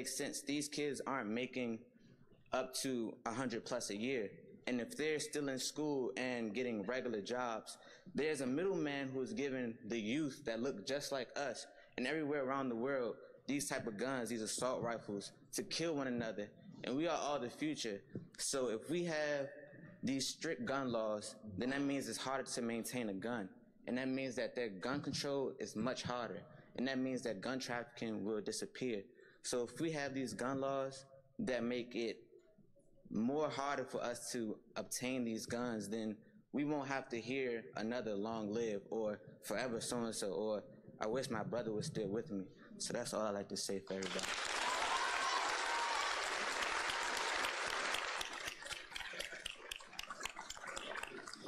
makes sense. These kids aren't making up to 100 plus a year. And if they're still in school and getting regular jobs, there's a middleman who's giving the youth that look just like us and everywhere around the world these type of guns, these assault rifles, to kill one another. And we are all the future. So if we have these strict gun laws, then that means it's harder to maintain a gun. And that means that their gun control is much harder. And that means that gun trafficking will disappear. So if we have these gun laws that make it more harder for us to obtain these guns, then we won't have to hear another long live or forever so-and-so or I wish my brother was still with me. So that's all I like to say for everybody.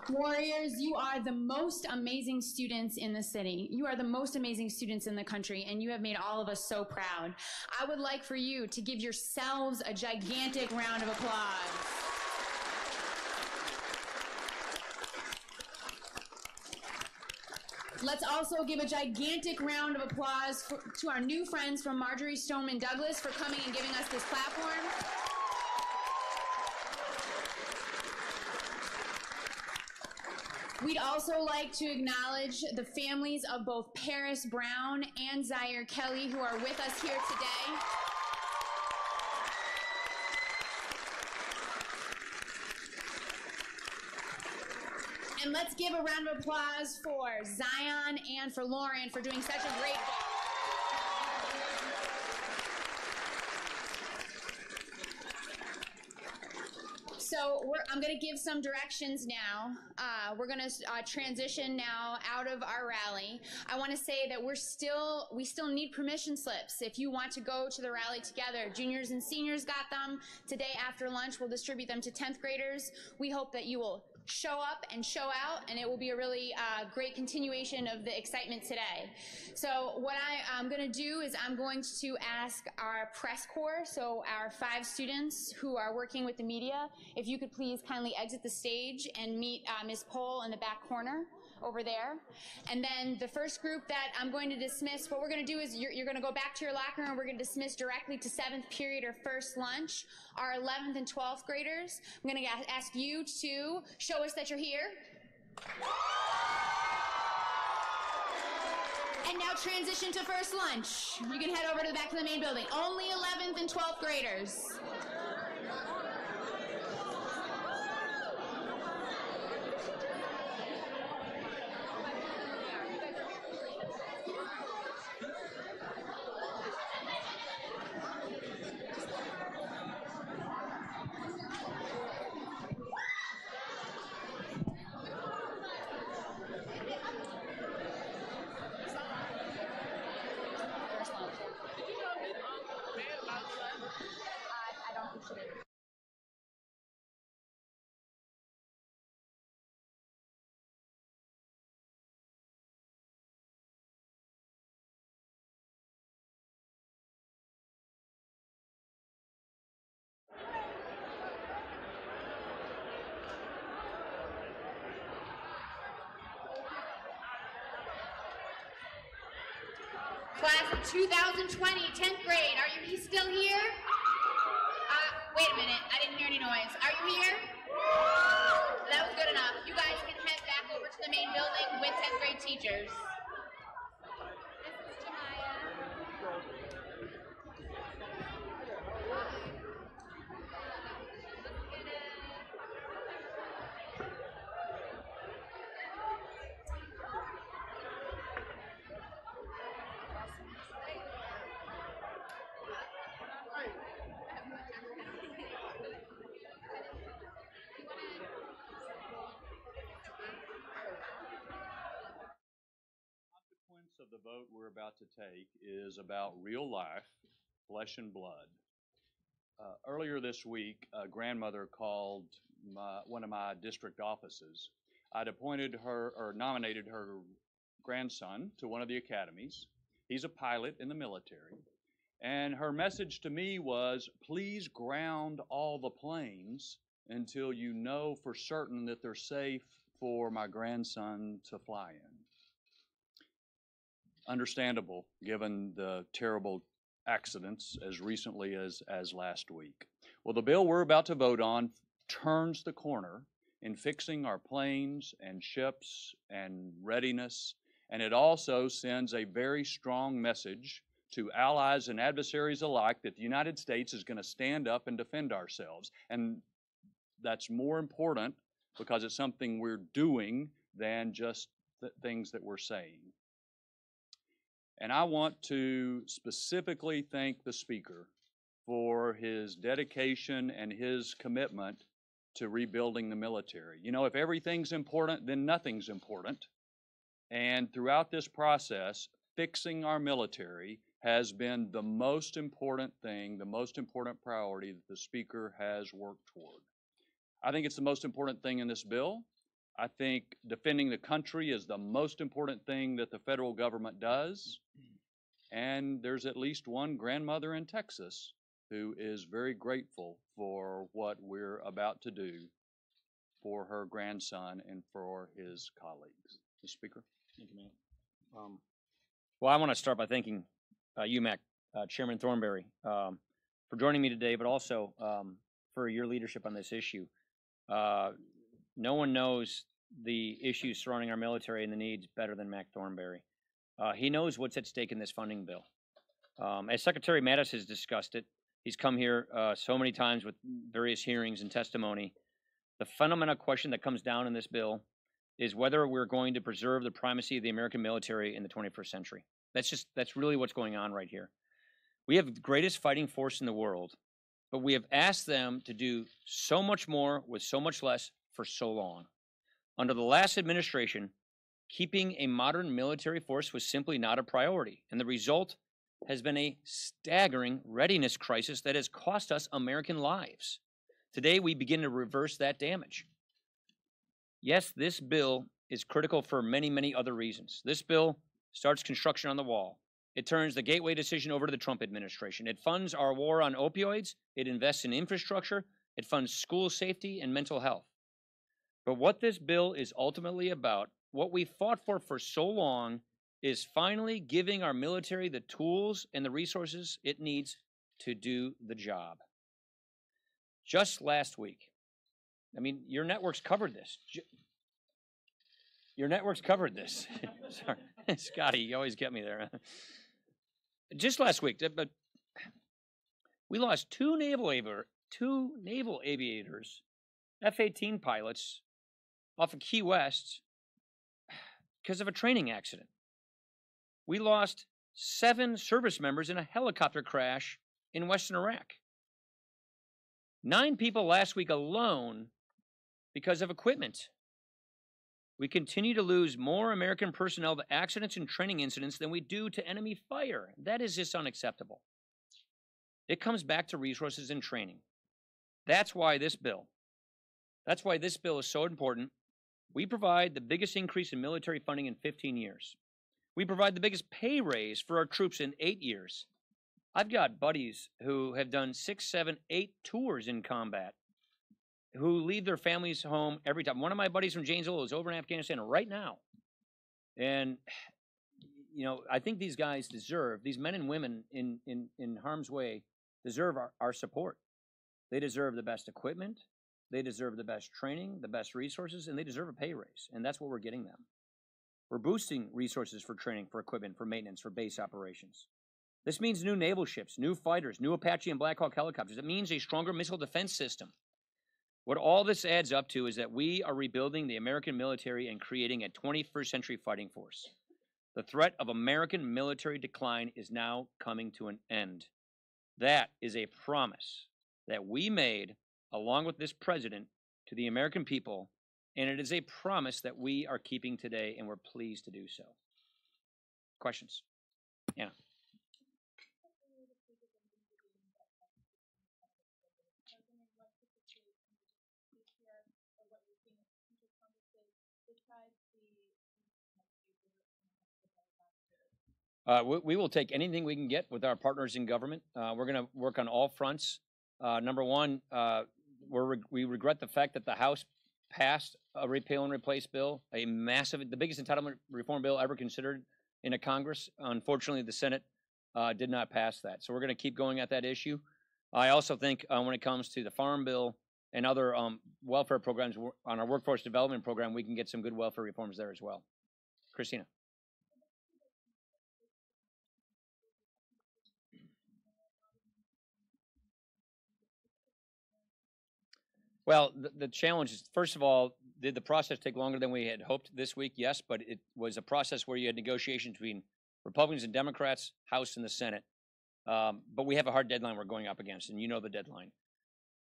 Warriors, you are the most amazing students in the city. You are the most amazing students in the country, and you have made all of us so proud. I would like for you to give yourselves a gigantic round of applause. Let's also give a gigantic round of applause to our new friends from Marjorie Stoneman Douglas for coming and giving us this platform. We'd also like to acknowledge the families of both Paris Brown and Zaire Kelly who are with us here today. And let's give a round of applause for Zion and for Lauren for doing such a great job. So I'm going to give some directions now. We're going to transition now out of our rally. I want to say that we still need permission slips. If you want to go to the rally together, juniors and seniors got them. Today after lunch, we'll distribute them to 10th graders. We hope that you will show up and show out, and it will be a really great continuation of the excitement today. So what I'm going to do is I'm going to ask our press corps, so our 5 students who are working with the media, if you could please kindly exit the stage and meet Ms. Pohl in the back corner over there. And then the first group that I'm going to dismiss, what we're going to do is you're going to go back to your locker room and we're going to dismiss directly to 7th period or first lunch. Our 11th and 12th graders, I'm going to ask you to show us that you're here. And now transition to first lunch. You can head over to the back of the main building. Only 11th and 12th graders. Class of 2020, 10th grade, are you still here? Wait a minute, I didn't hear any noise. Are you here? That was good enough. You guys can head back over to the main building with 10th grade teachers. This is Jamaya. Of the vote we're about to take is about real life, flesh and blood. Earlier this week, a grandmother called one of my district offices. I'd appointed her or nominated her grandson to one of the academies. He's a pilot in the military. And her message to me was, please ground all the planes until you know for certain that they're safe for my grandson to fly in. Understandable, given the terrible accidents as recently as last week. Well, the bill we're about to vote on turns the corner in fixing our planes and ships and readiness, and it also sends a very strong message to allies and adversaries alike that the United States is going to stand up and defend ourselves. And that's more important because it's something we're doing than just the things that we're saying. And I want to specifically thank the Speaker for his dedication and his commitment to rebuilding the military. You know, if everything's important, then nothing's important. And throughout this process, fixing our military has been the most important thing, the most important priority that the Speaker has worked toward. I think it's the most important thing in this bill. I think defending the country is the most important thing that the federal government does. And there's at least one grandmother in Texas who is very grateful for what we're about to do for her grandson and for his colleagues. Mr. Speaker. Thank you, Matt. Well, I want to start by thanking you, Mac, Chairman Thornberry, for joining me today, but also for your leadership on this issue. No one knows the issues surrounding our military and the needs better than Mac Thornberry. He knows what's at stake in this funding bill. As Secretary Mattis has discussed it, he's come here so many times with various hearings and testimony. The fundamental question that comes down in this bill is whether we're going to preserve the primacy of the American military in the 21st century. That's really what's going on right here. We have the greatest fighting force in the world, but we have asked them to do so much more with so much less for so long. Under the last administration, keeping a modern military force was simply not a priority, and the result has been a staggering readiness crisis that has cost us American lives. Today, we begin to reverse that damage. Yes, this bill is critical for many, many other reasons. This bill starts construction on the wall. It turns the Gateway decision over to the Trump administration. It funds our war on opioids. It invests in infrastructure. It funds school safety and mental health. But what this bill is ultimately about, what we fought for so long, is finally giving our military the tools and the resources it needs to do the job. Just last week, I mean, your networks covered this. Your networks covered this. Sorry, Scotty, you always get me there. Just last week, but we lost two naval aviators, F-18 pilots, off of Key West because of a training accident. We lost 7 service members in a helicopter crash in Western Iraq. 9 people last week alone because of equipment. We continue to lose more American personnel to accidents and training incidents than we do to enemy fire. That is just unacceptable. It comes back to resources and training. That's why this bill is so important. We provide the biggest increase in military funding in 15 years. We provide the biggest pay raise for our troops in 8 years. I've got buddies who have done 6, 7, 8 tours in combat, who leave their families home every time. One of my buddies from Janesville is over in Afghanistan right now. And, you know, I think these guys deserve, these men and women in harm's way deserve our support. They deserve the best equipment. They deserve the best training, the best resources, and they deserve a pay raise. And that's what we're getting them. We're boosting resources for training, for equipment, for maintenance, for base operations. This means new naval ships, new fighters, new Apache and Black Hawk helicopters. It means a stronger missile defense system. What all this adds up to is that we are rebuilding the American military and creating a 21st century fighting force. The threat of American military decline is now coming to an end. That is a promise that we made, along with this president, to the American people, and it is a promise that we are keeping today, and we're pleased to do so. Questions? Anna. We will take anything we can get with our partners in government. We're going to work on all fronts. Number one, we regret the fact that the House passed a repeal and replace bill, the biggest entitlement reform bill ever considered in a Congress. Unfortunately, the Senate did not pass that. So we're going to keep going at that issue. I also think when it comes to the Farm Bill and other welfare programs on our workforce development program, we can get some good welfare reforms there as well. Christina. Well, the challenge is, first of all, did the process take longer than we had hoped this week? Yes, but it was a process where you had negotiations between Republicans and Democrats, House and the Senate. But we have a hard deadline we're going up against, and you know the deadline.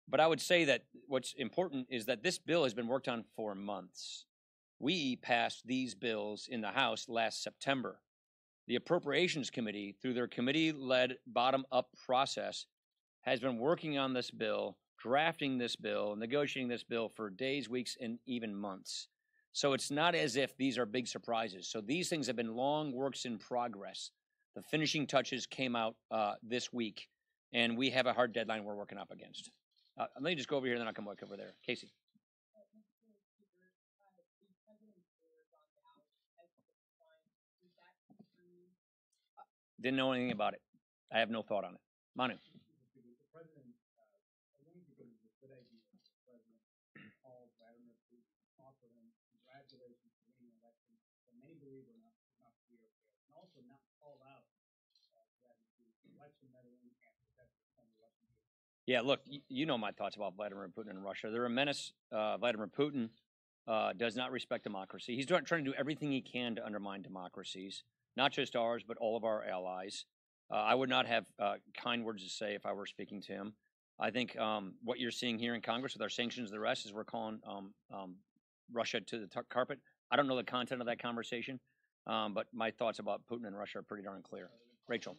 But I would say that what's important is that this bill has been worked on for months. We passed these bills in the House last September. The Appropriations Committee, through their committee-led bottom-up process, has been working on this bill, drafting this bill, negotiating this bill for days, weeks, and even months. So it's not as if these are big surprises. So these things have been long works in progress. The finishing touches came out this week, and we have a hard deadline we're working up against. Let me just go over here, and then I'll come back over there. Casey. Didn't know anything about it. I have no thought on it. Manu. Yeah, look, you know my thoughts about Vladimir Putin and Russia. They're a menace. Vladimir Putin does not respect democracy. He's trying to do everything he can to undermine democracies, not just ours, but all of our allies. I would not have kind words to say if I were speaking to him. I think what you're seeing here in Congress with our sanctions, the rest, is we're calling Russia to the carpet. I don't know the content of that conversation, but my thoughts about Putin and Russia are pretty darn clear. Rachel.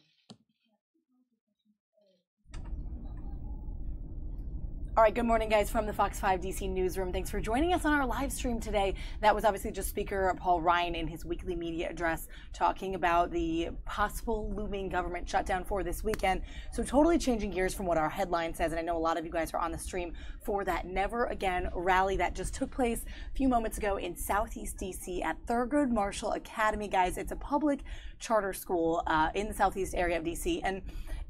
All right, good morning, guys, from the Fox 5 DC newsroom. Thanks for joining us on our live stream today. That was obviously just Speaker Paul Ryan in his weekly media address talking about the possible looming government shutdown for this weekend. So totally changing gears from what our headline says, and I know a lot of you guys are on the stream for that Never Again rally that just took place a few moments ago in Southeast D.C. at Thurgood Marshall Academy. Guys, it's a public charter school in the Southeast area of D.C., and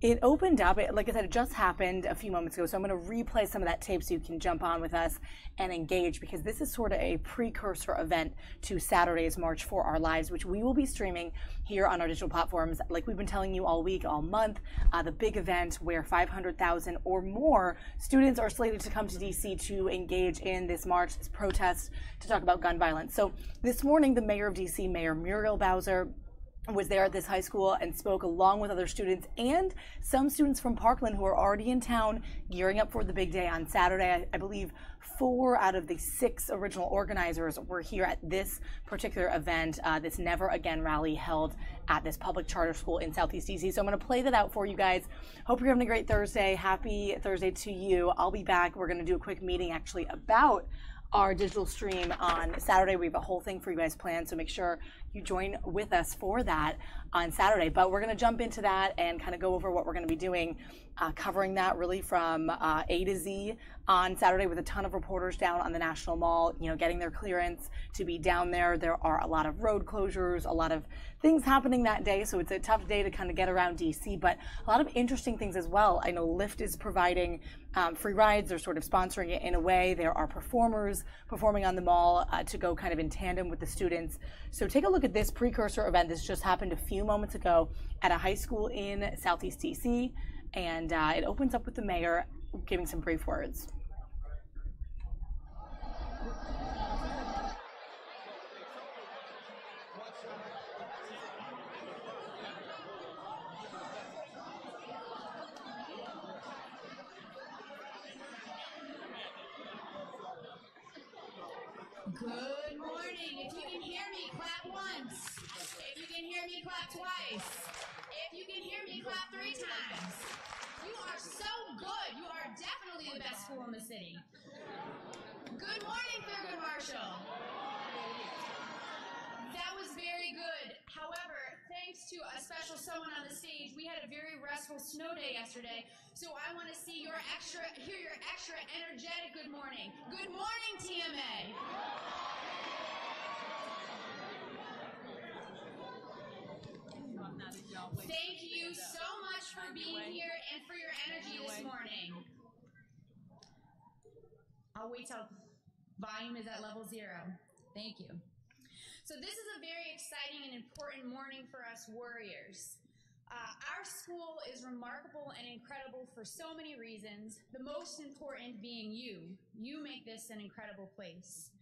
it opened up, like I said, it just happened a few moments ago, so I'm going to replay some of that tape so you can jump on with us and engage, because this is sort of a precursor event to Saturday's March for Our Lives, which we will be streaming here on our digital platforms. Like we've been telling you all week, all month, the big event where 500,000 or more students are slated to come to D.C. to engage in this march, this protest, to talk about gun violence. So this morning, the mayor of D.C., Mayor Muriel Bowser, was there at this high school and spoke along with other students and some students from Parkland who are already in town gearing up for the big day on Saturday. I believe 4 out of the 6 original organizers were here at this particular event, this Never Again rally held at this public charter school in Southeast D.C. So I'm going to play that out for you guys. Hope you're having a great Thursday. Happy Thursday to you. I'll be back. We're going to do a quick meeting actually about our digital stream on Saturday. We have a whole thing for you guys planned, so make sure you join with us for that on Saturday. But we're going to jump into that and kind of go over what we're going to be doing, covering that really from A to Z on Saturday with a ton of reporters down on the National Mall, you know, getting their clearance to be down there. There are a lot of road closures, a lot of things happening that day, so it's a tough day to kind of get around DC, but a lot of interesting things as well. I know Lyft is providing free rides. They're sort of sponsoring it in a way. There are performers performing on the mall to go kind of in tandem with the students. So take a look at this precursor event. This just happened a few moments ago at a high school in Southeast DC, and it opens up with the mayor giving some brief words. Good morning. If you can hear me, clap once. If you can hear me, clap twice. If you can hear me, clap 3 times. You are so good. You are definitely the best school in the city. Good morning, Thurgood Marshall. That was very good. However, thanks to a special someone on the stage, we had a very restful snow day yesterday. So I want to see your extra energetic good morning. Good morning, TMA. Thank you so much for being here and for your energy this morning. I'll wait till volume is at level 0. Thank you. So this is a very exciting and important morning for us warriors. Our school is remarkable and incredible for so many reasons, the most important being you. You make this an incredible place.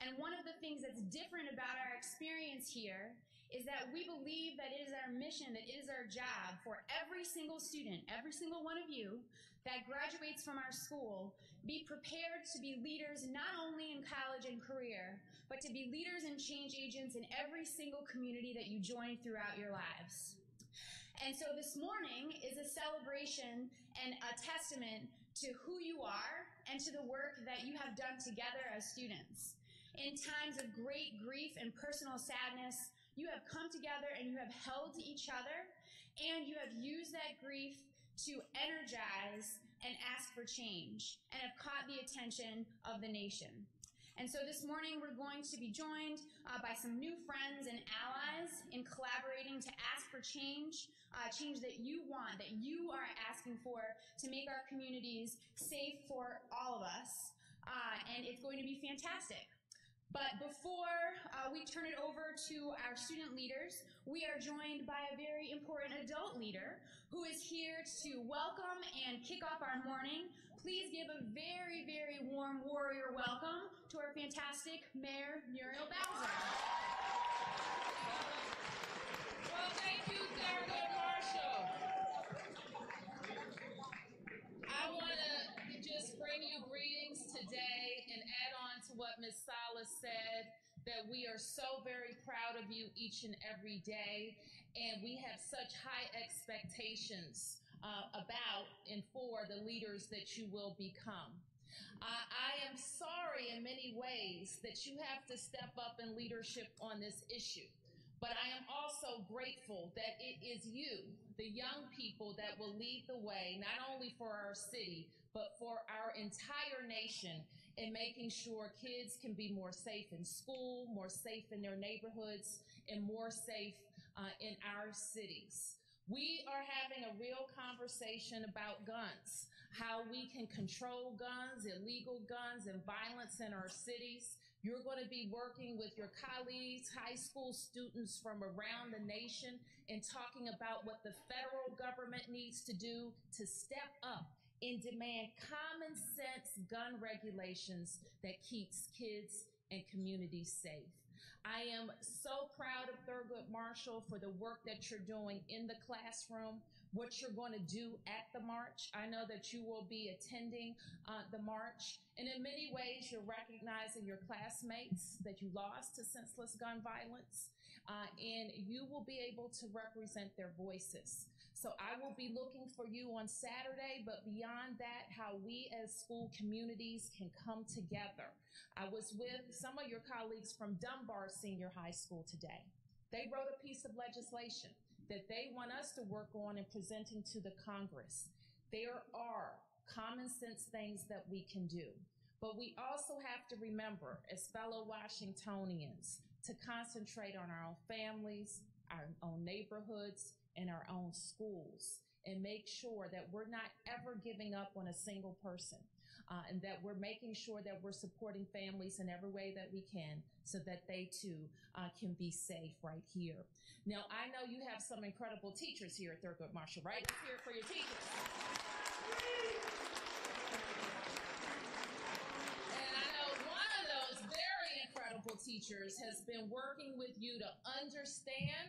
And one of the things that's different about our experience here is that we believe that it is our mission, that it is our job for every single student, every single one of you that graduates from our school, be prepared to be leaders not only in college and career, but to be leaders and change agents in every single community that you join throughout your lives. And so this morning is a celebration and a testament to who you are and to the work that you have done together as students. In times of great grief and personal sadness, you have come together and you have held to each other, and you have used that grief to energize and ask for change, and have caught the attention of the nation. And so this morning we're going to be joined by some new friends and allies in collaborating to ask for change, change that you want, that you are asking for to make our communities safe for all of us. And it's going to be fantastic. But before we turn it over to our student leaders, we are joined by a very important adult leader who is here to welcome and kick off our morning. Please give a very, very warm warrior welcome to our fantastic Mayor Muriel Bowser. Well, thank you, Thurgood Marshall. I want to just bring you greetings today and add on to what Ms. Salas said, that we are so very proud of you each and every day, and we have such high expectations about and for the leaders that you will become. I am sorry in many ways that you have to step up in leadership on this issue, but I am also grateful that it is you, the young people, that will lead the way, not only for our city, but for our entire nation, in making sure kids can be more safe in school, more safe in their neighborhoods, and more safe in our cities. We are having a real conversation about guns, how we can control guns, illegal guns, and violence in our cities. You're going to be working with your colleagues, high school students from around the nation, and talking about what the federal government needs to do to step up and demand common sense gun regulations that keeps kids and communities safe. I am so proud of Thurgood Marshall for the work that you're doing in the classroom, what you're going to do at the march. I know that you will be attending the march, and in many ways you're recognizing your classmates that you lost to senseless gun violence, and you will be able to represent their voices. So I will be looking for you on Saturday, but beyond that, how we as school communities can come together. I was with some of your colleagues from Dunbar Senior High School today. They wrote a piece of legislation that they want us to work on and presenting to the Congress. There are common sense things that we can do, but we also have to remember, as fellow Washingtonians, to concentrate on our own families, our own neighborhoods, and our own schools, and make sure that we're not ever giving up on a single person, and that we're making sure that we're supporting families in every way that we can so that they too can be safe right here. Now, I know you have some incredible teachers here at Thurgood Marshall, right? Let's hear it for your teachers. And I know one of those very incredible teachers has been working with you to understand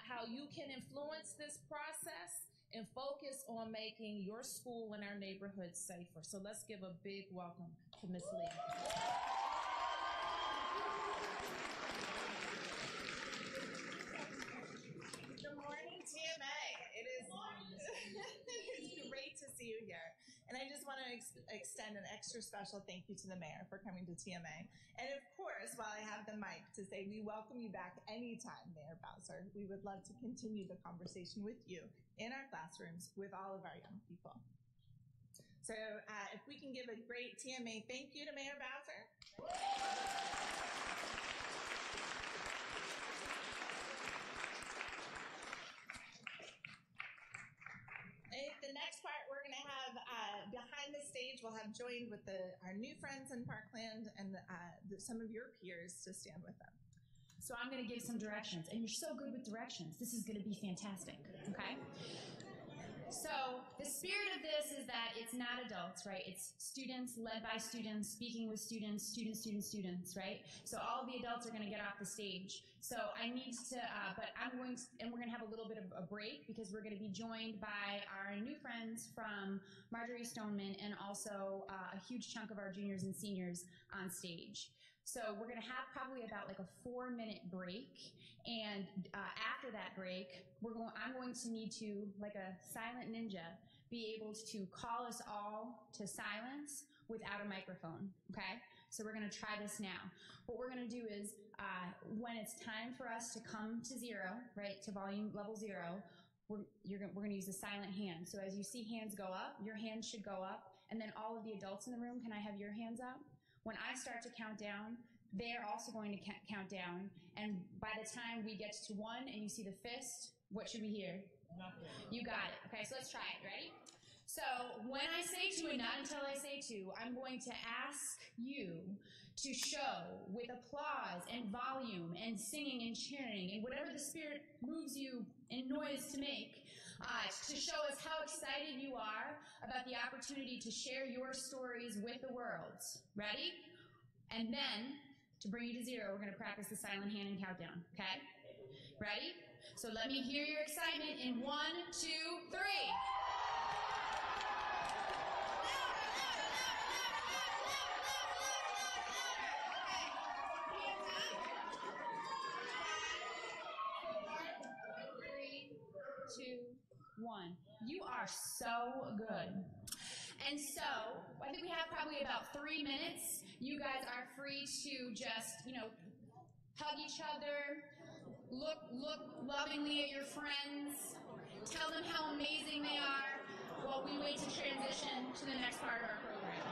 how you can influence this process and focus on making your school and our neighborhood safer. So let's give a big welcome to Ms. Lee. Good morning, TMA. It is it's great to see you here. And I just want to extend an extra special thank you to the mayor for coming to TMA. And of course, while I have the mic, to say we welcome you back anytime, Mayor Bowser. We would love to continue the conversation with you in our classrooms with all of our young people. So if we can give a great TMA thank you to Mayor Bowser. behind the stage will have joined with our new friends in Parkland and some of your peers to stand with them. So I'm going to give some directions, and you're so good with directions. This is going to be fantastic, okay? So the spirit of this is that it's not adults, right? It's students led by students, speaking with students, students, right? So all the adults are going to get off the stage. So I need to, and we're going to have a little bit of a break because we're going to be joined by our new friends from Marjorie Stoneman and also a huge chunk of our juniors and seniors on stage. So we're going to have probably about like a 4-minute break. And after that break, I'm going to need to, like a silent ninja, be able to call us all to silence without a microphone, okay? So we're going to try this now. What we're going to do is, when it's time for us to come to zero, right, to volume level 0, we're going to use the silent hand. So as you see hands go up, your hands should go up, and then all of the adults in the room, can I have your hands up? When I start to count down, they're also going to count down, and by the time we get to 1 and you see the fist, what should we hear? Nothing. You got it. Okay, so let's try it. Ready? So when I say 2 and not until I say 2, I'm going to ask you to show with applause and volume and singing and cheering and whatever the spirit moves you in noise to make, to show us how excited you are about the opportunity to share your stories with the world. Ready? And then, to bring you to 0, we're going to practice the silent hand and countdown, okay? Ready? So let me hear your excitement in 1, 2, 3. 2, 1. You are so good. And so, I think we have probably about 3 minutes. You guys are free to just, hug each other, look lovingly at your friends, tell them how amazing they are while we wait to transition to the next part of our program.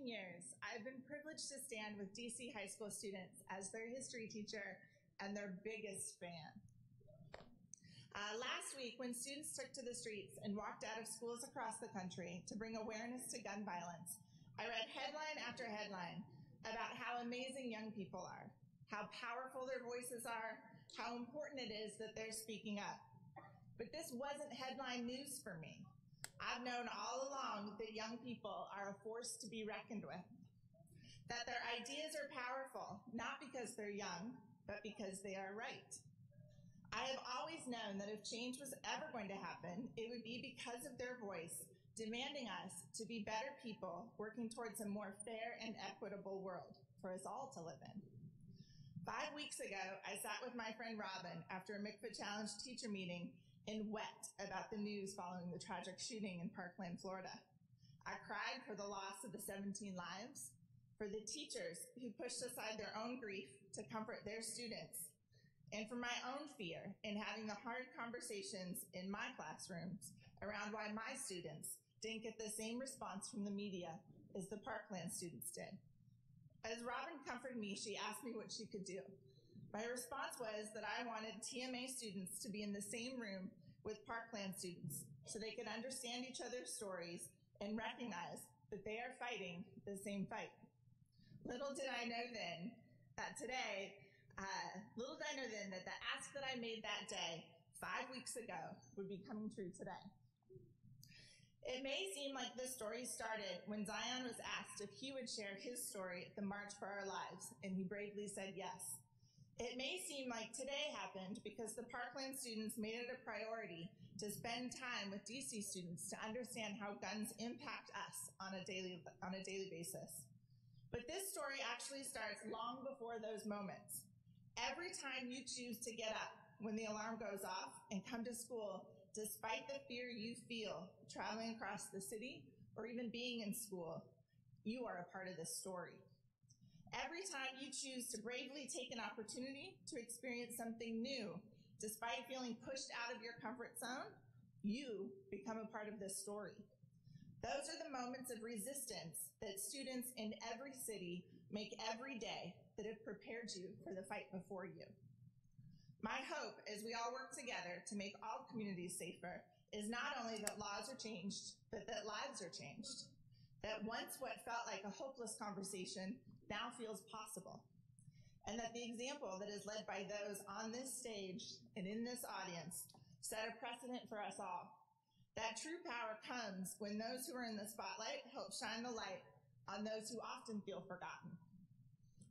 years, I've been privileged to stand with DC high school students as their history teacher and their biggest fan. Last week, when students took to the streets and walked out of schools across the country to bring awareness to gun violence, I read headline after headline about how amazing young people are, how powerful their voices are, how important it is that they're speaking up. But this wasn't headline news for me. I've known all along that young people are a force to be reckoned with, that their ideas are powerful, not because they're young, but because they are right. I have always known that if change was ever going to happen, it would be because of their voice, demanding us to be better people, working towards a more fair and equitable world for us all to live in. 5 weeks ago, I sat with my friend Robin after a MCFA Challenge teacher meeting and wept about the news following the tragic shooting in Parkland, Florida. I cried for the loss of the 17 lives, for the teachers who pushed aside their own grief to comfort their students, and for my own fear in having the hard conversations in my classrooms around why my students didn't get the same response from the media as the Parkland students did. As Robin comforted me, she asked me what she could do. My response was that I wanted TMA students to be in the same room with Parkland students so they could understand each other's stories and recognize that they are fighting the same fight. Little did I know then that the ask that I made that day 5 weeks ago would be coming true today. It may seem like this story started when Zion was asked if he would share his story at the March for Our Lives, and he bravely said yes. It may seem like today happened because the Parkland students made it a priority to spend time with DC students to understand how guns impact us on a daily basis. But this story actually starts long before those moments. Every time you choose to get up when the alarm goes off and come to school, despite the fear you feel traveling across the city or even being in school, you are a part of this story. Every time you choose to bravely take an opportunity to experience something new, despite feeling pushed out of your comfort zone, you become a part of this story. Those are the moments of resistance that students in every city make every day that have prepared you for the fight before you. My hope as we all work together to make all communities safer is not only that laws are changed, but that lives are changed. That once what felt like a hopeless conversation now feels possible. And that the example that is led by those on this stage and in this audience set a precedent for us all. That true power comes when those who are in the spotlight help shine the light on those who often feel forgotten.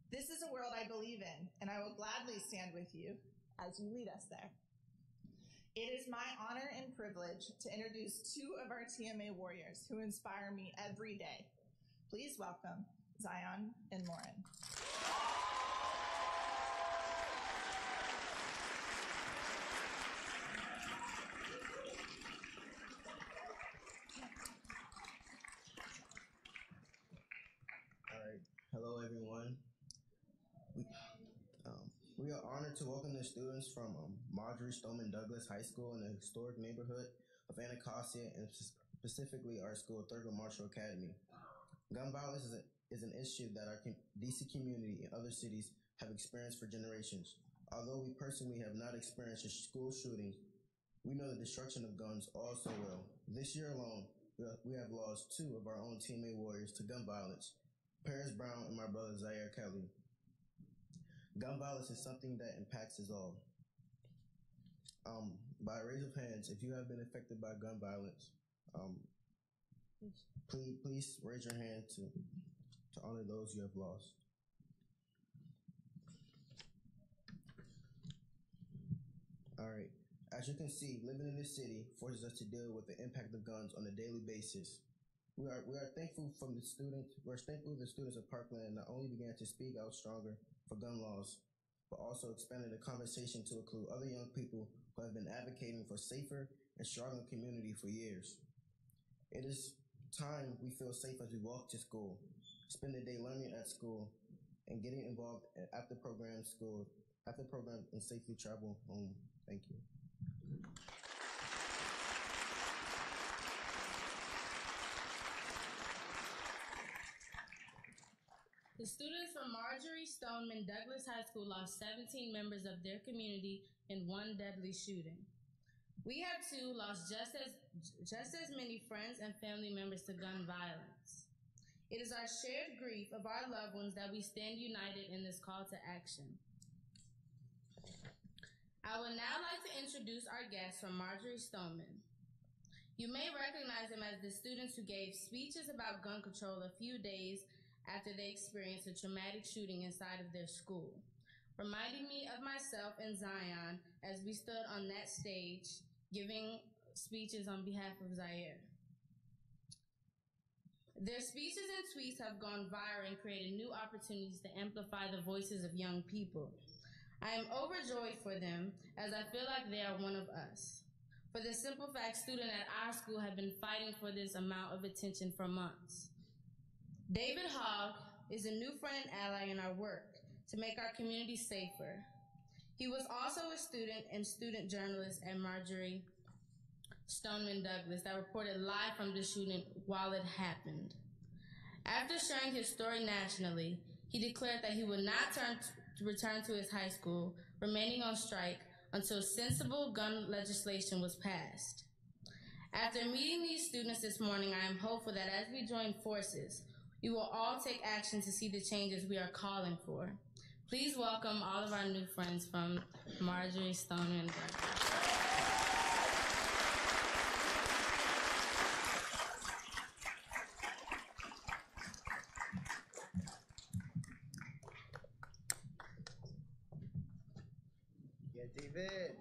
This is a world I believe in, and I will gladly stand with you as you lead us there. It is my honor and privilege to introduce two of our TMA warriors who inspire me every day. Please welcome Zion and Lauren. All right. Hello, everyone. We are honored to welcome the students from Marjorie Stoneman Douglas High School in the historic neighborhood of Anacostia, and specifically our school, Thurgood Marshall Academy. Gun violence is an issue that our DC community and other cities have experienced for generations. Although we personally have not experienced a school shooting, we know the destruction of guns also will. This year alone, we have lost two of our own TMA warriors to gun violence, Paris Brown and my brother Zaire Kelly. Gun violence is something that impacts us all. By a raise of hands, if you have been affected by gun violence, please raise your hand to honor those you have lost. All right. As you can see, living in this city forces us to deal with the impact of guns on a daily basis. We are thankful from the students. We're thankful the students of Parkland not only began to speak out stronger for gun laws, but also expanded the conversation to include other young people who have been advocating for safer and stronger community for years. It is time we feel safe as we walk to school, spend the day learning at school, and getting involved after program and safely travel home. Thank you. The students from Marjorie Stoneman Douglas High School lost 17 members of their community in one deadly shooting. We have too lost just as many friends and family members to gun violence. It is our shared grief of our loved ones that we stand united in this call to action. I would now like to introduce our guests from Marjorie Stoneman. You may recognize them as the students who gave speeches about gun control a few days after they experienced a traumatic shooting inside of their school, reminding me of myself and Zion as we stood on that stage giving speeches on behalf of Zaire. Their speeches and tweets have gone viral and created new opportunities to amplify the voices of young people. I am overjoyed for them as I feel like they are one of us. For the simple fact, students at our school have been fighting for this amount of attention for months. David Hogg is a new friend and ally in our work to make our community safer. He was also a student and student journalist at Marjorie Stoneman Douglas that reported live from the shooting while it happened. After sharing his story nationally, he declared that he would not return to his high school, remaining on strike until sensible gun legislation was passed. After meeting these students this morning, I am hopeful that as we join forces, we will all take action to see the changes we are calling for. Please welcome all of our new friends from Marjorie Stoneman Douglas. Yeah, David.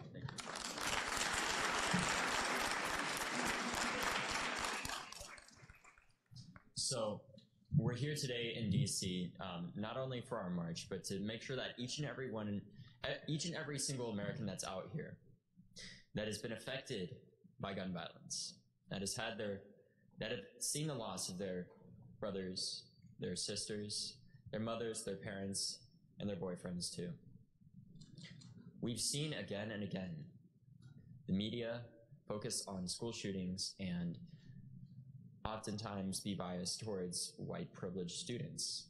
So we're here today in DC, not only for our march, but to make sure that each and every single American that's out here that has been affected by gun violence, that have seen the loss of their brothers, their sisters, their mothers, their parents, and their boyfriends too. We've seen again and again the media focus on school shootings and oftentimes be biased towards white privileged students.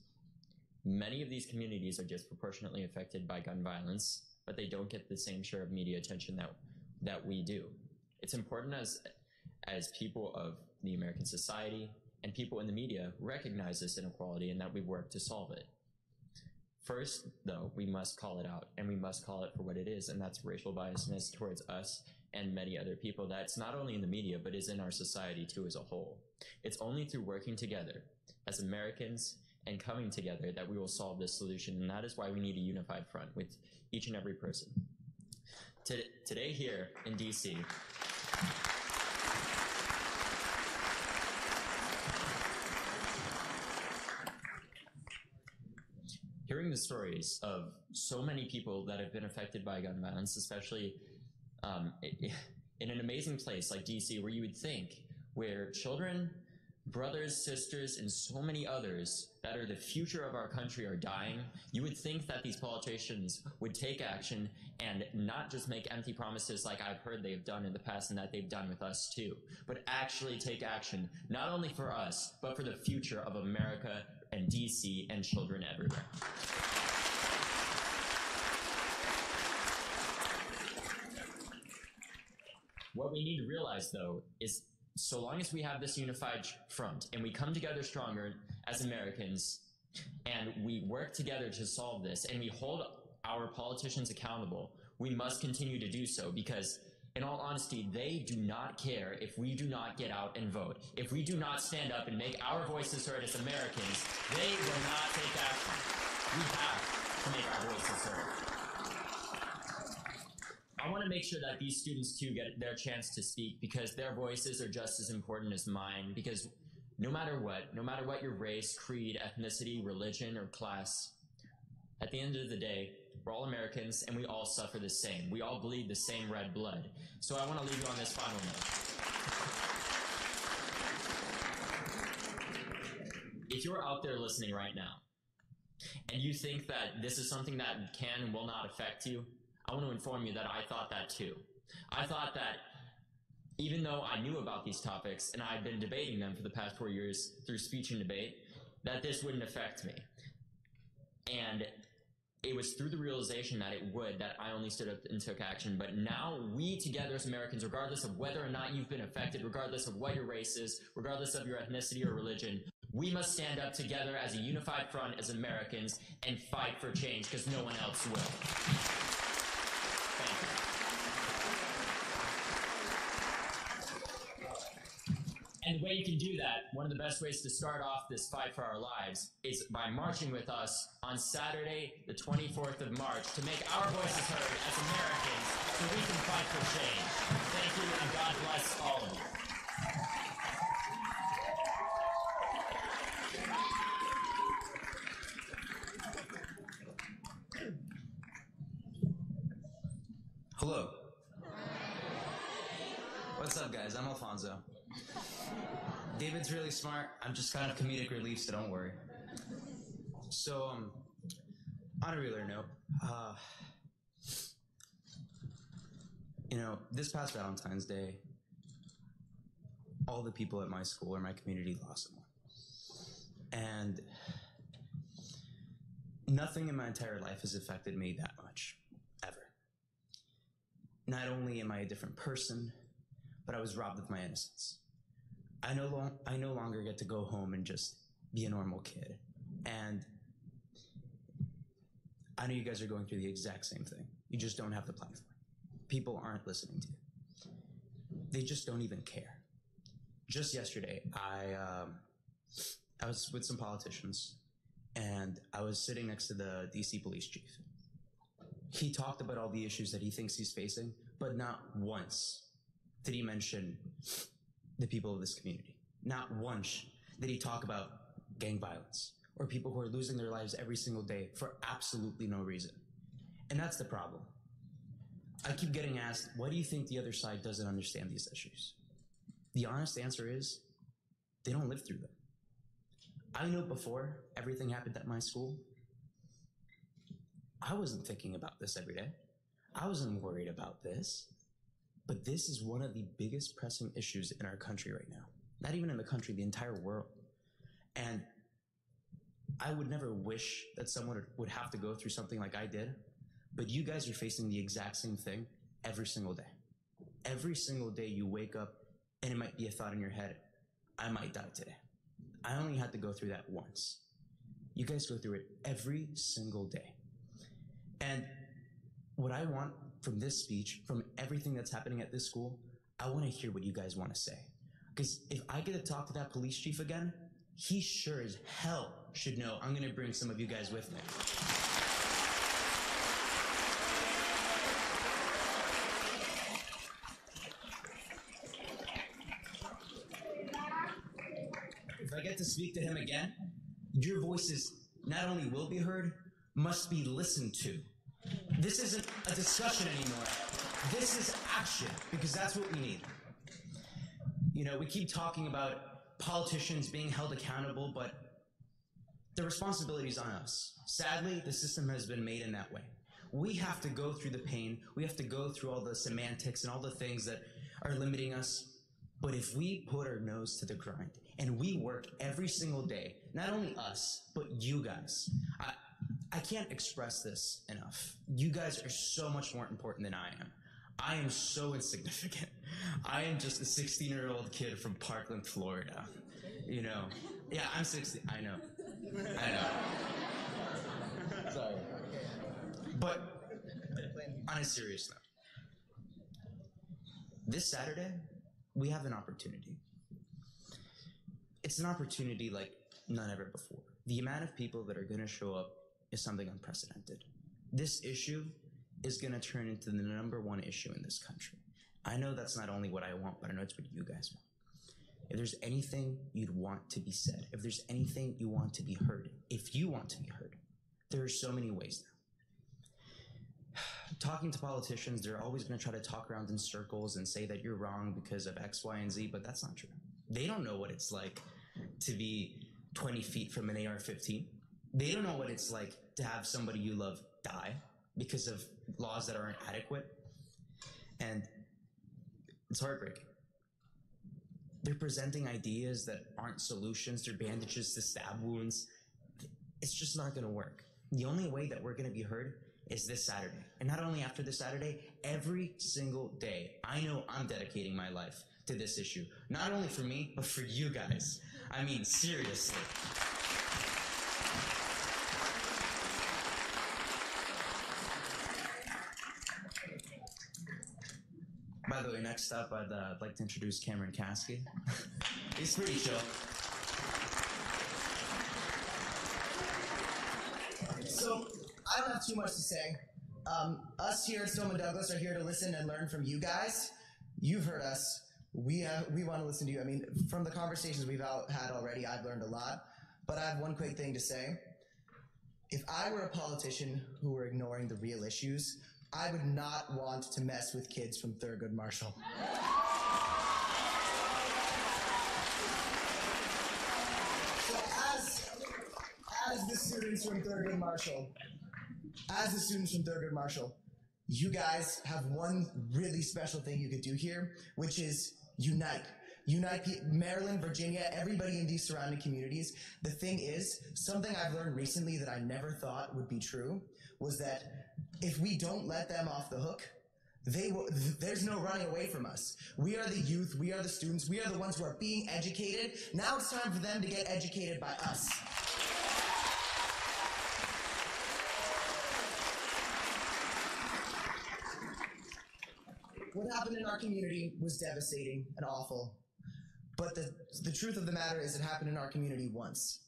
Many of these communities are disproportionately affected by gun violence, but they don't get the same share of media attention that we do. It's important as people of the American society and people in the media recognize this inequality and that we work to solve it. First, though, we must call it out, and we must call it for what it is, and that's racial biasness towards us and many other people that's not only in the media, but is in our society too as a whole. It's only through working together as Americans and coming together that we will solve this solution, and that is why we need a unified front with each and every person. Today here in DC, hearing the stories of so many people that have been affected by gun violence, especially in an amazing place like DC, where you would think where children, brothers, sisters, and so many others that are the future of our country are dying, you would think that these politicians would take action and not just make empty promises like I've heard they've done in the past and that they've done with us too, but actually take action, not only for us, but for the future of America and DC and children everywhere. What we need to realize, though, is so long as we have this unified front and we come together stronger as Americans and we work together to solve this and we hold our politicians accountable, we must continue to do so because, in all honesty, they do not care if we do not get out and vote. If we do not stand up and make our voices heard as Americans, they will not take action. We have to make our voices heard. I want to make sure that these students too get their chance to speak because their voices are just as important as mine, because no matter what your race, creed, ethnicity, religion, or class, at the end of the day, we're all Americans and we all suffer the same. We all bleed the same red blood. So I want to leave you on this final note. If you're out there listening right now and you think that this is something that can and will not affect you, I want to inform you that I thought that too. I thought that even though I knew about these topics and I've been debating them for the past 4 years through speech and debate, that this wouldn't affect me. And it was through the realization that it would that I only stood up and took action. But now we together as Americans, regardless of whether or not you've been affected, regardless of what your race is, regardless of your ethnicity or religion, we must stand up together as a unified front as Americans and fight for change because no one else will. Thank you. And the way you can do that, one of the best ways to start off this fight for our lives is by marching with us on Saturday, the 24th of March, to make our voices heard as Americans so we can fight for change. Thank you, and God bless all of you. Hello. What's up, guys? I'm Alfonso. David's really smart. I'm just kind of comedic relief, so don't worry. So, on a realer note, this past Valentine's Day, all the people at my school or my community lost someone. And nothing in my entire life has affected me that much, ever. Not only am I a different person, but I was robbed of my innocence. I no longer get to go home and just be a normal kid. And I know you guys are going through the exact same thing. You just don't have the platform. People aren't listening to you. They just don't even care. Just yesterday, I was with some politicians, and I was sitting next to the DC police chief. He talked about all the issues that he thinks he's facing, but not once did he mention the people of this community. Not once did he talk about gang violence or people who are losing their lives every single day for absolutely no reason. And that's the problem. I keep getting asked, why do you think the other side doesn't understand these issues? The honest answer is, they don't live through them. I know before everything happened at my school, I wasn't thinking about this every day. I wasn't worried about this. But this is one of the biggest pressing issues in our country right now. Not even in the country, the entire world. And I would never wish that someone would have to go through something like I did, but you guys are facing the exact same thing every single day. Every single day you wake up and it might be a thought in your head, I might die today. I only had to go through that once. You guys go through it every single day. And what I want from this speech, from everything that's happening at this school, I want to hear what you guys want to say. Because if I get to talk to that police chief again, he sure as hell should know I'm going to bring some of you guys with me. If I get to speak to him again, your voices not only will be heard, must be listened to. This isn't a discussion anymore. This is action, because that's what we need. We keep talking about politicians being held accountable, but the responsibility is on us. Sadly, the system has been made in that way. We have to go through the pain. We have to go through all the semantics and all the things that are limiting us. But if we put our nose to the grind and we work every single day, not only us, but you guys, I can't express this enough. You guys are so much more important than I am. I am so insignificant. I am just a 16-year-old kid from Parkland, Florida. Yeah, I'm 16. I know. Sorry. But on a serious note, this Saturday, we have an opportunity. It's an opportunity like none ever before. The amount of people that are going to show up is something unprecedented. This issue is going to turn into the #1 issue in this country. I know that's not only what I want, but I know it's what you guys want. If there's anything you'd want to be said, if there's anything you want to be heard, if you want to be heard, there are so many ways now. Talking to politicians, they're always going to try to talk around in circles and say that you're wrong because of X, Y, and Z, but that's not true. They don't know what it's like to be 20 feet from an AR-15. They don't know what it's like to have somebody you love die because of laws that aren't adequate. And it's heartbreaking. They're presenting ideas that aren't solutions. They're bandages to stab wounds. It's just not going to work. The only way that we're going to be heard is this Saturday. And not only after this Saturday, every single day. I know I'm dedicating my life to this issue. Not only for me, but for you guys. I mean, seriously. By the way, next up, I'd like to introduce Cameron Caskey. He's pretty chill. So, I don't have too much to say. Us here at Stoneman Douglas are here to listen and learn from you guys. You've heard us. We want to listen to you. I mean, from the conversations we've had already, I've learned a lot. But I have one quick thing to say. If I were a politician who were ignoring the real issues, I would not want to mess with kids from Thurgood Marshall. So as the students from Thurgood Marshall, you guys have one really special thing you could do here, which is unite. Unite Maryland, Virginia, everybody in these surrounding communities. The thing is, something I've learned recently that I never thought would be true was that if we don't let them off the hook, there's no running away from us. We are the youth, we are the students, we are the ones who are being educated. Now it's time for them to get educated by us. What happened in our community was devastating and awful. But the truth of the matter is it happened in our community once.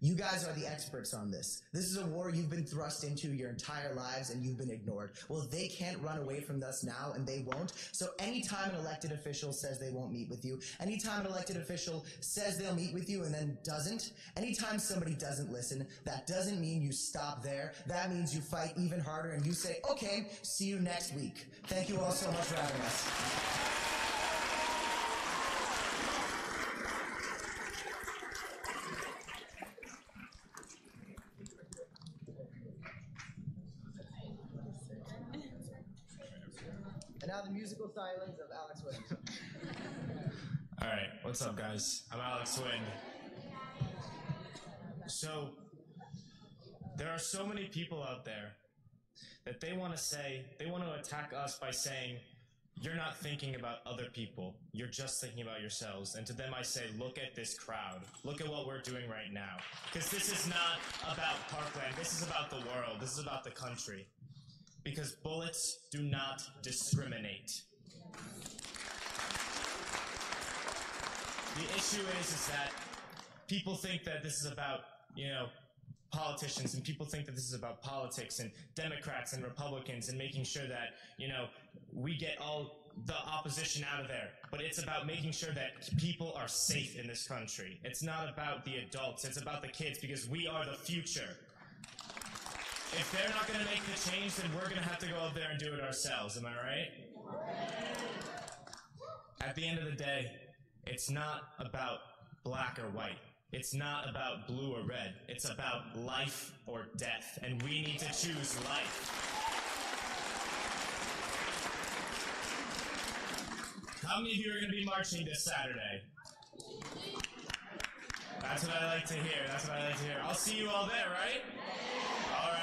You guys are the experts on this. This is a war you've been thrust into your entire lives and you've been ignored. Well, they can't run away from us now and they won't. So anytime an elected official says they won't meet with you, anytime an elected official says they'll meet with you and then doesn't, anytime somebody doesn't listen, that doesn't mean you stop there. That means you fight even harder and you say, okay, see you next week. Thank you all so much for having us. And now the musical silence of Alex Wind. All right, what's up, guys? I'm Alex Wind. So, there are so many people out there that they want to attack us by saying, you're not thinking about other people, you're just thinking about yourselves. And to them I say, look at this crowd. Look at what we're doing right now. Because this is not about Parkland, this is about the world, this is about the country. Because bullets do not discriminate. The issue is that people think that this is about, politicians, and people think that this is about politics and Democrats and Republicans and making sure that, we get all the opposition out of there. But it's about making sure that people are safe in this country. It's not about the adults, it's about the kids, because we are the future. If they're not going to make the change, then we're going to have to go out there and do it ourselves. Am I right? At the end of the day, it's not about black or white. It's not about blue or red. It's about life or death, and we need to choose life. How many of you are going to be marching this Saturday? That's what I like to hear. That's what I like to hear. I'll see you all there, right? All right.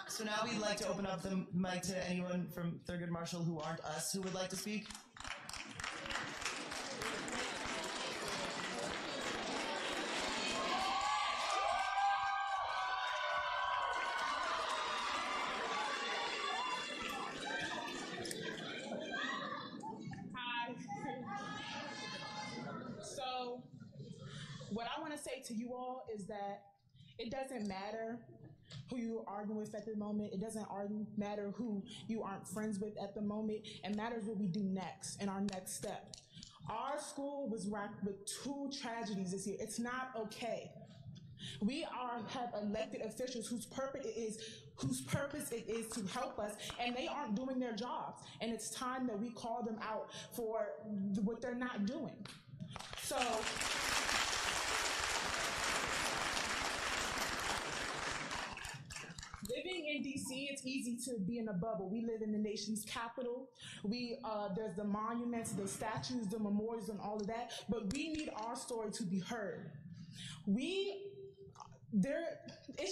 So now we'd like to open up the mic to anyone from Thurgood Marshall who aren't us who would like to speak. Hi. So, what I want to say to you all is that it doesn't matter who you're arguing with at the moment. It doesn't matter who you aren't friends with at the moment. It matters what we do next and our next step. Our school was racked with 2 tragedies this year. It's not okay. We have elected officials whose purpose it is to help us, and they aren't doing their jobs. And it's time that we call them out for what they're not doing. So, living in DC, it's easy to be in a bubble. We live in the nation's capital. There's the monuments, the statues, the memorials, and all of that. But we need our story to be heard. It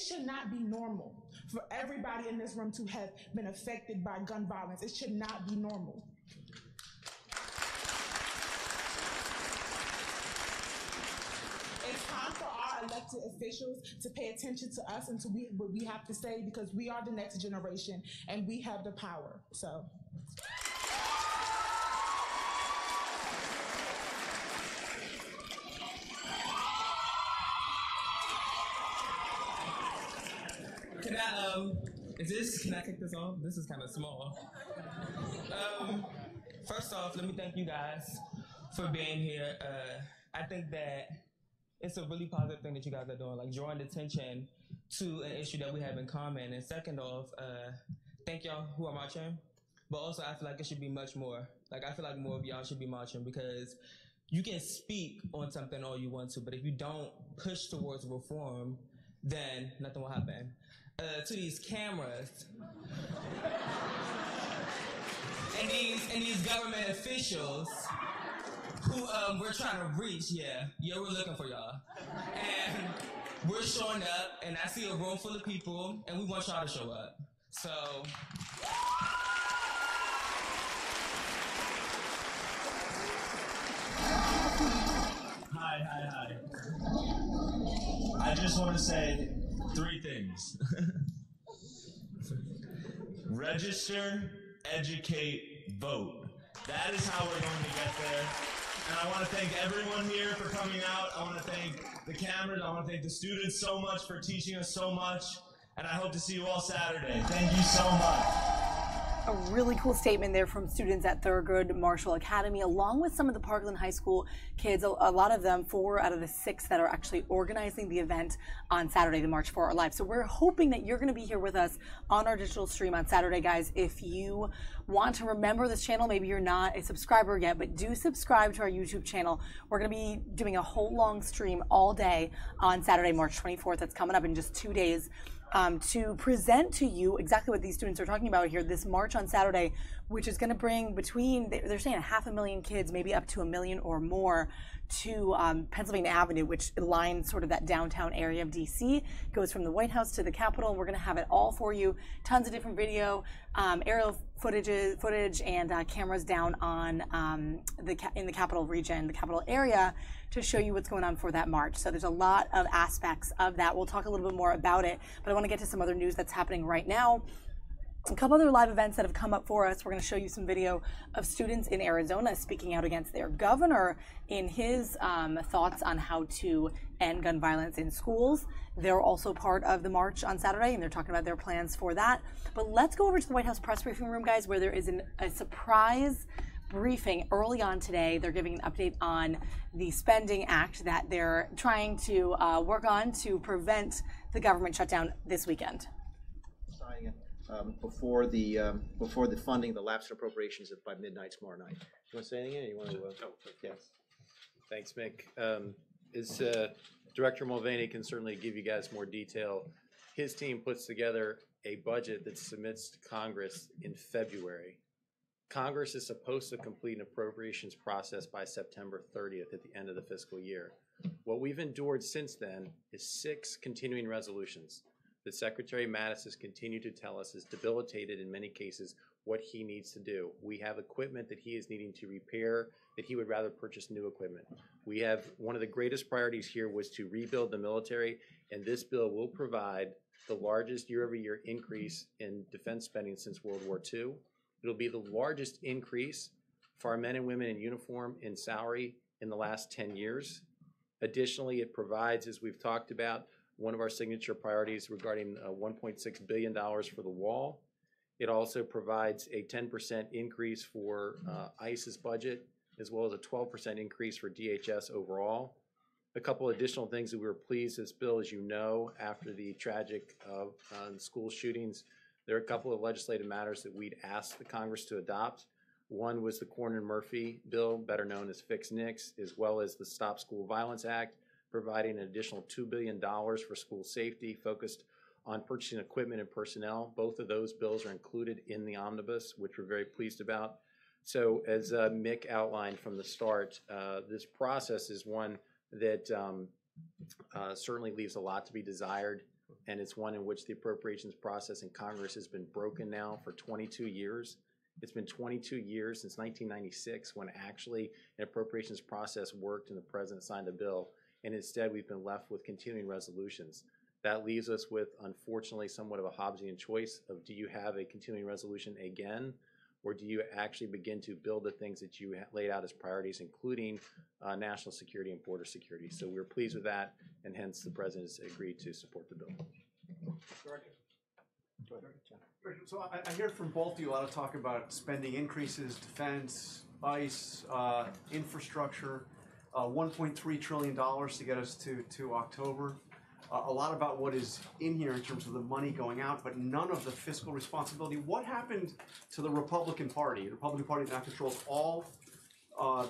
should not be normal for everybody in this room to have been affected by gun violence. It should not be normal. It's time for our elected officials to pay attention to us and to what we have to say, because we are the next generation and we have the power. So. Can I kick this off? This is kind of small. First off, let me thank you guys for being here. I think that it's a really positive thing that you guys are doing, like drawing attention to an issue that we have in common. And second off, thank y'all who are marching, but also I feel like it should be much more. Like I feel like more of y'all should be marching, because you can speak on something all you want to, but if you don't push towards reform, then nothing will happen. To these cameras and these government officials who we're trying to reach, yeah, we're looking for y'all. And we're showing up, and I see a room full of people, and we want y'all to show up. So Hi. I just want to say 3 things. Register, educate, vote. That is how we're going to get there. And I want to thank everyone here for coming out. I want to thank the cameras. I want to thank the students so much for teaching us so much. And I hope to see you all Saturday. Thank you so much. A really cool statement there from students at Thurgood Marshall Academy, along with some of the Parkland High School kids. A lot of them, 4 out of the 6 that are actually organizing the event on Saturday, the March for Our Lives. So we're hoping that you're going to be here with us on our digital stream on Saturday, guys. If you want to remember this channel, maybe you're not a subscriber yet, but do subscribe to our YouTube channel. We're going to be doing a whole long stream all day on Saturday, March 24th. That's coming up in just 2 days. To present to you exactly what these students are talking about here, this march on Saturday, which is going to bring between, they're saying 500,000 kids, maybe up to 1 million or more, to Pennsylvania Avenue, which lines sort of that downtown area of DC, goes from the White House to the Capitol. We're going to have it all for you. Tons of different video, aerial footage, and cameras down on in the Capitol region, the Capitol area, to show you what's going on for that march. So there's a lot of aspects of that. We'll talk a little bit more about it, but I want to get to some other news that's happening right now. A couple other live events that have come up for us. We're going to show you some video of students in Arizona speaking out against their governor in his thoughts on how to end gun violence in schools. They're also part of the march on Saturday, and they're talking about their plans for that. But let's go over to the White House press briefing room, guys, where there is a surprise briefing early on today. They're giving an update on the Spending Act that they're trying to work on to prevent the government shutdown this weekend. Before the funding, the lapse in appropriations by midnight tomorrow night. You want to say anything? Or you want to? Yes. Thanks, Mick. Director Mulvaney can certainly give you guys more detail. His team puts together a budget that submits to Congress in February. Congress is supposed to complete an appropriations process by September 30th at the end of the fiscal year. What we've endured since then is 6 continuing resolutions that Secretary Mattis has continued to tell us is debilitated in many cases what he needs to do. We have equipment that he is needing to repair, that he would rather purchase new equipment. We have one of the greatest priorities here was to rebuild the military, and this bill will provide the largest year-over-year increase in defense spending since World War II. It'll be the largest increase for our men and women in uniform in salary in the last 10 years. Additionally, it provides, as we've talked about, one of our signature priorities regarding $1.6 billion for the wall. It also provides a 10% increase for ICE's budget, as well as a 12% increase for DHS overall. A couple additional things that we were pleased this bill, as you know, after the tragic school shootings, there are a couple of legislative matters that we'd asked the Congress to adopt. One was the Cornyn-Murphy bill, better known as Fix NICS, as well as the Stop School Violence Act, providing an additional $2 billion for school safety, focused on purchasing equipment and personnel. Both of those bills are included in the omnibus, which we're very pleased about. So as Mick outlined from the start, this process is one that certainly leaves a lot to be desired, and it's one in which the appropriations process in Congress has been broken now for 22 years. It's been 22 years since 1996 when actually an appropriations process worked and the president signed a bill, and instead we've been left with continuing resolutions. That leaves us with, unfortunately, somewhat of a Hobbesian choice of, do you have a continuing resolution again, or do you actually begin to build the things that you laid out as priorities, including national security and border security? So we're pleased with that, and hence the president has agreed to support the bill. So I hear from both of you a lot of talk about spending increases, defense, ICE, infrastructure, $1.3 trillion to get us to October. A lot about what is in here in terms of the money going out, but none of the fiscal responsibility. What happened to the Republican Party? The Republican Party now controls all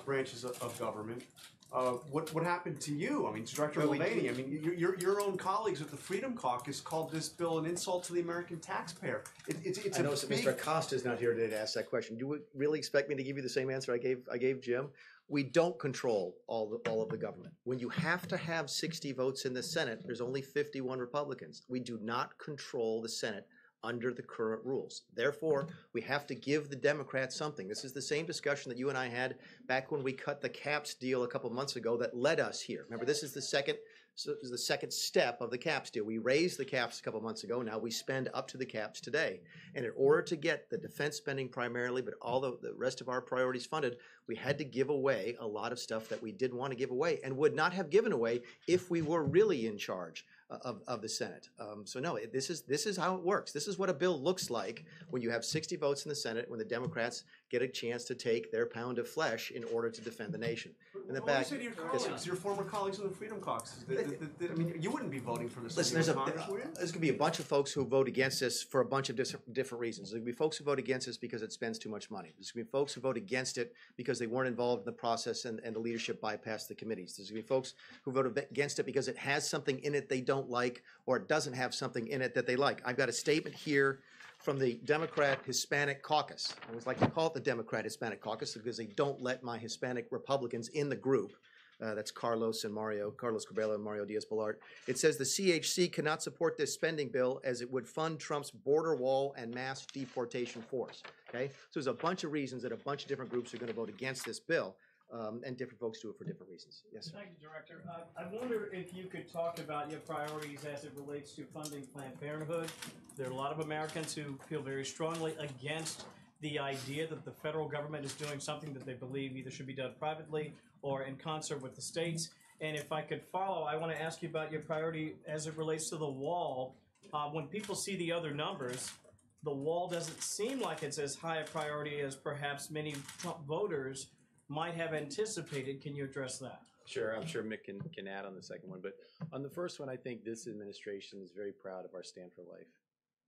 branches of government. What happened to you? I mean, Director Mulvaney, I mean, your own colleagues at the Freedom Caucus called this bill an insult to the American taxpayer. I know Mr. Acosta's not here today to ask that question. You would really expect me to give you the same answer I gave Jim? We don't control all of the government. When you have to have 60 votes in the Senate, there's only 51 Republicans. We do not control the Senate under the current rules. Therefore, we have to give the Democrats something. This is the same discussion that you and I had back when we cut the caps deal a couple months ago that led us here. Remember, this is the second step of the caps deal. We raised the caps a couple months ago. Now we spend up to the caps today. And in order to get the defense spending primarily, but all the rest of our priorities funded, we had to give away a lot of stuff that we didn't want to give away and would not have given away if we were really in charge of the Senate. So no, this is how it works. This is what a bill looks like when you have 60 votes in the Senate, when the Democrats get a chance to take their pound of flesh in order to defend the nation. And then back, what do you say to your colleagues, your former colleagues in the Freedom Caucus? I mean, you wouldn't be voting for this. Listen, there's going to be a bunch of folks who vote against this for a bunch of different reasons. There's going to be folks who vote against this because it spends too much money. There's going to be folks who vote against it because they weren't involved in the process and the leadership bypassed the committees. There's going to be folks who vote against it because it has something in it they don't like, or it doesn't have something in it that they like. I've got a statement here from the Democrat Hispanic Caucus. I always like to call it the Democrat Hispanic Caucus because they don't let my Hispanic Republicans in the group. That's Carlos Cabello and Mario Diaz-Balart. It says the CHC cannot support this spending bill as it would fund Trump's border wall and mass deportation force. Okay, so there's a bunch of reasons that a bunch of different groups are going to vote against this bill, and different folks do it for different reasons. Yes, sir. Thank you, Director. I wonder if you could talk about your priorities as it relates to funding Planned Parenthood. There are a lot of Americans who feel very strongly against the idea that the federal government is doing something that they believe either should be done privately or in concert with the states. And if I could follow, I want to ask you about your priority as it relates to the wall. When people see the other numbers, the wall doesn't seem like it's as high a priority as perhaps many Trump voters might have anticipated. Can you address that? Sure, I'm sure Mick can add on the second one. But on the first one, I think this administration is very proud of our Stand for Life.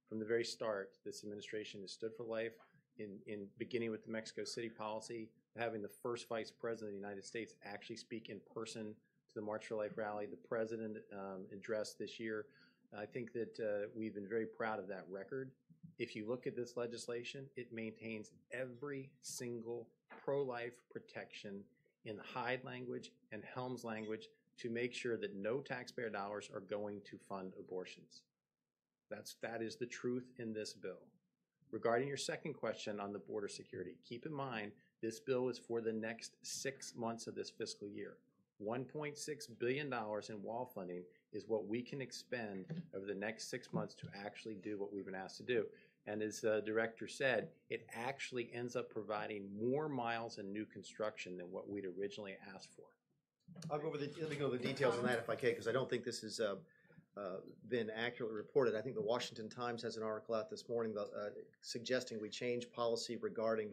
From the very start, this administration has stood for life, in beginning with the Mexico City policy, having the first Vice President of the United States actually speak in person to the March for Life rally, the President addressed this year. I think that we've been very proud of that record. If you look at this legislation, it maintains every single pro-life protection in Hyde language and Helms language to make sure that no taxpayer dollars are going to fund abortions. That is the truth in this bill. Regarding your second question on the border security, keep in mind this bill is for the next 6 months of this fiscal year. $1.6 billion in wall funding is what we can expend over the next 6 months to actually do what we've been asked to do. And as the director said, it actually ends up providing more miles and new construction than what we'd originally asked for. I'll go over let me go over the details on that if I can, because I don't think this has been accurately reported. I think the Washington Times has an article out this morning suggesting we change policy regarding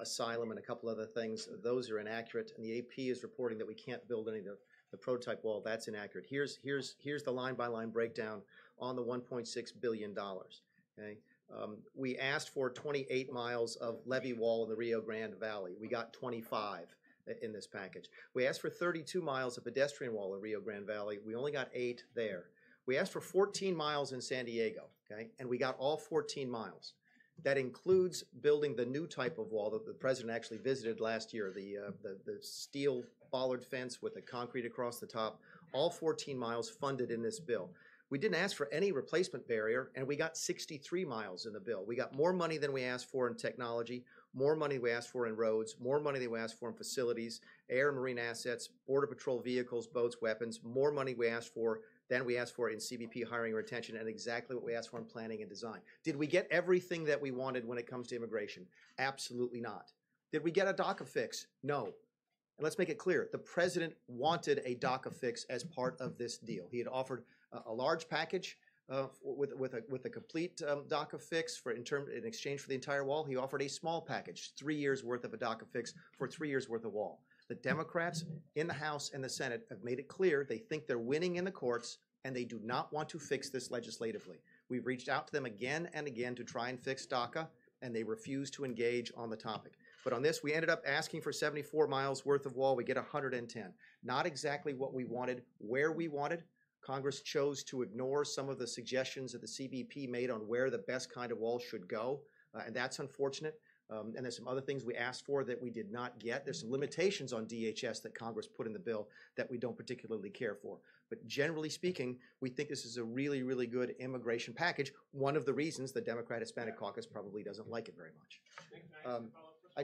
asylum and a couple other things. Those are inaccurate, and the AP is reporting that we can't build any of the prototype wall. That's inaccurate. Here's the line-by-line breakdown on the $1.6 billion. Okay. We asked for 28 miles of levee wall in the Rio Grande Valley. We got 25 in this package. We asked for 32 miles of pedestrian wall in Rio Grande Valley. We only got 8 there. We asked for 14 miles in San Diego, okay? And we got all 14 miles. That includes building the new type of wall that the president actually visited last year, the steel bollard fence with the concrete across the top, all 14 miles funded in this bill. We didn't ask for any replacement barrier, and we got 63 miles in the bill. We got more money than we asked for in technology, more money we asked for in roads, more money than we asked for in facilities, air and marine assets, border patrol vehicles, boats, weapons, more money we asked for than we asked for in CBP hiring and retention, and exactly what we asked for in planning and design. Did we get everything that we wanted when it comes to immigration? Absolutely not. Did we get a DACA fix? No. And let's make it clear, the president wanted a DACA fix as part of this deal. He had offered a large package with a complete DACA fix in exchange for the entire wall. He offered a small package, 3 years worth of a DACA fix for 3 years worth of wall. The Democrats in the House and the Senate have made it clear they think they're winning in the courts and they do not want to fix this legislatively. We've reached out to them again and again to try and fix DACA, and they refuse to engage on the topic. But on this, we ended up asking for 74 miles worth of wall. We get 110. Not exactly what we wanted, where we wanted. Congress chose to ignore some of the suggestions that the CBP made on where the best kind of wall should go, and that's unfortunate. And there's some other things we asked for that we did not get. There's some limitations on DHS that Congress put in the bill that we don't particularly care for. But generally speaking, we think this is a really, really good immigration package. One of the reasons the Democrat-Hispanic Caucus probably doesn't like it very much.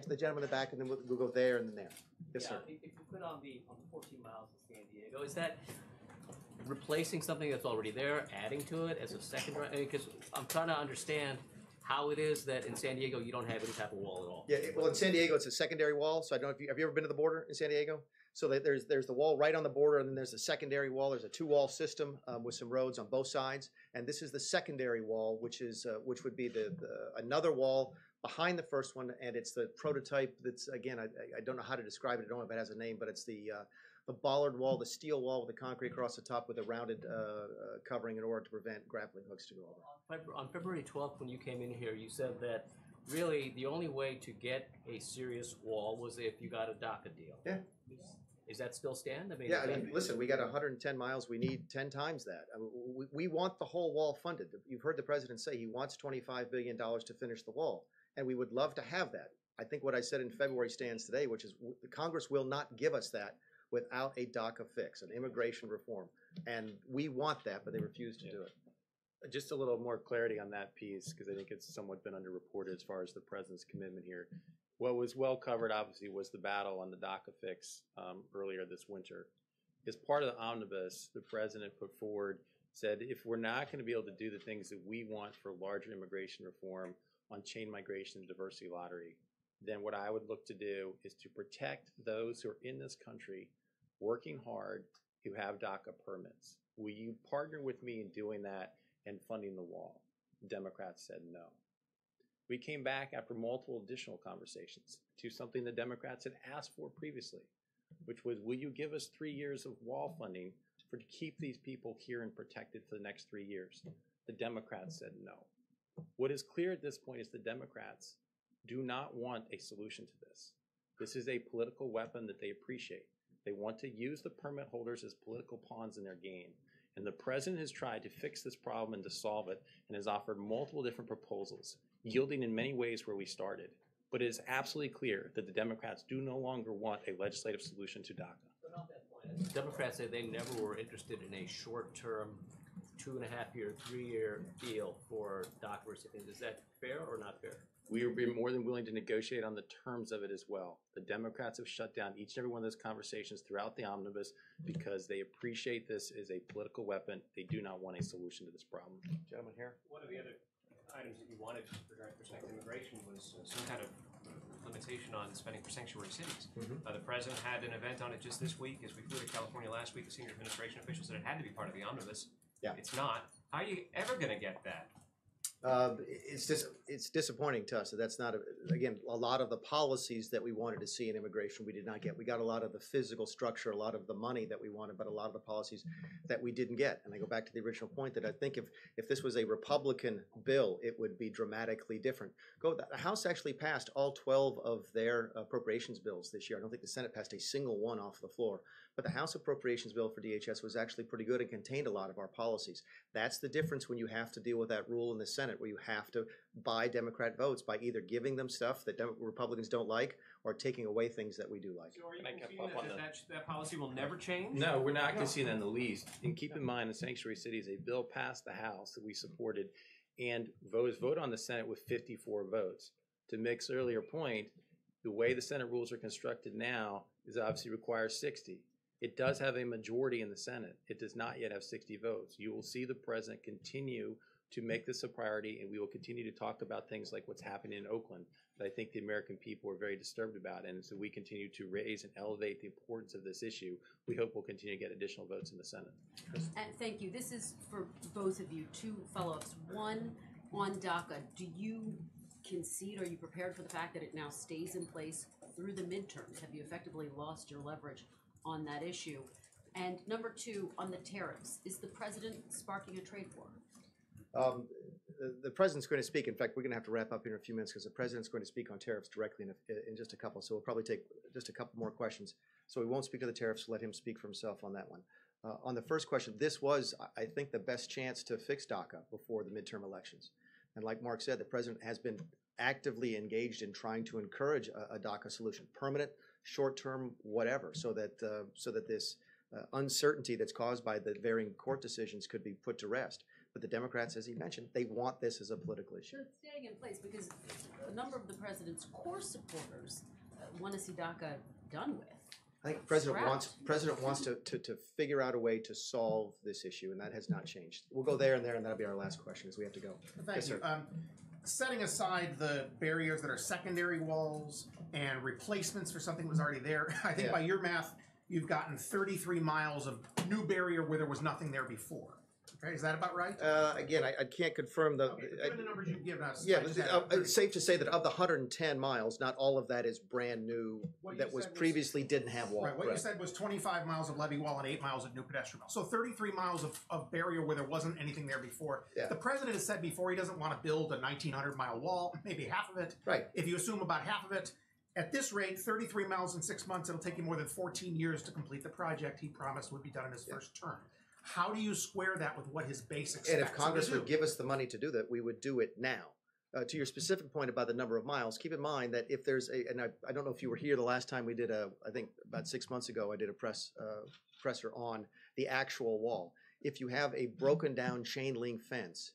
The gentleman in the back, and then we'll go there and then there. Yes, sir. If you put on the 14 miles of San Diego, is that replacing something that's already there, adding to it as a secondary? Because I'm trying to understand how it is that in San Diego you don't have any type of wall at all. Yeah, well, in San Diego it's a secondary wall. So I don't know if have you ever been to the border in San Diego? So there's the wall right on the border, and then there's a secondary wall. There's a two-wall system with some roads on both sides, and this is the secondary wall, which would be another wall behind the first one, and it's the prototype. That's again, I don't know how to describe it. I don't know if it has a name, but it's the bollard wall, the steel wall with the concrete across the top with a rounded covering in order to prevent grappling hooks to go over. On February 12th, when you came in here, you said that really the only way to get a serious wall was if you got a DACA deal. Yeah. Is that still stand? Listen, we got 110 miles. We need 10 times that. I mean, we want the whole wall funded. You've heard the president say he wants $25 billion to finish the wall, and we would love to have that. I think what I said in February stands today, which is Congress will not give us that without a DACA fix, an immigration reform. And we want that, but they refuse to do it. Just a little more clarity on that piece, because I think it's somewhat been underreported as far as the president's commitment here. What was well covered, obviously, was the battle on the DACA fix earlier this winter. As part of the omnibus, the president put forward, said, if we're not going to be able to do the things that we want for larger immigration reform on chain migration and diversity lottery, then what I would look to do is to protect those who are in this country working hard who have DACA permits. Will you partner with me in doing that and funding the wall? Democrats said no. We came back after multiple additional conversations to something the Democrats had asked for previously, which was, will you give us 3 years of wall funding to keep these people here and protected for the next 3 years? The Democrats said no. What is clear at this point is the Democrats do not want a solution to this. This is a political weapon that they appreciate. They want to use the permit holders as political pawns in their game. And the president has tried to fix this problem and to solve it and has offered multiple different proposals, yielding in many ways where we started. But it is absolutely clear that the Democrats do no longer want a legislative solution to DACA. The Democrats said they never were interested in a short-term 2.5-year, 3-year deal for DACA recipients. Is that fair or not fair? We would be more than willing to negotiate on the terms of it as well. The Democrats have shut down each and every one of those conversations throughout the omnibus because they appreciate this as a political weapon. They do not want a solution to this problem. Gentleman here. One of the other items that you wanted regarding prospective immigration was some kind of limitation on spending for sanctuary cities. The president had an event on it just this week. As we flew to California last week, the senior administration officials said it had to be part of the omnibus. Yeah. It's not. How are you ever going to get that? It's disappointing to us that that's not, again, a lot of the policies that we wanted to see in immigration we did not get. We got a lot of the physical structure, a lot of the money that we wanted, but a lot of the policies that we didn't get. And I go back to the original point that I think if this was a Republican bill, it would be dramatically different. The House actually passed all 12 of their appropriations bills this year. I don't think the Senate passed a single one off the floor. But the House appropriations bill for DHS was actually pretty good and contained a lot of our policies. That's the difference when you have to deal with that rule in the Senate, where you have to buy Democrat votes by either giving them stuff that Republicans don't like or taking away things that we do like. So are you conceding that policy will never change? No, we're not conceding that in the least. And keep in mind, the Sanctuary Cities, a bill passed the House that we supported, and voters voted on the Senate with 54 votes. To Mick's earlier point, the way the Senate rules are constructed now is obviously requires 60. It does have a majority in the Senate. It does not yet have 60 votes. You will see the president continue to make this a priority, and we will continue to talk about things like what's happening in Oakland that I think the American people are very disturbed about. And so we continue to raise and elevate the importance of this issue. We hope we'll continue to get additional votes in the Senate. And thank you. This is for both of you. Two follow-ups. One, on DACA, do you concede, or are you prepared for the fact that it now stays in place through the midterms? Have you effectively lost your leverage on that issue? And number two, on the tariffs, is the president sparking a trade war? The president's going to speak. In fact, we're going to have to wrap up here in a few minutes because the president's going to speak on tariffs directly in just a couple. So we'll probably take just a couple more questions. So we won't speak to the tariffs. Let him speak for himself on that one. On the first question, this was, I think, the best chance to fix DACA before the midterm elections. And like Mark said, the president has been actively engaged in trying to encourage a DACA solution, permanent, short-term, whatever, so that this uncertainty that's caused by the varying court decisions could be put to rest. But the Democrats, as he mentioned, they want this as a political issue. So it's staying in place because a number of the president's core supporters want to see DACA done with. I think the president wants to figure out a way to solve this issue, and that has not changed. We'll go there, and that'll be our last question as we have to go. Thank you. Setting aside the barriers that are secondary walls and replacements for something that was already there, I think by your math, you've gotten 33 miles of new barrier where there was nothing there before. Okay, is that about right? Again, I can't confirm the. Given the numbers you've given us. Yeah, it's safe to say that of the 110 miles, not all of that is brand new. That was previously didn't have wall. Right. What you said was 25 miles of levee wall and 8 miles of new pedestrian wall. So 33 miles of barrier where there wasn't anything there before. Yeah. The president has said before he doesn't want to build a 1,900-mile wall, maybe half of it. Right. If you assume about half of it, at this rate, 33 miles in 6 months, it'll take you more than 14 years to complete the project he promised would be done in his first term. How do you square that with what his base expects? And if Congress would give us the money to do that, we would do it now. To your specific point about the number of miles, keep in mind that if there's and I don't know if you were here the last time we did I think about 6 months ago, I did a presser on the actual wall. If you have a broken down chain link fence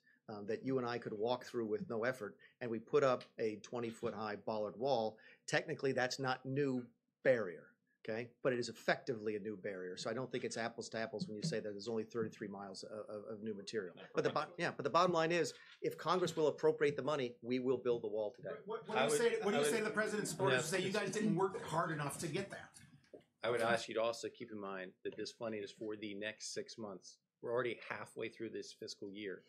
that you and I could walk through with no effort, and we put up a 20-foot high bollard wall, technically that's not new barrier. Okay, but it is effectively a new barrier, so I don't think it's apples to apples when you say that there's only 33 miles of new material. But the bottom line is, if Congress will appropriate the money, we will build the wall today. What do you say to the president's supporters who say you guys didn't work hard enough to get that? I would ask you to also keep in mind that this funding is for the next 6 months. We're already halfway through this fiscal year.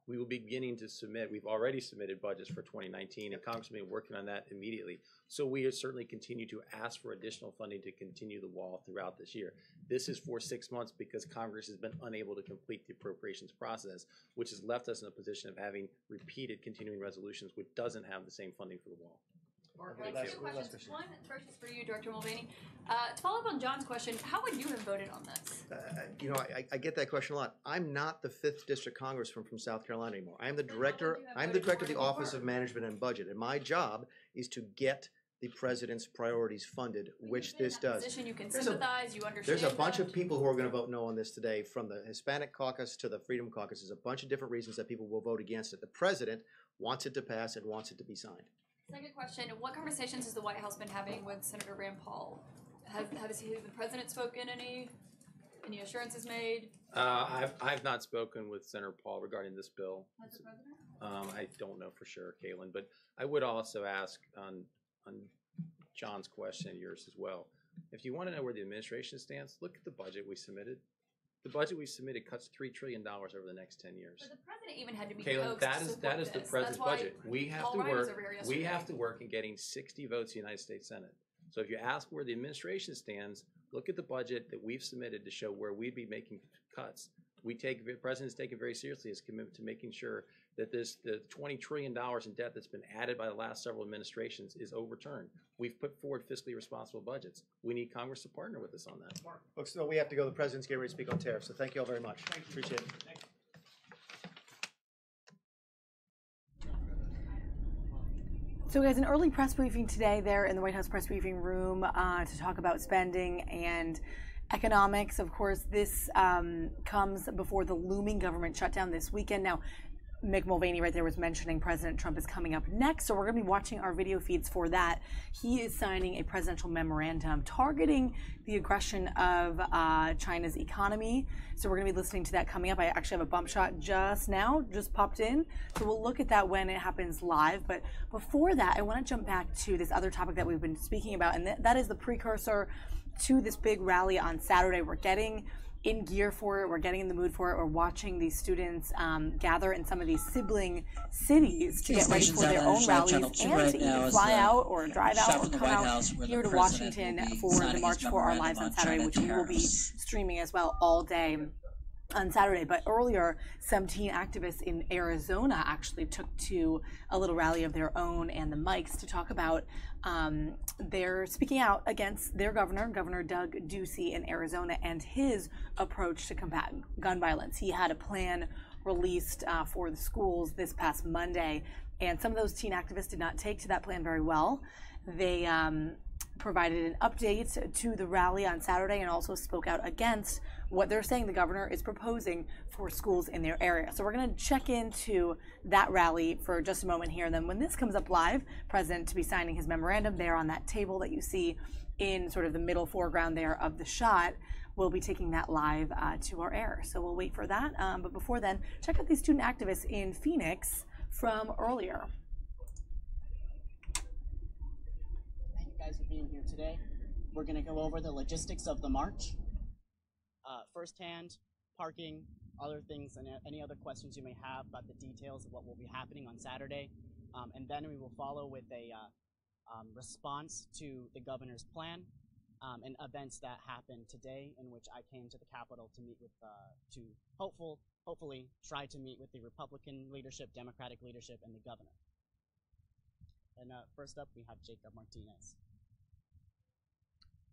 We will be beginning to submit. We've already submitted budgets for 2019, and Congress will be working on that immediately. So we certainly continue to ask for additional funding to continue the wall throughout this year. This is for 6 months because Congress has been unable to complete the appropriations process, which has left us in a position of having repeated continuing resolutions, which doesn't have the same funding for the wall. Two questions. One, first is for you, Director Mulvaney. To follow up on John's question, how would you have voted on this? I get that question a lot. I'm not the 5th District Congressman from South Carolina anymore. I'm the director. I'm the director of the Office of Management and Budget, and my job is to get the president's priorities funded, which this does. You can sympathize, you understand. There's a bunch of people who are going to vote no on this today, from the Hispanic caucus to the Freedom Caucus. There's a bunch of different reasons that people will vote against it. The president wants it to pass and wants it to be signed. Second question, what conversations has the White House been having with Senator Rand Paul? Has the president spoken, any assurances made? I've not spoken with Senator Paul regarding this bill. Has the president? I don't know for sure, Caitlin, but I would also ask on John's question and yours as well. If you want to know where the administration stands, look at the budget we submitted. The budget we submitted cuts $3 trillion over the next 10 years. But the president even had to be Caitlin, coaxed that to is support the this. president's That's why budget. We have Paul to Ryan was work. over here We yesterday. have to work in getting 60 votes in the United States Senate. So if you ask where the administration stands, look at the budget that we've submitted to show where we'd be making cuts. The president's taken very seriously his commitment to making sure that the $20 trillion in debt that's been added by the last several administrations is overturned. We've put forward fiscally responsible budgets. We need Congress to partner with us on that. Folks, so we have to go. The president's getting ready to speak on tariffs. So thank you all very much. Appreciate it. So guys, an early press briefing today there in the White House press briefing room to talk about spending and economics. Of course, this comes before the looming government shutdown this weekend. Now, Mick Mulvaney right there was mentioning President Trump is coming up next, so we're going to be watching our video feeds for that. He is signing a presidential memorandum targeting the aggression of China's economy. So we're going to be listening to that coming up. I actually have a bump shot just popped in. So we'll look at that when it happens live. But before that, I want to jump back to this other topic that we've been speaking about, and that is the precursor to this big rally on Saturday. We're getting in gear for it. We're getting in the mood for it. We're watching these students gather in some of these sibling cities to get ready for their own rallies and to either fly out or drive out or come out here to Washington for the March for Our Lives on Saturday, which we will be streaming as well all day on Saturday. But earlier, some teen activists in Arizona actually took to a little rally of their own and the mics to talk about they're speaking out against their Governor Doug Ducey in Arizona, and his approach to combat gun violence. He had a plan released for the schools this past Monday, and some of those teen activists did not take to that plan very well. They provided an update to the rally on Saturday and also spoke out against what they're saying the governor is proposing for schools in their area. So we're going to check into that rally for just a moment here. And then when this comes up live, President to be signing his memorandum there on that table that you see in sort of the middle foreground there of the shot, we'll be taking that live to our air. So we'll wait for that. But before then, check out these student activists in Phoenix from earlier. Thank you guys for being here today. We're going to go over the logistics of the march, firsthand, parking, other things, and any other questions you may have about the details of what will be happening on Saturday. And then we will follow with a response to the governor's plan and events that happened today, in which I came to the Capitol to meet with, to hopefully try to meet with the Republican leadership, Democratic leadership, and the governor. And first up, we have Jacob Martinez.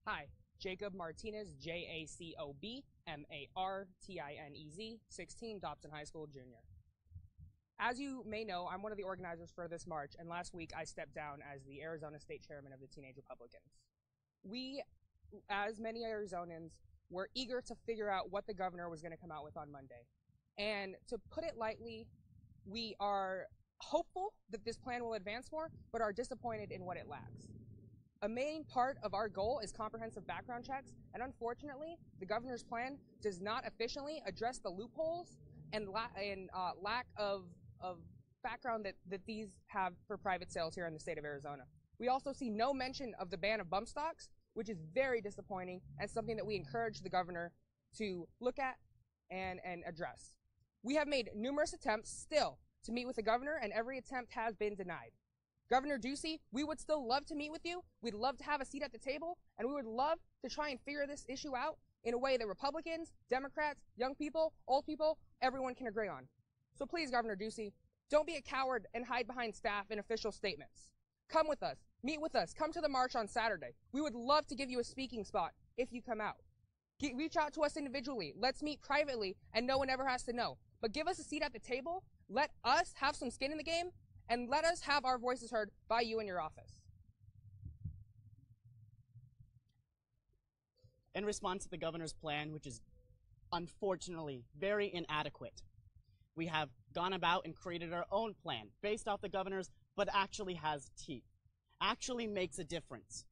Hi, Jacob Martinez, Jacob Martinez, 16, Dobson High School, Junior. As you may know, I'm one of the organizers for this march, and last week I stepped down as the Arizona State Chairman of the Teenage Republicans. We, as many Arizonans, were eager to figure out what the governor was going to come out with on Monday. And to put it lightly, we are hopeful that this plan will advance more, but are disappointed in what it lacks. A main part of our goal is comprehensive background checks, and unfortunately, the governor's plan does not efficiently address the loopholes and lack of background that these have for private sales here in the state of Arizona. We also see no mention of the ban of bump stocks, which is very disappointing and something that we encourage the governor to look at and address. We have made numerous attempts still to meet with the governor, and every attempt has been denied. Governor Ducey, we would still love to meet with you. We'd love to have a seat at the table, and we would love to try and figure this issue out in a way that Republicans, Democrats, young people, old people, everyone can agree on. So please, Governor Ducey, don't be a coward and hide behind staff and official statements. Come with us, meet with us, come to the march on Saturday. We would love to give you a speaking spot if you come out. Reach out to us individually. Let's meet privately, and no one ever has to know. But give us a seat at the table, let us have some skin in the game, and let us have our voices heard by you in your office. In response to the governor's plan, which is unfortunately very inadequate, we have gone about and created our own plan based off the governor's, but actually has teeth, actually makes a difference.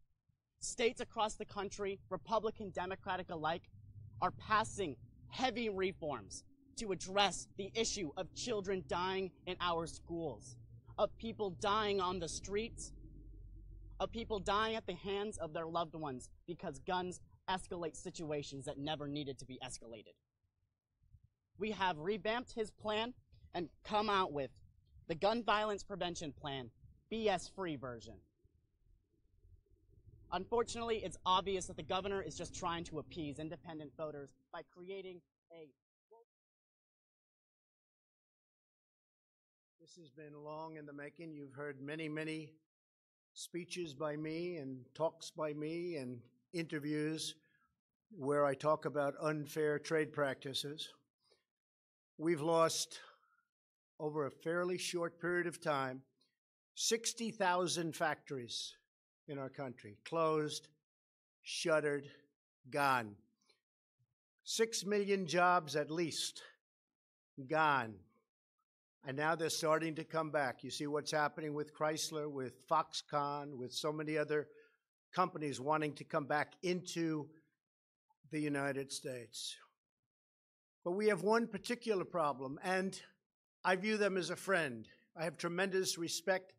States across the country, Republican, Democratic alike, are passing heavy reforms to address the issue of children dying in our schools, of people dying on the streets, of people dying at the hands of their loved ones because guns escalate situations that never needed to be escalated. we have revamped his plan and come out with the Gun Violence Prevention Plan, BS-free version. Unfortunately, it's obvious that the governor is just trying to appease independent voters by creating a... This has been long in the making. You've heard many, many speeches by me and talks by me and interviews where I talk about unfair trade practices. We've lost, over a fairly short period of time, 60,000 factories in our country, closed, shuttered, gone. 6 million jobs at least, gone. And now they're starting to come back. You see what's happening with Chrysler, with Foxconn, with so many other companies wanting to come back into the United States. But we have one particular problem, and I view them as a friend. I have tremendous respect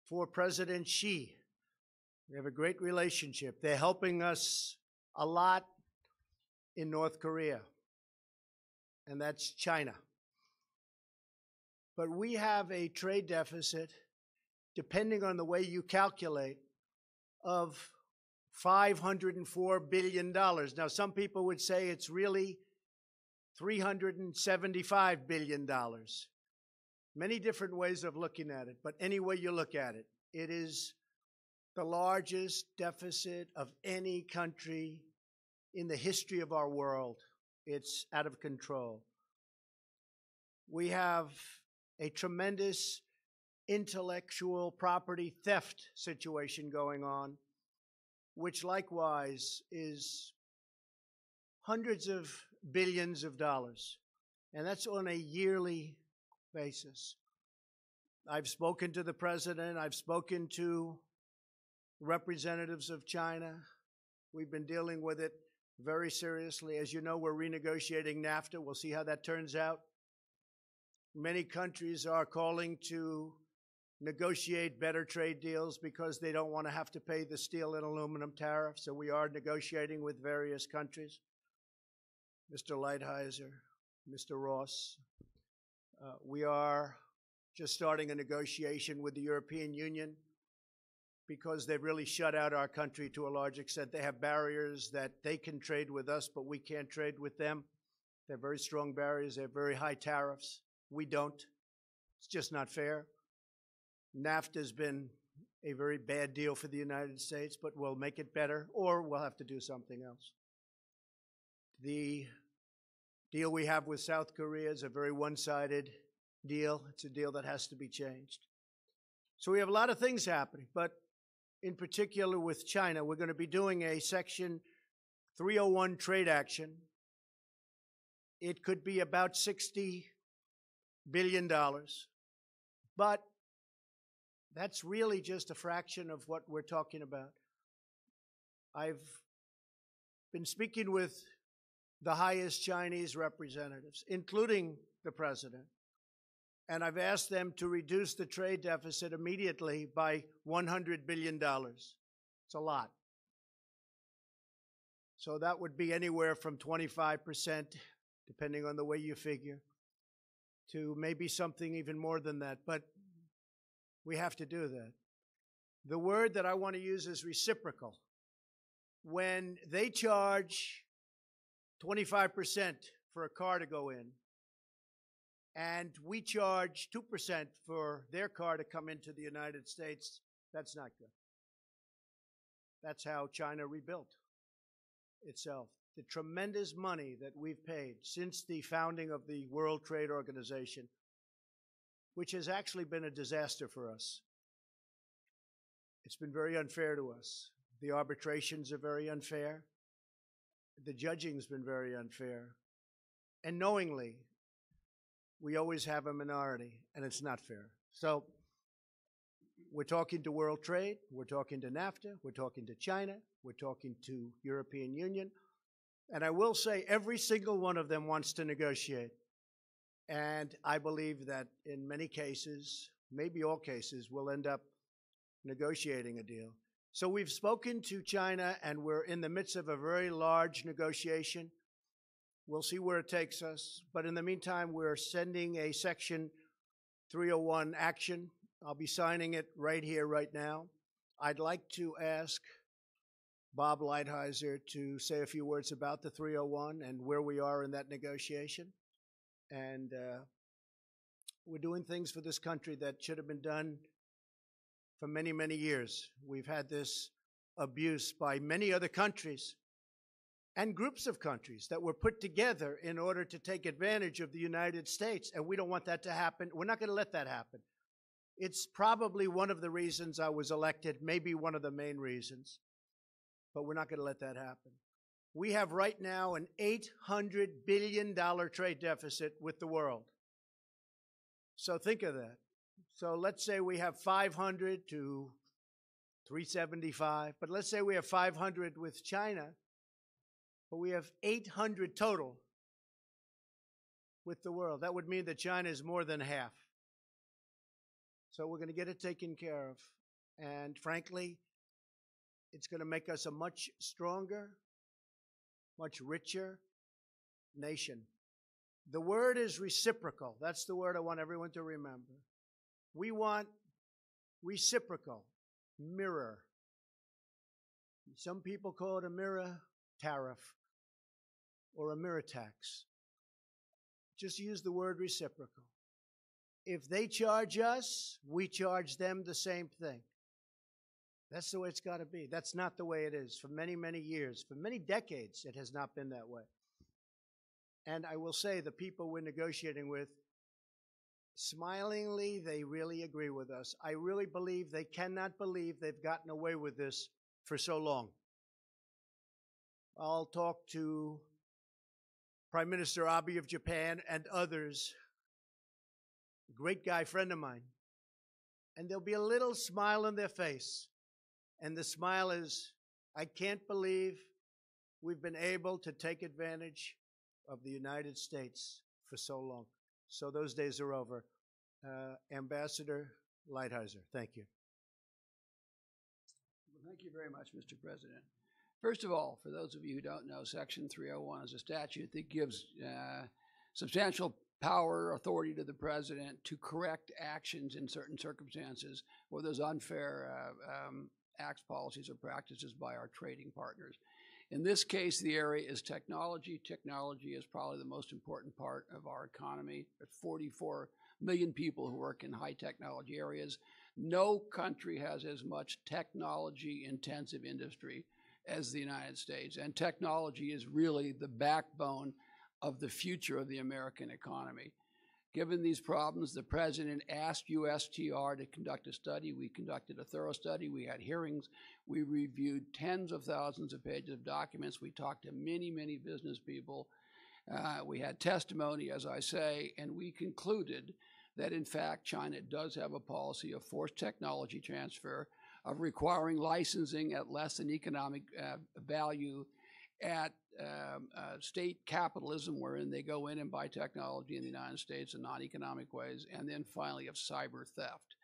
for President Xi. We have a great relationship. They're helping us a lot in North Korea, and that's China. But we have a trade deficit, depending on the way you calculate, of $504 billion. Now, some people would say it's really $375 billion. Many different ways of looking at it, but any way you look at it, it is the largest deficit of any country in the history of our world. It's out of control. We have a tremendous intellectual property theft situation going on, which likewise is hundreds of billions of dollars, and that's on a yearly basis. I've spoken to the president, I've spoken to representatives of China. We've been dealing with it very seriously. As you know, we're renegotiating NAFTA. We'll see how that turns out. Many countries are calling to negotiate better trade deals because they don't want to have to pay the steel and aluminum tariff, so we are negotiating with various countries. Mr. Lighthizer, Mr. Ross, we are just starting a negotiation with the European Union because they've really shut out our country to a large extent. They have barriers that they can trade with us, but we can't trade with them. They're very strong barriers. They have very high tariffs. We don't. It's just not fair. NAFTA has been a very bad deal for the United States, but we'll make it better, or we'll have to do something else. The deal we have with South Korea is a very one-sided deal. It's a deal that has to be changed. So we have a lot of things happening, but in particular with China, we're going to be doing a Section 301 trade action. It could be about $60 billion, but that's really just a fraction of what we're talking about. I've been speaking with the highest Chinese representatives, including the president, and I've asked them to reduce the trade deficit immediately by $100 billion. It's a lot. So that would be anywhere from 25%, depending on the way you figure, to maybe something even more than that. But we have to do that. The word that I want to use is reciprocal. When they charge 25% for a car to go in, and we charge 2% for their car to come into the United States, that's not good. That's how China rebuilt itself. The tremendous money that we've paid since the founding of the World Trade Organization, which has actually been a disaster for us. It's been very unfair to us. The arbitrations are very unfair. The judging's been very unfair. And knowingly, we always have a minority, and it's not fair. So we're talking to World Trade, we're talking to NAFTA, we're talking to China, we're talking to European Union. And I will say every single one of them wants to negotiate. And I believe that in many cases, maybe all cases, we'll end up negotiating a deal. So we've spoken to China, and we're in the midst of a very large negotiation. We'll see where it takes us. But in the meantime, we're sending a Section 301 action. I'll be signing it right here, right now. I'd like to ask Bob Lighthizer to say a few words about the 301 and where we are in that negotiation. And we're doing things for this country that should have been done for many, many years. We've had this abuse by many other countries and groups of countries that were put together in order to take advantage of the United States, and we don't want that to happen. We're not going to let that happen. It's probably one of the reasons I was elected, maybe one of the main reasons, but we're not going to let that happen. We have right now an $800 billion trade deficit with the world. So think of that. So let's say we have 500 to 375, but let's say we have 500 with China, but we have 800 total with the world. That would mean that China is more than half. So we're going to get it taken care of. And frankly, it's going to make us a much stronger, much richer nation. The word is reciprocal. That's the word I want everyone to remember. We want reciprocal, mirror. Some people call it a mirror tariff or a mirror tax. Just use the word reciprocal. If they charge us, we charge them the same thing. That's the way it's got to be. That's not the way it is. For many, many years, for many decades, it has not been that way. And I will say the people we're negotiating with, smilingly, they really agree with us. I really believe they cannot believe they've gotten away with this for so long. I'll talk to Prime Minister Abe of Japan and others, a great guy, friend of mine, and there'll be a little smile on their face. And the smile is, I can't believe we've been able to take advantage of the United States for so long. So those days are over. Ambassador Lighthizer, thank you. Well, thank you very much, Mr. President. First of all, for those of you who don't know, Section 301 is a statute that gives substantial power, authority to the president to correct actions in certain circumstances where there's unfair acts, policies, or practices by our trading partners. In this case, the area is technology. Technology is probably the most important part of our economy. There's 44 million people who work in high technology areas. No country has as much technology-intensive industry as the United States, and technology is really the backbone of the future of the American economy. Given these problems, the president asked USTR to conduct a study. We conducted a thorough study. We had hearings. We reviewed tens of thousands of pages of documents. We talked to many, many business people. We had testimony, as I say, and we concluded that, in fact, China does have a policy of forced technology transfer, of requiring licensing at less than economic value, at state capitalism, wherein they go in and buy technology in the United States in non-economic ways, and then finally of cyber theft.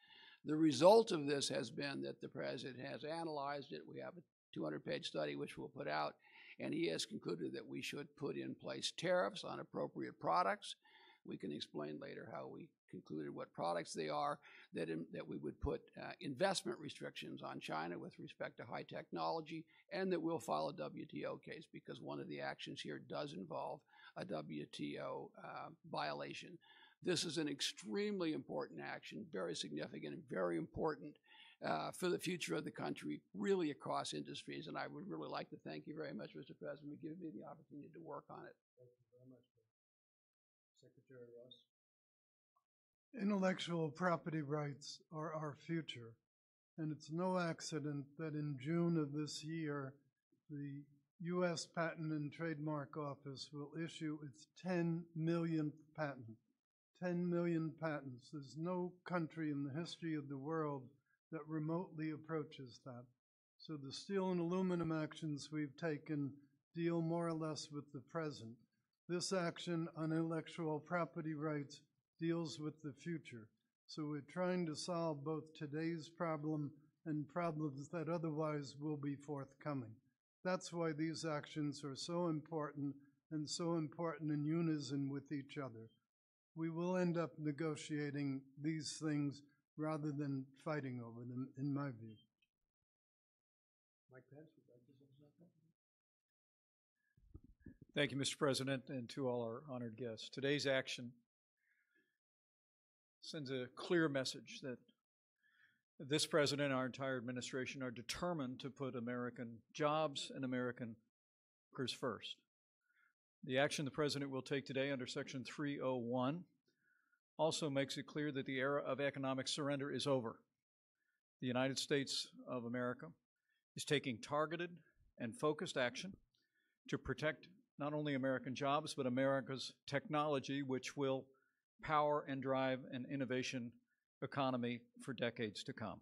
The result of this has been that the president has analyzed it. We have a 200-page study which we'll put out, and he has concluded that we should put in place tariffs on appropriate products. We can explain later how we concluded what products they are, that we would put investment restrictions on China with respect to high technology, and that we'll file a WTO case because one of the actions here does involve a WTO violation. This is an extremely important action, very significant and very important for the future of the country, really across industries, and I would really like to thank you very much, Mr. President, for giving me the opportunity to work on it. Thank you very much, Secretary Ross. Intellectual property rights are our future, and it's no accident that in June of this year, the U.S. Patent and Trademark Office will issue its 10 millionth patent. 10 million patents. There's no country in the history of the world that remotely approaches that. So the steel and aluminum actions we've taken deal more or less with the present. This action on intellectual property rights deals with the future. So we're trying to solve both today's problem and problems that otherwise will be forthcoming. That's why these actions are so important and so important in unison with each other. We will end up negotiating these things rather than fighting over them, in my view. Mike Pence, would you like to say something? Thank you, Mr. President, and to all our honored guests. Today's action sends a clear message that this president and our entire administration are determined to put American jobs and American workers first. The action the president will take today under Section 301 also makes it clear that the era of economic surrender is over. The United States of America is taking targeted and focused action to protect not only American jobs, but America's technology, which will power and drive an innovation economy for decades to come.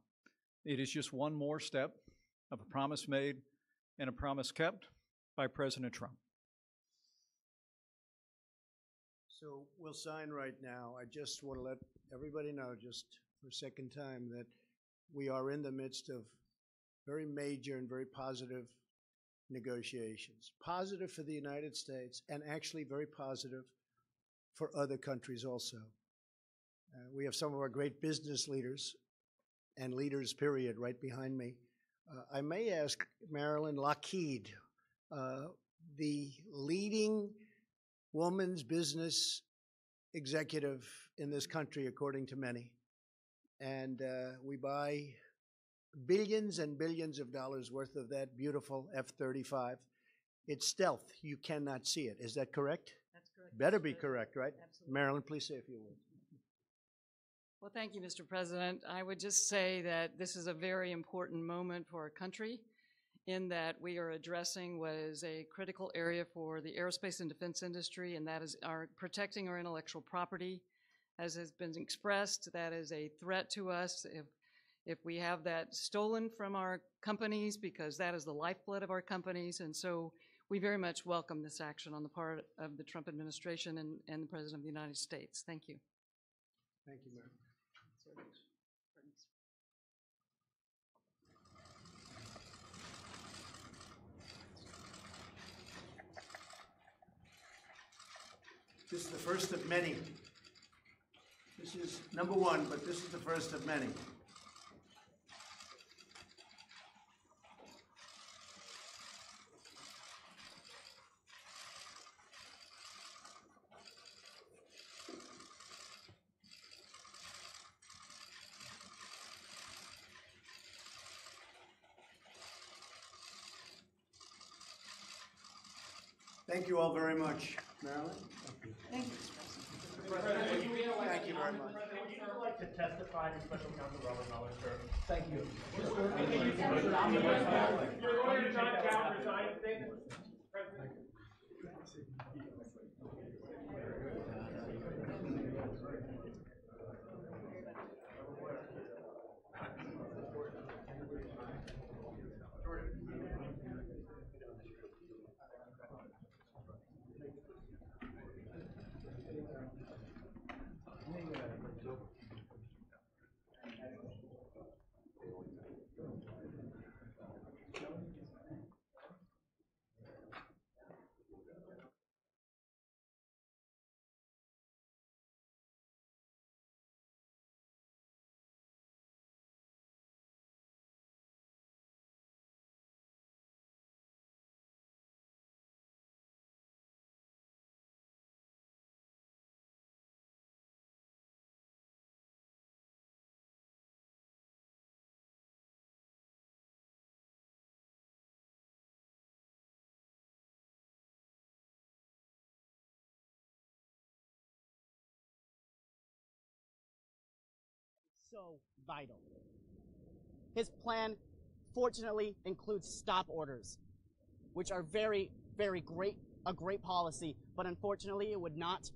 It is just one more step of a promise made and a promise kept by President Trump. So we'll sign right now. I just want to let everybody know, just for a second time, that we are in the midst of very major and very positive negotiations. Positive for the United States, and actually very positive for other countries also. We have some of our great business leaders and leaders, period, right behind me. I may ask Marilyn Lockheed, the leading woman's business executive in this country, according to many. And we buy billions and billions of dollars worth of that beautiful F-35. It's stealth. You cannot see it. Is that correct? That's correct. Better be correct, right? Absolutely. Marilyn, please say a few words. Well, thank you, Mr. President. I would just say that this is a very important moment for our country in that we are addressing what is a critical area for the aerospace and defense industry, and that is protecting our intellectual property. As has been expressed, that is a threat to us if we have that stolen from our companies, because that is the lifeblood of our companies. And so we very much welcome this action on the part of the Trump administration and the President of the United States. Thank you. Thank you, Marilyn. This is the first of many. This is number one, but this is the first of many. Thank you all very much. Marilyn? Thank you, Mr. President. Thank you very much. Would you like to testify to Special Counsel Robert Mueller, sir? Thank you. Your lawyer, John Cal, resigned today. President. So vital. His plan, fortunately, includes stop orders, which are very, very great, a great policy, but unfortunately it would not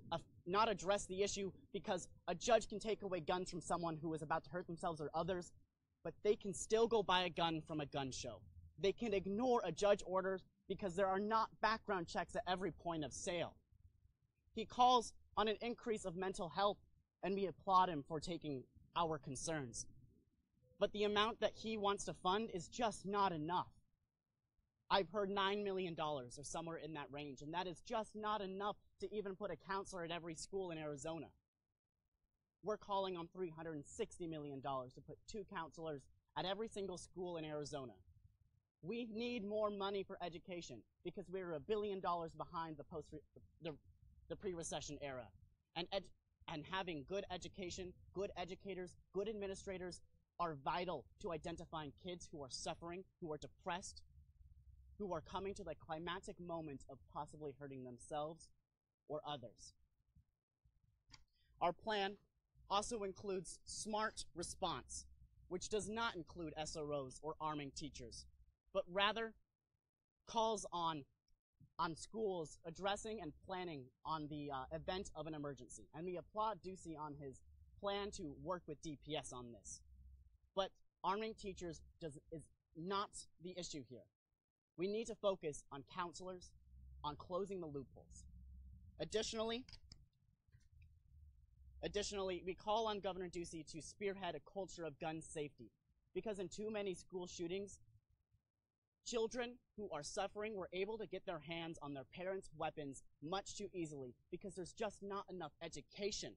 address the issue, because a judge can take away guns from someone who is about to hurt themselves or others, but they can still go buy a gun from a gun show. They can ignore a judge order because there are not background checks at every point of sale. He calls on an increase of mental health, and we applaud him for taking our concerns. But the amount that he wants to fund is just not enough. I've heard $9 million or somewhere in that range, and that is just not enough to even put a counselor at every school in Arizona. We're calling on $360 million to put 2 counselors at every single school in Arizona. We need more money for education because we're $1 billion behind the pre-recession era. And having good education, good educators, good administrators are vital to identifying kids who are suffering, who are depressed, who are coming to the climactic moment of possibly hurting themselves or others. Our plan also includes smart response, which does not include SROs or arming teachers, but rather calls on schools addressing and planning on the event of an emergency. And we applaud Ducey on his plan to work with DPS on this. But arming teachers is not the issue here. We need to focus on counselors, on closing the loopholes. Additionally, we call on Governor Ducey to spearhead a culture of gun safety, because in too many school shootings, children who are suffering were able to get their hands on their parents' weapons much too easily because there's just not enough education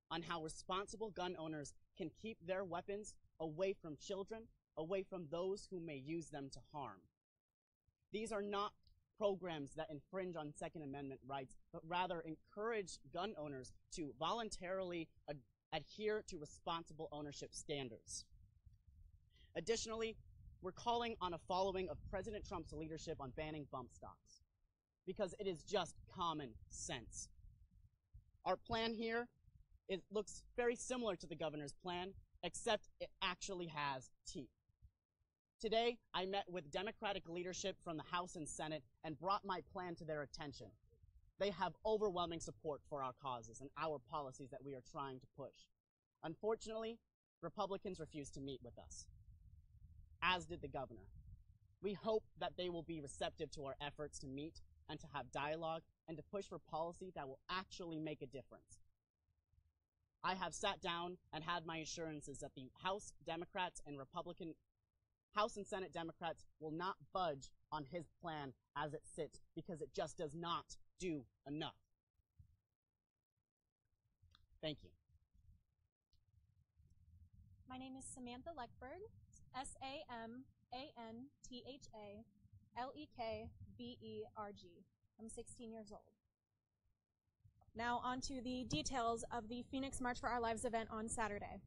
on how responsible gun owners can keep their weapons away from children, away from those who may use them to harm. These are not programs that infringe on Second Amendment rights, but rather encourage gun owners to voluntarily adhere to responsible ownership standards. Additionally, we're calling on a following of President Trump's leadership on banning bump stocks, because it is just common sense. Our plan here, it looks very similar to the governor's plan, except it actually has teeth. Today, I met with Democratic leadership from the House and Senate and brought my plan to their attention. They have overwhelming support for our causes and our policies that we are trying to push. Unfortunately, Republicans refused to meet with us, as did the governor. We hope that they will be receptive to our efforts to meet and to have dialogue and to push for policy that will actually make a difference. I have sat down and had my assurances that the House Democrats and House and Senate Democrats will not budge on his plan as it sits because it just does not do enough. Thank you. My name is Samantha Leckberg, SamanthaLeckberg. I'm 16 years old. Now on to the details of the Phoenix March for Our Lives event on Saturday.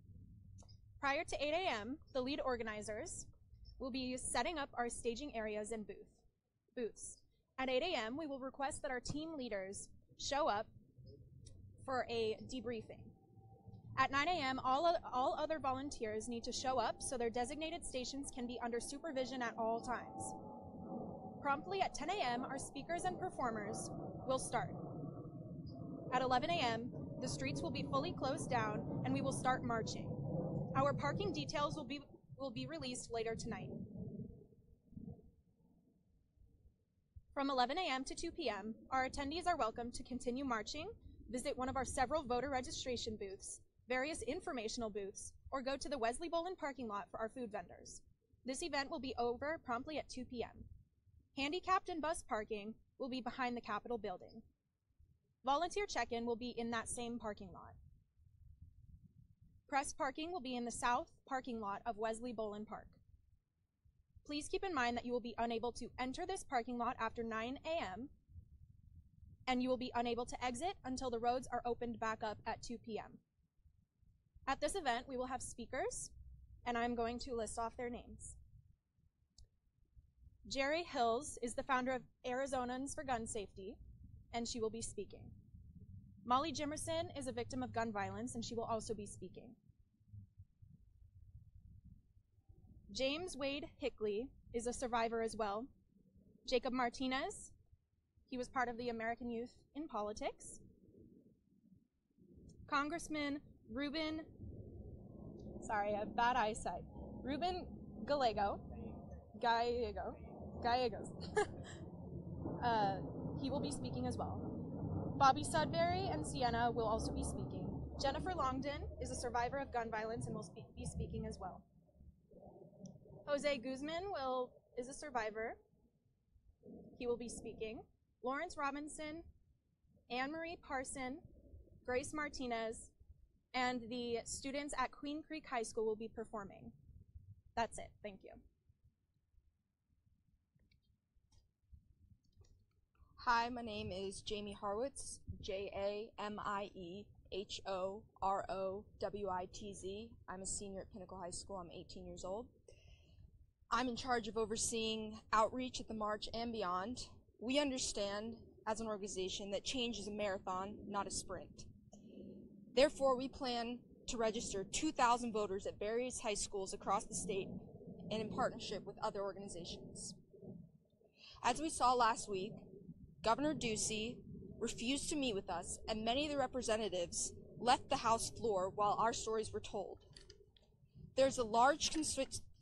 Prior to 8 a.m., the lead organizers will be setting up our staging areas and booths. At 8 a.m., we will request that our team leaders show up for a debriefing. At 9 a.m., all other volunteers need to show up so their designated stations can be under supervision at all times. Promptly at 10 a.m., our speakers and performers will start. At 11 a.m., the streets will be fully closed down and we will start marching. Our parking details will be released later tonight. From 11 a.m. to 2 p.m., our attendees are welcome to continue marching, visit one of our several voter registration booths, various informational booths, or go to the Wesley Bolin parking lot for our food vendors. This event will be over promptly at 2 p.m. Handicapped and bus parking will be behind the Capitol building. Volunteer check-in will be in that same parking lot. Press parking will be in the south parking lot of Wesley Bolin Park. Please keep in mind that you will be unable to enter this parking lot after 9 a.m. and you will be unable to exit until the roads are opened back up at 2 p.m. At this event, we will have speakers, and I'm going to list off their names. Jerry Hills is the founder of Arizonans for Gun Safety, and she will be speaking. Molly Jimerson is a victim of gun violence, and she will also be speaking. James Wade Hickley is a survivor as well. Jacob Martinez, he was part of the American Youth in Politics. Congressman Ruben, sorry, I have bad eyesight. Ruben Gallegos. He will be speaking as well. Bobby Sudbury and Sienna will also be speaking. Jennifer Longden is a survivor of gun violence and will be speaking as well. Jose Guzman is a survivor. He will be speaking. Lawrence Robinson, Anne-Marie Parson, Grace Martinez, and the students at Queen Creek High School will be performing. That's it. Thank you. Hi, my name is Jamie Horwitz, Jamie-Horowitz. I'm a senior at Pinnacle High School. I'm 18 years old. I'm in charge of overseeing outreach at the march and beyond. We understand, as an organization, that change is a marathon, not a sprint. Therefore, we plan to register 2,000 voters at various high schools across the state and in partnership with other organizations. As we saw last week, Governor Ducey refused to meet with us, and many of the representatives left the House floor while our stories were told. There's a large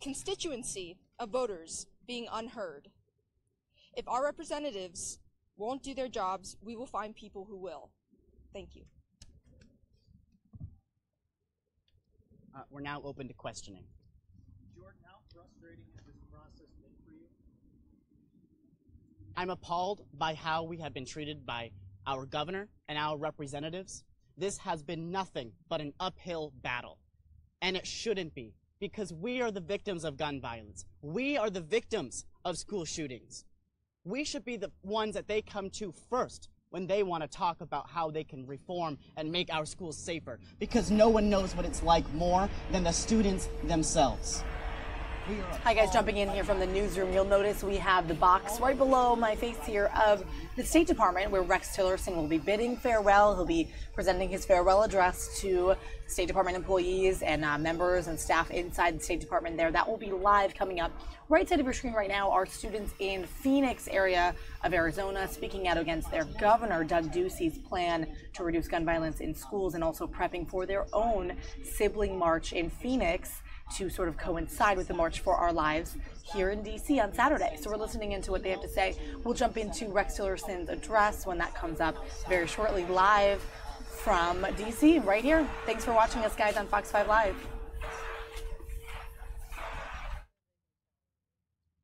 constituency of voters being unheard. If our representatives won't do their jobs, we will find people who will. Thank you. We're now open to questioning. Jordan, how frustrating has this process been for you? I'm appalled by how we have been treated by our governor and our representatives. This has been nothing but an uphill battle, and it shouldn't be, because we are the victims of gun violence. We are the victims of school shootings. We should be the ones that they come to first when they want to talk about how they can reform and make our schools safer, because no one knows what it's like more than the students themselves. Hi guys, jumping in here from the newsroom, you'll notice we have the box right below my face here of the State Department, where Rex Tillerson will be bidding farewell. He'll be presenting his farewell address to State Department employees and members and staff inside the State Department there. That will be live coming up. Right side of your screen right now are students in Phoenix area of Arizona speaking out against their governor, Doug Ducey's plan to reduce gun violence in schools, and also prepping for their own sibling march in Phoenix to sort of coincide with the March for Our Lives here in D.C. on Saturday. So we're listening into what they have to say. We'll jump into Rex Tillerson's address when that comes up very shortly, live from D.C. right here. Thanks for watching us, guys, on Fox 5 Live.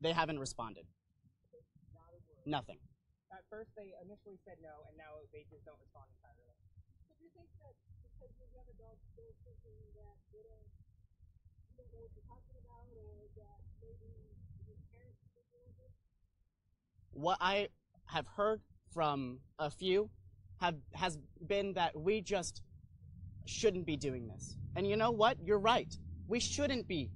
They haven't responded. Nothing. At first, they initially said no, and now they just don't respond entirely. So do you think that because you're young adults still thinking that they don't know what you're talking about, or that maybe your parents are doing it? What I have heard from a few has been that we just shouldn't be doing this. And you know what? You're right. We shouldn't be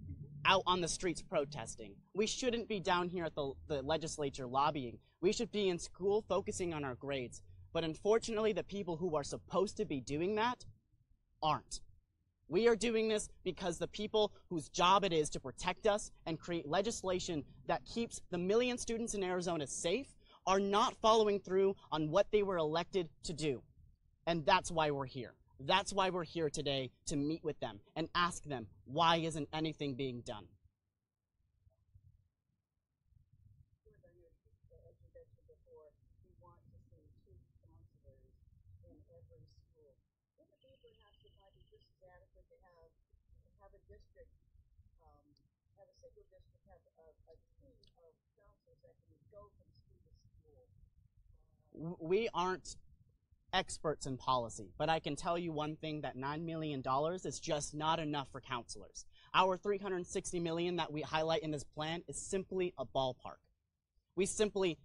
out on the streets protesting. We shouldn't be down here at the legislature lobbying. We should be in school focusing on our grades. But unfortunately, the people who are supposed to be doing that aren't. We are doing this because the people whose job it is to protect us and create legislation that keeps the million students in Arizona safe are not following through on what they were elected to do. And that's why we're here. That's why we're here today, to meet with them and ask them, why isn't anything being done? District, have a single district, have a team of counselors that can go from school to school. We aren't experts in policy, but I can tell you one thing, that $9 million is just not enough for counselors. Our $360 million that we highlight in this plan is simply a ballpark. We simply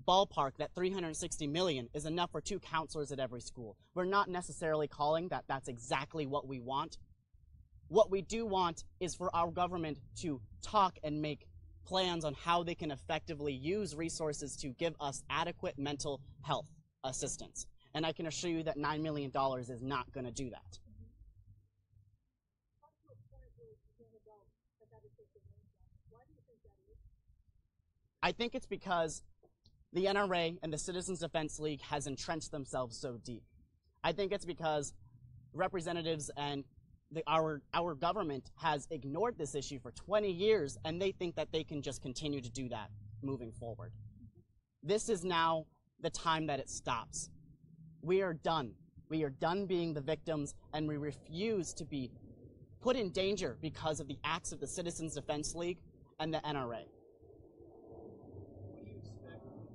ballpark that $360 million is enough for 2 counselors at every school. We're not necessarily calling that that's exactly what we want. What we do want is for our government to talk and make plans on how they can effectively use resources to give us adequate mental health assistance. And I can assure you that $9 million is not going to do that. I think it's because the NRA and the Citizens Defense League has entrenched themselves so deep. I think it's because representatives and our government has ignored this issue for 20 years, and they think that they can just continue to do that moving forward. This is now the time that it stops. We are done. We are done being the victims, and we refuse to be put in danger because of the acts of the Citizens Defense League and the NRA. What do you expect from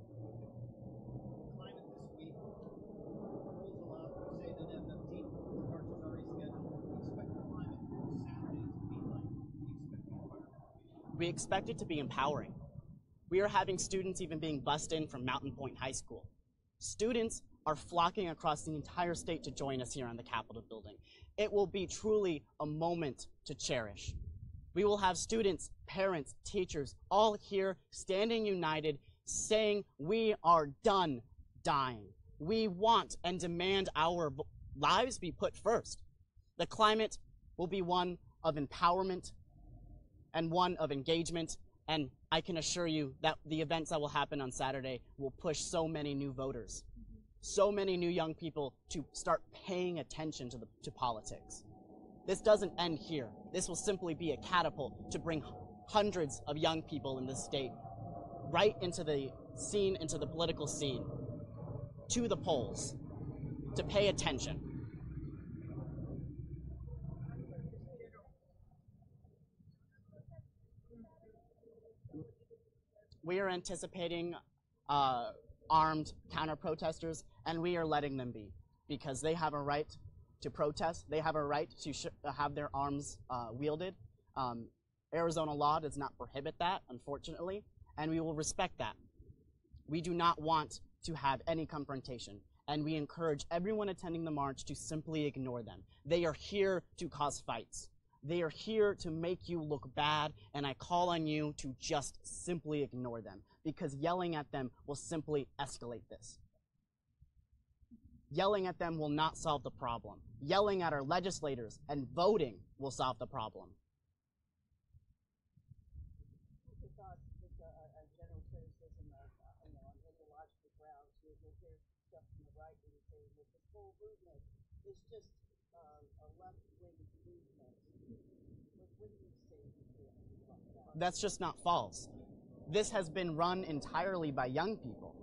We expect it to be empowering. We are having students even being bussed in from Mountain Point High School. Students are flocking across the entire state to join us here on the Capitol building. It will be truly a moment to cherish. We will have students, parents, teachers, all here standing united, saying we are done dying. We want and demand our lives be put first. The climate will be one of empowerment and one of engagement, and I can assure you that the events that will happen on Saturday will push so many new voters, so many new young people to start paying attention to politics. This doesn't end here. This will simply be a catapult to bring hundreds of young people in this state right into the scene, into the political scene, to the polls, to pay attention. We are anticipating armed counter-protesters, and we are letting them be, because they have a right to protest. They have a right to have their arms wielded. Arizona law does not prohibit that, unfortunately, and we will respect that. We do not want to have any confrontation, and we encourage everyone attending the march to simply ignore them. They are here to cause fights. They are here to make you look bad, and I call on you to just simply ignore them, because yelling at them will simply escalate this. Yelling at them will not solve the problem. Yelling at our legislators and voting will solve the problem. General criticism of, on ideological grounds, you'll hear stuff from the right and say that this whole movement is just a left-wing movement. What do you say about that? That's just not false. This has been run entirely by young people.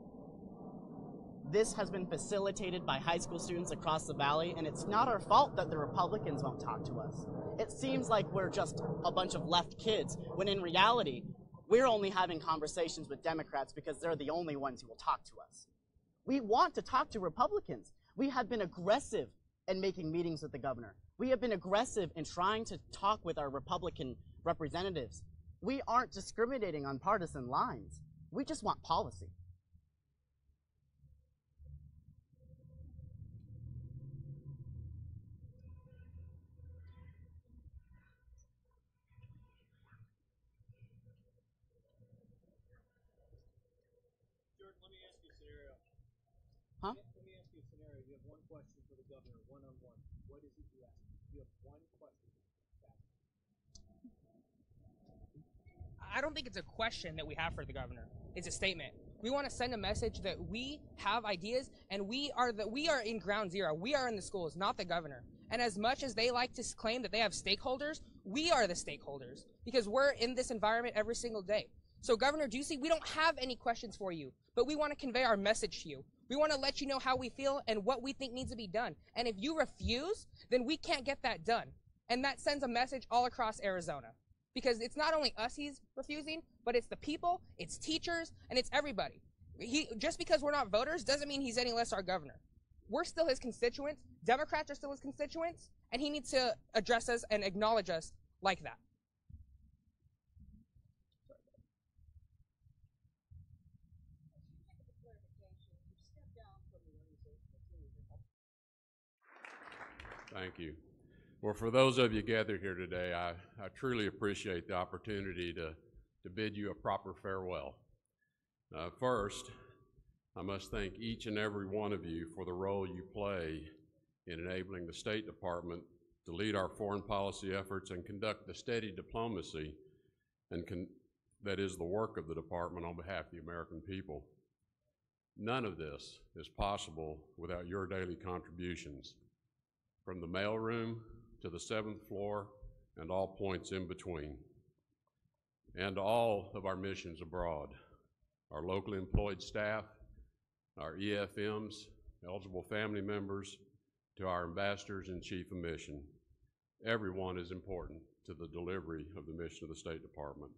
This has been facilitated by high school students across the valley, and it's not our fault that the Republicans won't talk to us. It seems like we're just a bunch of left kids, when in reality, we're only having conversations with Democrats because they're the only ones who will talk to us. We want to talk to Republicans. We have been aggressive in making meetings with the governor. We have been aggressive in trying to talk with our Republican representatives. We aren't discriminating on partisan lines. We just want policy. Jordan, let me ask you a scenario. Huh? Let me ask you a scenario. You have one question for the governor, one-on-one. What is it you ask? You have one question. I don't think it's a question that we have for the governor. It's a statement. We want to send a message that we have ideas, and we are in ground zero. We are in the schools, not the governor. And as much as they like to claim that they have stakeholders, we are the stakeholders, because we're in this environment every single day. So Governor Ducey, we don't have any questions for you, but we want to convey our message to you. We want to let you know how we feel and what we think needs to be done. And if you refuse, then we can't get that done. And that sends a message all across Arizona. Because it's not only us he's refusing, but it's the people, it's teachers, and it's everybody. Just because we're not voters doesn't mean he's any less our governor. We're still his constituents, Democrats are still his constituents, and he needs to address us and acknowledge us like that. Thank you. Well, for those of you gathered here today, I truly appreciate the opportunity to bid you a proper farewell. First, I must thank each and every one of you for the role you play in enabling the State Department to lead our foreign policy efforts and conduct the steady diplomacy that is the work of the department on behalf of the American people. None of this is possible without your daily contributions, from the mailroom to the 7th floor and all points in between, and all of our missions abroad, our locally employed staff, our EFMs, eligible family members, to our ambassadors and chief of mission. Everyone is important to the delivery of the mission of the State Department.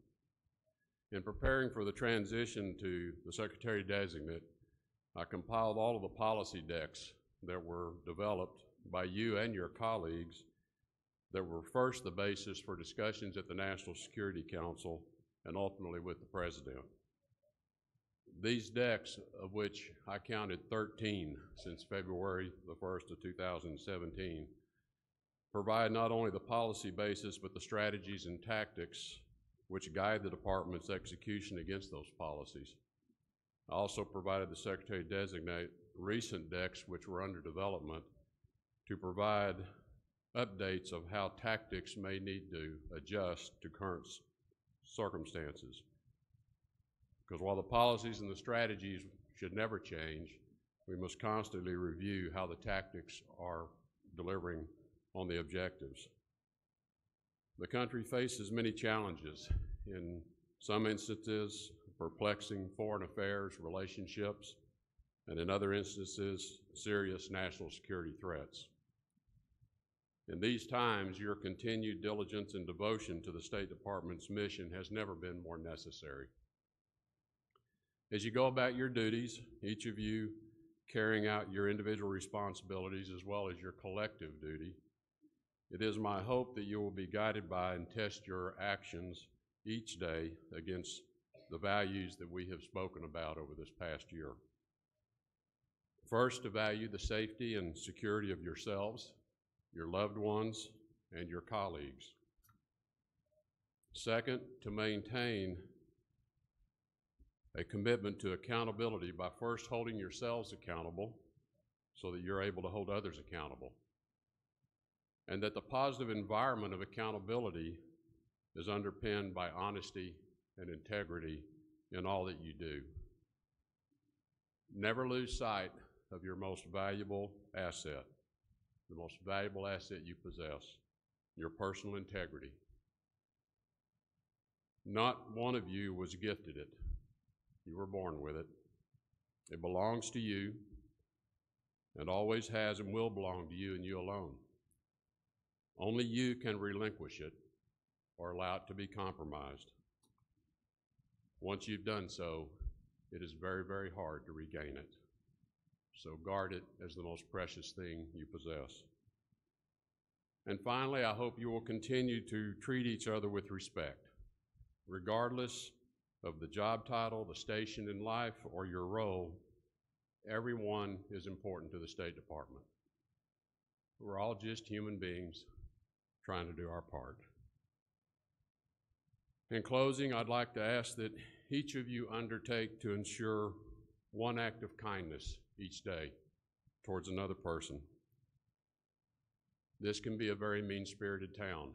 In preparing for the transition to the Secretary-Designate, I compiled all of the policy decks that were developed by you and your colleagues that were first the basis for discussions at the National Security Council and ultimately with the President. These decks, of which I counted 13 since February the 1st of 2017, provide not only the policy basis, but the strategies and tactics which guide the department's execution against those policies. I also provided the Secretary-designate recent decks, which were under development, to provide updates of how tactics may need to adjust to current circumstances. Because while the policies and the strategies should never change, we must constantly review how the tactics are delivering on the objectives. The country faces many challenges, in some instances perplexing foreign affairs relationships, and in other instances serious national security threats. In these times, your continued diligence and devotion to the State Department's mission has never been more necessary. As you go about your duties, each of you carrying out your individual responsibilities as well as your collective duty, it is my hope that you will be guided by and test your actions each day against the values that we have spoken about over this past year. First, to value the safety and security of yourselves, your loved ones, and your colleagues. Second, to maintain a commitment to accountability by first holding yourselves accountable so that you're able to hold others accountable. And that the positive environment of accountability is underpinned by honesty and integrity in all that you do. Never lose sight of your most valuable asset, the most valuable asset you possess, your personal integrity. Not one of you was gifted it. You were born with it. It belongs to you and always has and will belong to you and you alone. Only you can relinquish it or allow it to be compromised. Once you've done so, it is very, very hard to regain it. So guard it as the most precious thing you possess. And finally, I hope you will continue to treat each other with respect, regardless of the job title, the station in life, or your role. Everyone is important to the State Department. We're all just human beings trying to do our part. In closing, I'd like to ask that each of you undertake to ensure one act of kindness each day towards another person. This can be a very mean-spirited town.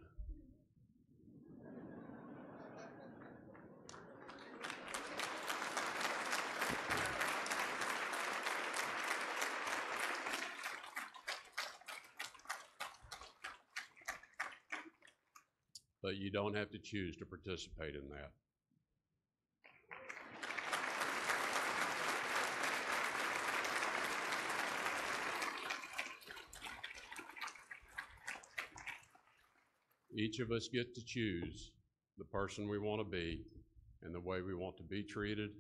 But you don't have to choose to participate in that. Each of us get to choose the person we want to be and the way we want to be treated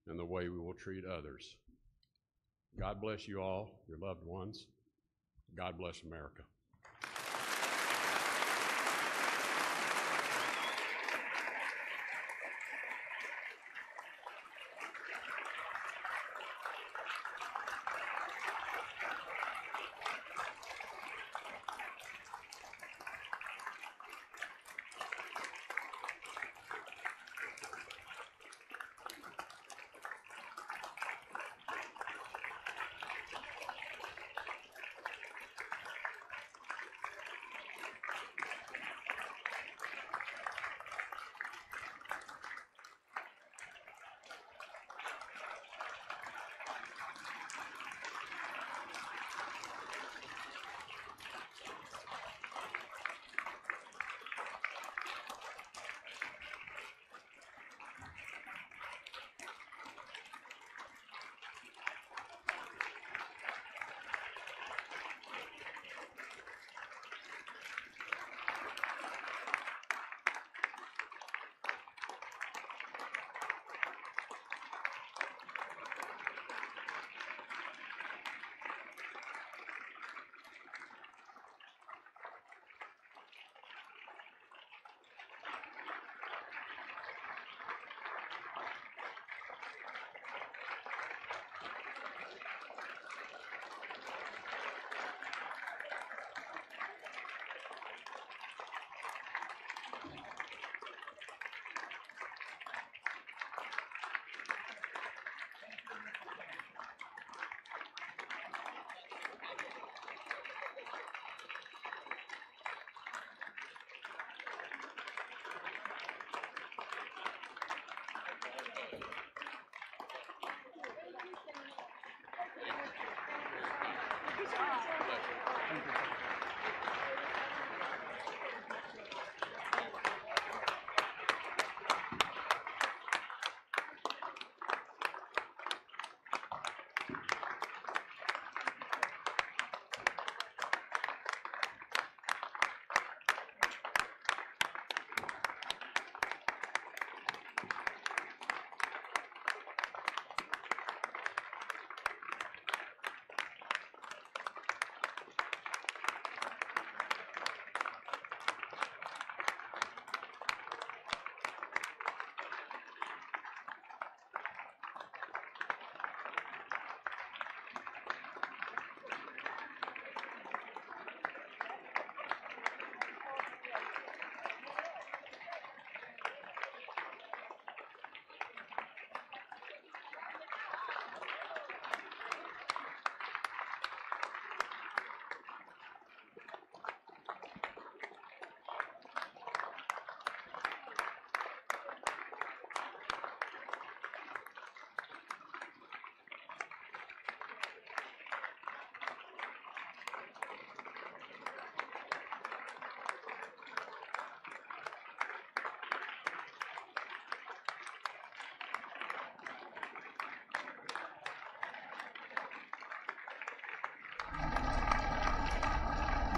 and the way we will treat others. God bless you all, your loved ones. God bless America.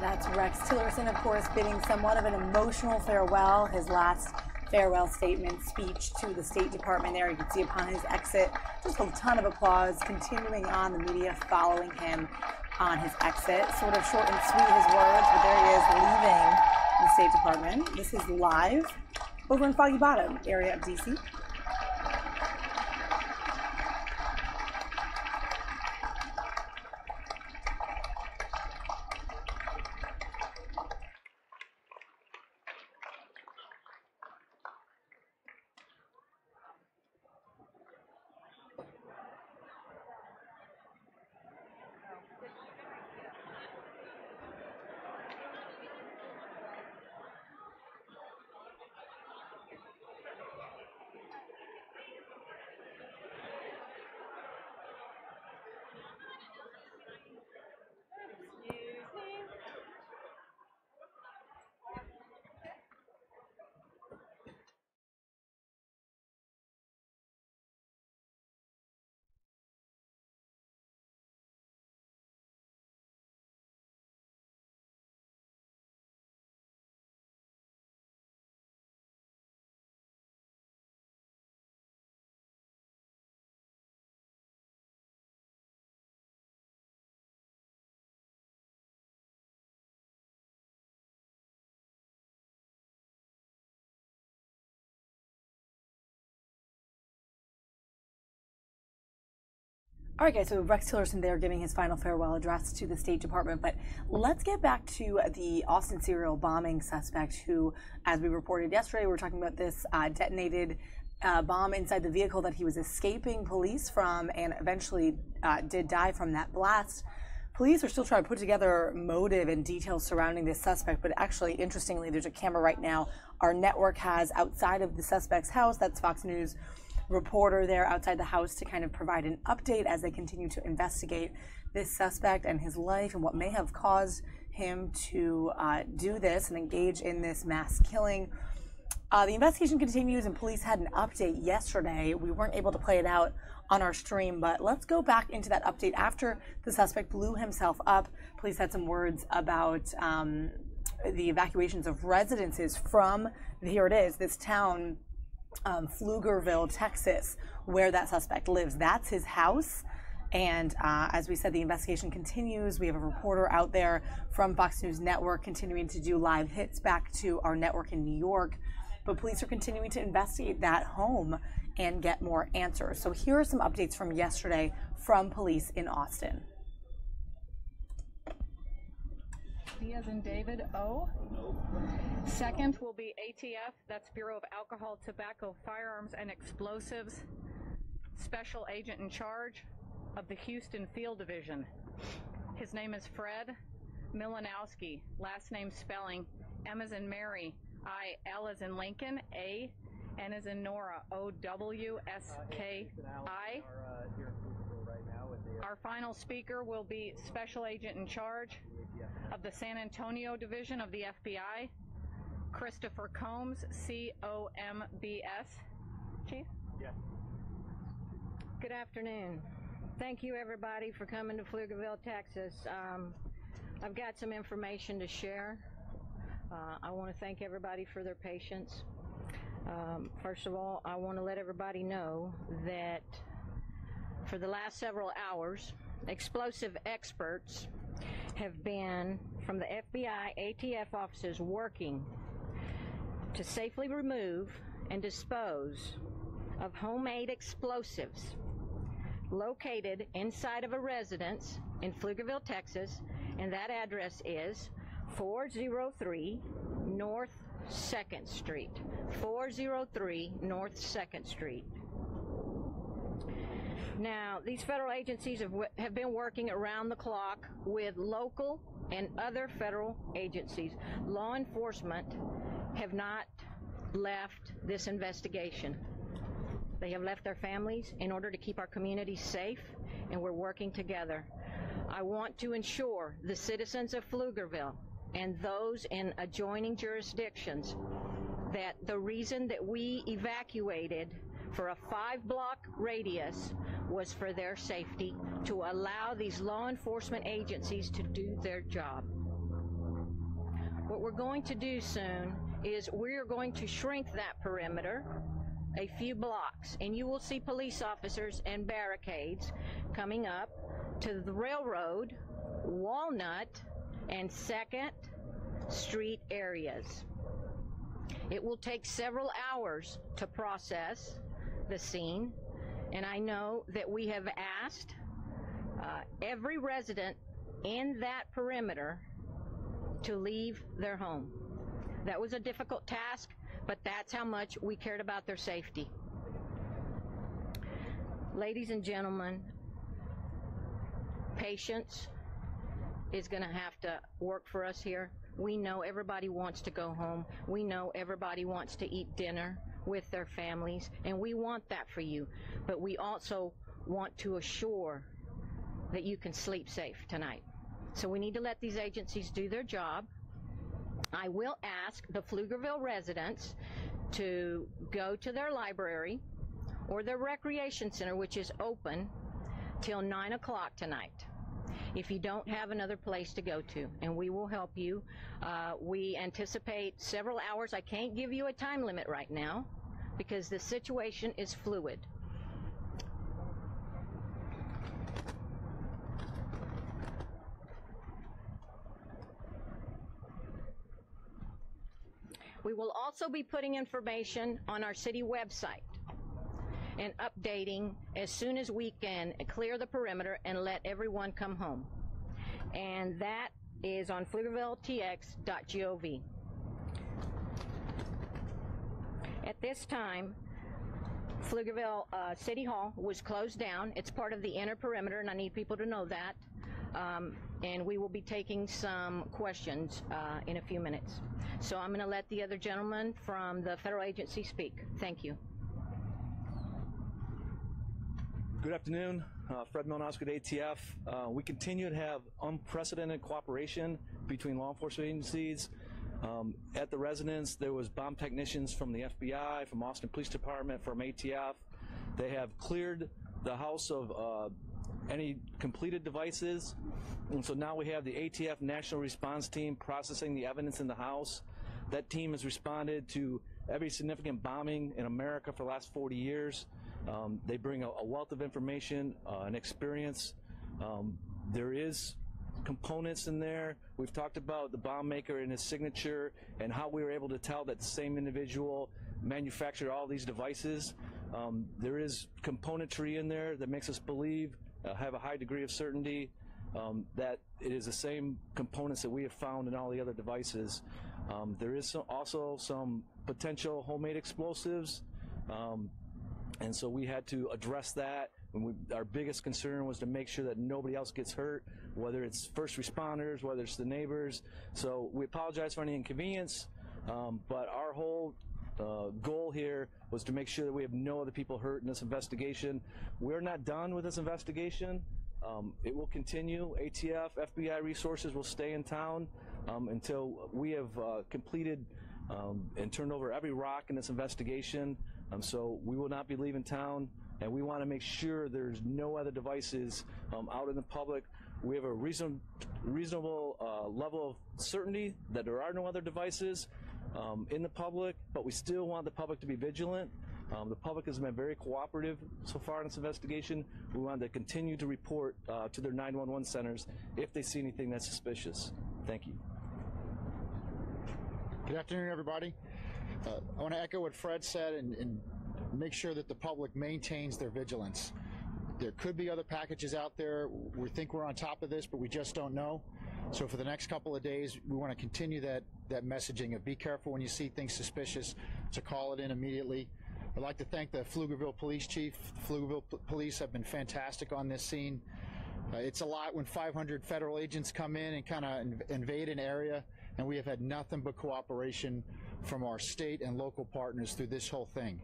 That's Rex Tillerson, of course, bidding somewhat of an emotional farewell. His last farewell statement speech to the State Department there. You can see upon his exit, just a ton of applause continuing on, the media following him on his exit. Sort of short and sweet, his words, but there he is leaving the State Department. This is live over in Foggy Bottom area of D.C. All right, guys, so Rex Tillerson there giving his final farewell address to the State Department. But let's get back to the Austin serial bombing suspect who, as we reported yesterday, we're talking about this detonated bomb inside the vehicle that he was escaping police from and eventually did die from that blast. Police are still trying to put together motive and details surrounding this suspect, but actually, interestingly, there's a camera right now our network has outside of the suspect's house. That's Fox News reporter there outside the house to kind of provide an update as they continue to investigate this suspect and his life and what may have caused him to do this and engage in this mass killing. The investigation continues and police had an update yesterday. We weren't able to play it out on our stream, but let's go back into that update after the suspect blew himself up. Police had some words about the evacuations of residences from, here it is, this town, Pflugerville, Texas, where that suspect lives. That's his house. And as we said, the investigation continues. We have a reporter out there from Fox News Network continuing to do live hits back to our network in New York. But police are continuing to investigate that home and get more answers. So here are some updates from yesterday from police in Austin. D as in David, O. Second will be ATF, that's Bureau of Alcohol, Tobacco, Firearms, and Explosives, Special Agent in charge of the Houston Field Division. His name is Fred Milanowski, last name spelling M as in Mary, I, L as in Lincoln, A, N as in Nora, O, W, S, K, I. Our final speaker will be Special Agent in Charge of the San Antonio Division of the FBI, Christopher Combs, C-O-M-B-S. Chief? Yeah. Good afternoon. Thank you, everybody, for coming to Pflugerville, Texas. I've got some information to share. I want to thank everybody for their patience. First of all, I want to let everybody know that for the last several hours, explosive experts have been from the FBI, ATF offices working to safely remove and dispose of homemade explosives located inside of a residence in Pflugerville, Texas, and that address is 403 North 2nd Street. 403 North 2nd Street. Now, these federal agencies have been working around the clock with local and other federal agencies. Law enforcement have not left this investigation. They have left their families in order to keep our communities safe, and we're working together. I want to ensure the citizens of Pflugerville and those in adjoining jurisdictions that the reason that we evacuated for a 5-block radius was for their safety, to allow these law enforcement agencies to do their job. What we're going to do soon is we're going to shrink that perimeter a few blocks, and you will see police officers and barricades coming up to the railroad, Walnut, and 2nd Street areas. It will take several hours to process the scene, and I know that we have asked every resident in that perimeter to leave their home. That was a difficult task, but that's how much we cared about their safety. Ladies and gentlemen, patience is going to have to work for us here. We know everybody wants to go home. We know everybody wants to eat dinner with their families, and we want that for you. But we also want to assure that you can sleep safe tonight. So we need to let these agencies do their job. I will ask the Pflugerville residents to go to their library or their recreation center, which is open till 9 o'clock tonight, if you don't have another place to go to, and we will help you. We anticipate several hours. I can't give you a time limit right now because the situation is fluid. We will also be putting information on our city website and updating as soon as we can clear the perimeter and let everyone come home. And that is on pflugervilletx.gov. At this time, Pflugerville City Hall was closed down. It's part of the inner perimeter, and I need people to know that. And we will be taking some questions in a few minutes. So I'm going to let the other gentleman from the federal agency speak. Thank you. Good afternoon, Fred Milnosk with ATF. We continue to have unprecedented cooperation between law enforcement agencies. At the residence, there was bomb technicians from the FBI, from Austin Police Department, from ATF. They have cleared the house of any completed devices, and so now we have the ATF National Response Team processing the evidence in the house. That team has responded to every significant bombing in America for the last 40 years. They bring a wealth of information and experience. There is components in there. We've talked about the bomb maker and his signature and how we were able to tell that the same individual manufactured all these devices. There is componentry in there that makes us believe, have a high degree of certainty, that it is the same components that we have found in all the other devices. There is also some potential homemade explosives, and so we had to address that. Our biggest concern was to make sure that nobody else gets hurt, whether it's first responders, whether it's the neighbors. So we apologize for any inconvenience, but our whole goal here was to make sure that we have no other people hurt in this investigation. We're not done with this investigation. It will continue. ATF, FBI resources will stay in town until we have completed and turned over every rock in this investigation. So we will not be leaving town, and we want to make sure there's no other devices out in the public. We have a reasonable level of certainty that there are no other devices in the public, but we still want the public to be vigilant. The public has been very cooperative so far in this investigation. We want to continue to report to their 911 centers if they see anything that's suspicious. Thank you. Good afternoon, everybody. I want to echo what Fred said and make sure that the public maintains their vigilance. There could be other packages out there. We think we're on top of this, but we just don't know. So for the next couple of days, we want to continue that messaging of be careful when you see things suspicious, to call it in immediately. I'd like to thank the Pflugerville Police Chief. The Pflugerville Police have been fantastic on this scene. It's a lot when 500 federal agents come in and kind of invade an area, and we have had nothing but cooperation from our state and local partners through this whole thing.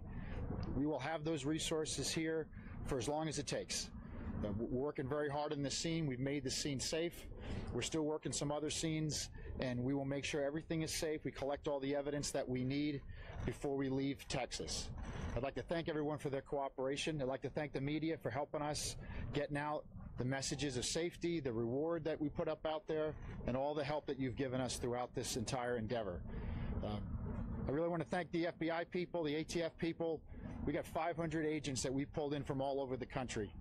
We will have those resources here for as long as it takes. We're working very hard in this scene. We've made the scene safe. We're still working some other scenes, and we will make sure everything is safe. We collect all the evidence that we need before we leave Texas. I'd like to thank everyone for their cooperation. I'd like to thank the media for helping us getting out the messages of safety, the reward that we put up out there, and all the help that you've given us throughout this entire endeavor. I really want to thank the FBI people, the ATF people. We got 500 agents that we pulled in from all over the country.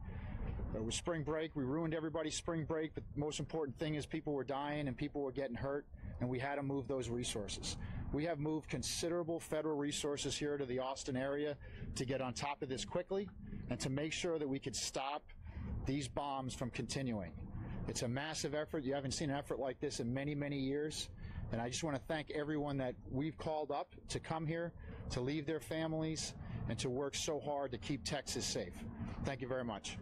With spring break, we ruined everybody's spring break, but the most important thing is people were dying and people were getting hurt, and we had to move those resources. We have moved considerable federal resources here to the Austin area to get on top of this quickly and to make sure that we could stop these bombs from continuing. It's a massive effort. You haven't seen an effort like this in many, many years. And I just want to thank everyone that we've called up to come here, to leave their families, and to work so hard to keep Texas safe. Thank you very much.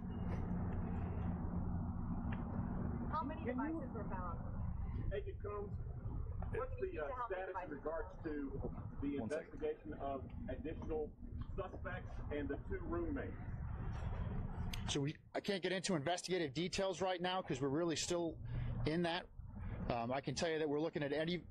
How many devices were found? Agent Combs, what's the status in regards to the investigation of additional suspects and the 2 roommates? So I can't get into investigative details right now because we're really still in that. I can tell you that we're looking at any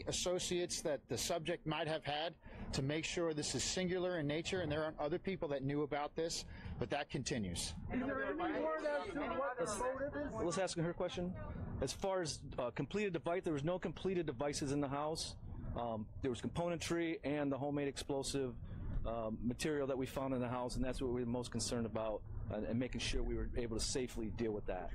associates that the subject might have had to make sure this is singular in nature, and there aren't other people that knew about this, but that continues. Is there any word as to what the motive is? Let's ask her question. As far as completed device, there was no completed devices in the house. There was componentry and the homemade explosive material that we found in the house, and that's what we were most concerned about, and making sure we were able to safely deal with that.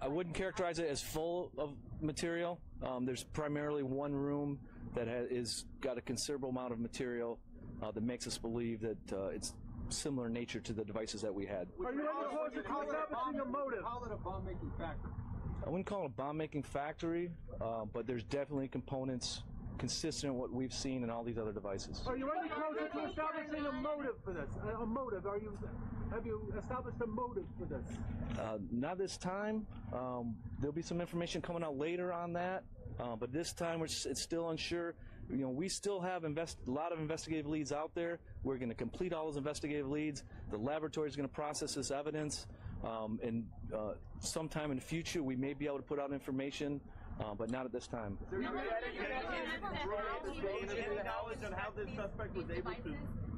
I wouldn't characterize it as full of material. There's primarily one room that is got a considerable amount of material that makes us believe that it's similar in nature to the devices that we had. Are you any closer to establishing a motive? Call it a bomb-making factory. I wouldn't call it a bomb-making factory, but there's definitely components consistent with what we've seen in all these other devices. Are you any closer to establishing a motive for this? A motive? Have you established a motive for this? Not this time. There'll be some information coming out later on that, but this time it's still unsure. You know, we still have a lot of investigative leads out there. We're going to complete all those investigative leads. The laboratory is going to process this evidence, and sometime in the future we may be able to put out information, but not at this time. Is there any knowledge on how this suspect was able to?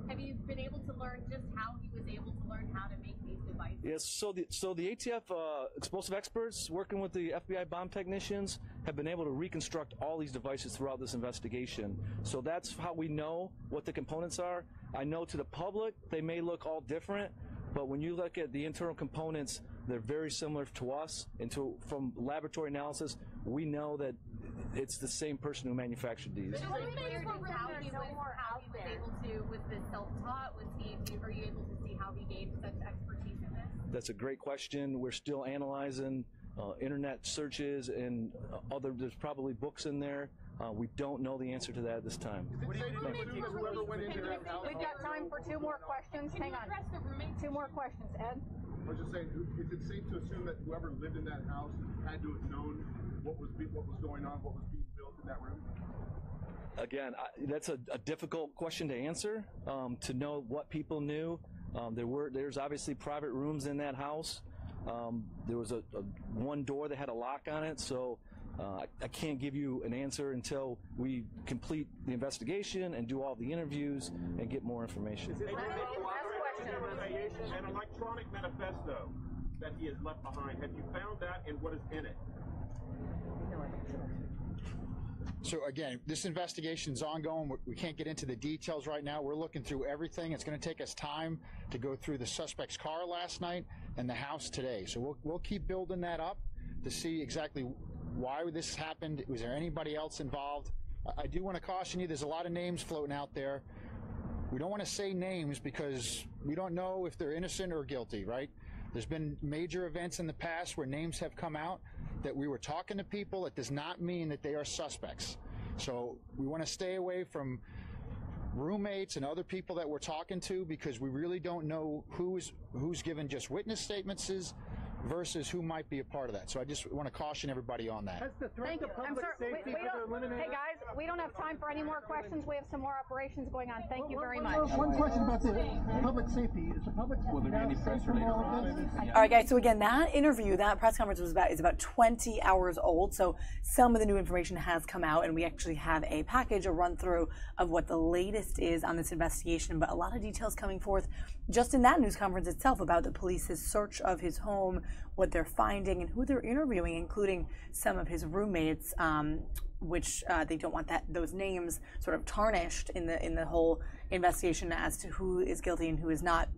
Have you been able to learn just how he was able to learn how to make these devices? Yes, so the ATF explosive experts working with the FBI bomb technicians have been able to reconstruct all these devices throughout this investigation. So that's how we know what the components are. I know to the public they may look all different, but when you look at the internal components, they're very similar to us. And from laboratory analysis, we know that it's the same person who manufactured these. So how he was able to, was this self-taught? Are you able to see how he gained such expertise in this? That's a great question. We're still analyzing internet searches and there's probably books in there. We don't know the answer to that at this time. We've got time for 2 more questions. Hang on. 2 more questions. Ed? I was just saying, is it safe to assume that whoever lived in that house had to have known what was going on, what was being built in that room? Again, that's a difficult question to answer, to know what people knew. There's obviously private rooms in that house. There was one door that had a lock on it, so I can't give you an answer until we complete the investigation and do all the interviews and get more information. An electronic manifesto that he has left behind. Have you found that, and what is in it? So again, this investigation is ongoing. We can't get into the details right now. We're looking through everything. It's going to take us time to go through the suspect's car last night and the house today. So we'll keep building that up to see exactly why this happened. Was there anybody else involved? I do want to caution you, there's a lot of names floating out there. We don't want to say names because we don't know if they're innocent or guilty, right? There's been major events in the past where names have come out that we were talking to people. It does not mean that they are suspects. So we want to stay away from roommates and other people that we're talking to because we really don't know who's given just witness statements versus who might be a part of that. So I just want to caution everybody on that. Thank you. Hey guys, we don't have time for any more questions. We have some more operations going on. Thank you very much. One question about the public safety. Is the public safe from all of this? All right, guys. So again, that interview, that press conference is about 20 hours old. So some of the new information has come out, and we actually have a package, a run through of what the latest is on this investigation. But a lot of details coming forth just in that news conference itself about the police's search of his home, what they're finding, and who they're interviewing, including some of his roommates, which they don't want those names sort of tarnished in the whole investigation as to who is guilty and who is not.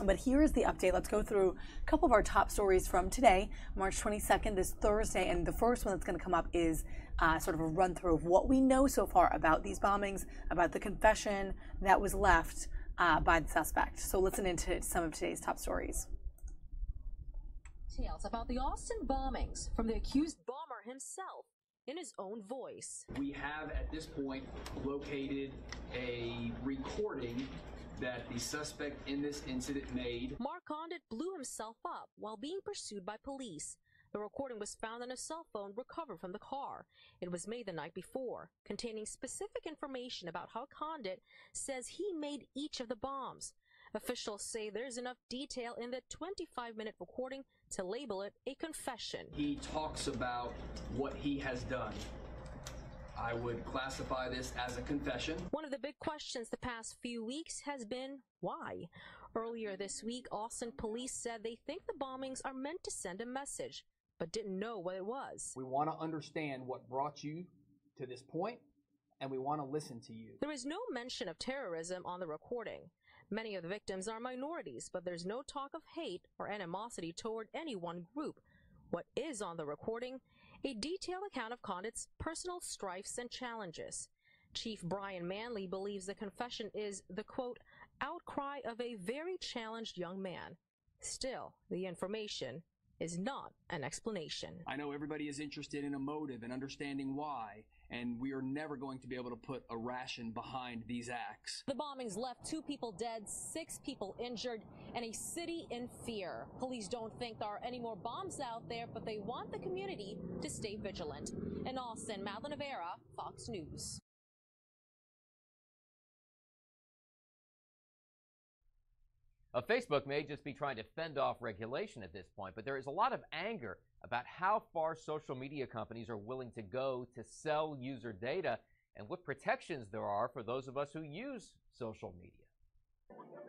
But here is the update. Let's go through a couple of our top stories from today, March 22nd, this Thursday. And the first one that's going to come up is sort of a run through of what we know so far about these bombings, about the confession that was left by the suspect. So listen into some of today's top stories. Details about the Austin bombings from the accused bomber himself in his own voice. We have at this point located a recording that the suspect in this incident made. Mark Condit blew himself up while being pursued by police. The recording was found on a cell phone recovered from the car. It was made the night before, containing specific information about how Condit says he made each of the bombs. Officials say there's enough detail in the 25-minute recording to label it a confession. He talks about what he has done. I would classify this as a confession. One of the big questions the past few weeks has been why. Earlier this week, Austin police said they think the bombings are meant to send a message, but didn't know what it was. We want to understand what brought you to this point, and we want to listen to you. There is no mention of terrorism on the recording. Many of the victims are minorities, but there's no talk of hate or animosity toward any one group. What is on the recording? A detailed account of Condit's personal strifes and challenges. Chief Brian Manley believes the confession is the, quote, outcry of a very challenged young man. Still, the information is not an explanation. I know everybody is interested in a motive and understanding why, and we are never going to be able to put a ration behind these acts. The bombings left 2 people dead, 6 people injured, and a city in fear. Police don't think there are any more bombs out there, but they want the community to stay vigilant. In Austin, Madeline Rivera, Fox News. Facebook may just be trying to fend off regulation at this point, but there is a lot of anger about how far social media companies are willing to go to sell user data and what protections there are for those of us who use social media.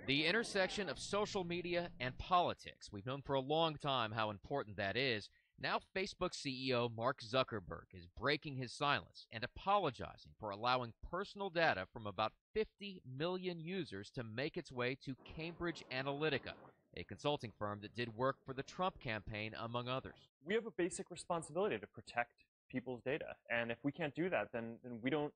The intersection of social media and politics. We've known for a long time how important that is. Now Facebook CEO Mark Zuckerberg is breaking his silence and apologizing for allowing personal data from about 50 million users to make its way to Cambridge Analytica, a consulting firm that did work for the Trump campaign, among others. We have a basic responsibility to protect people's data, and if we can't do that, then we don't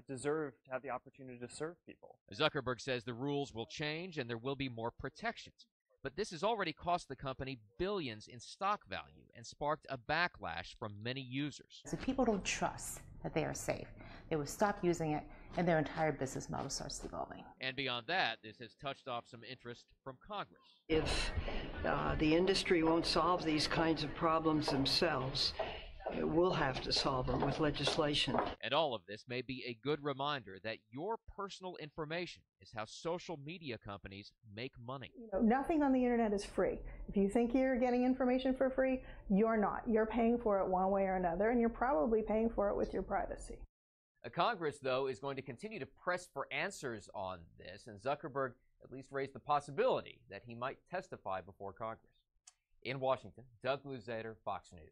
deserve to have the opportunity to serve people. Zuckerberg says the rules will change and there will be more protections. But this has already cost the company billions in stock value and sparked a backlash from many users. So people don't trust that they are safe. They will stop using it and their entire business model starts devolving. And beyond that, this has touched off some interest from Congress. If the industry won't solve these kinds of problems themselves, We'll have to solve them with legislation. And all of this may be a good reminder that your personal information is how social media companies make money. Nothing on the internet is free. If you think you're getting information for free, you're not. You're paying for it one way or another, and you're probably paying for it with your privacy. Congress, though, is going to continue to press for answers on this, and Zuckerberg at least raised the possibility that he might testify before Congress. In Washington, Doug Luzader, Fox News.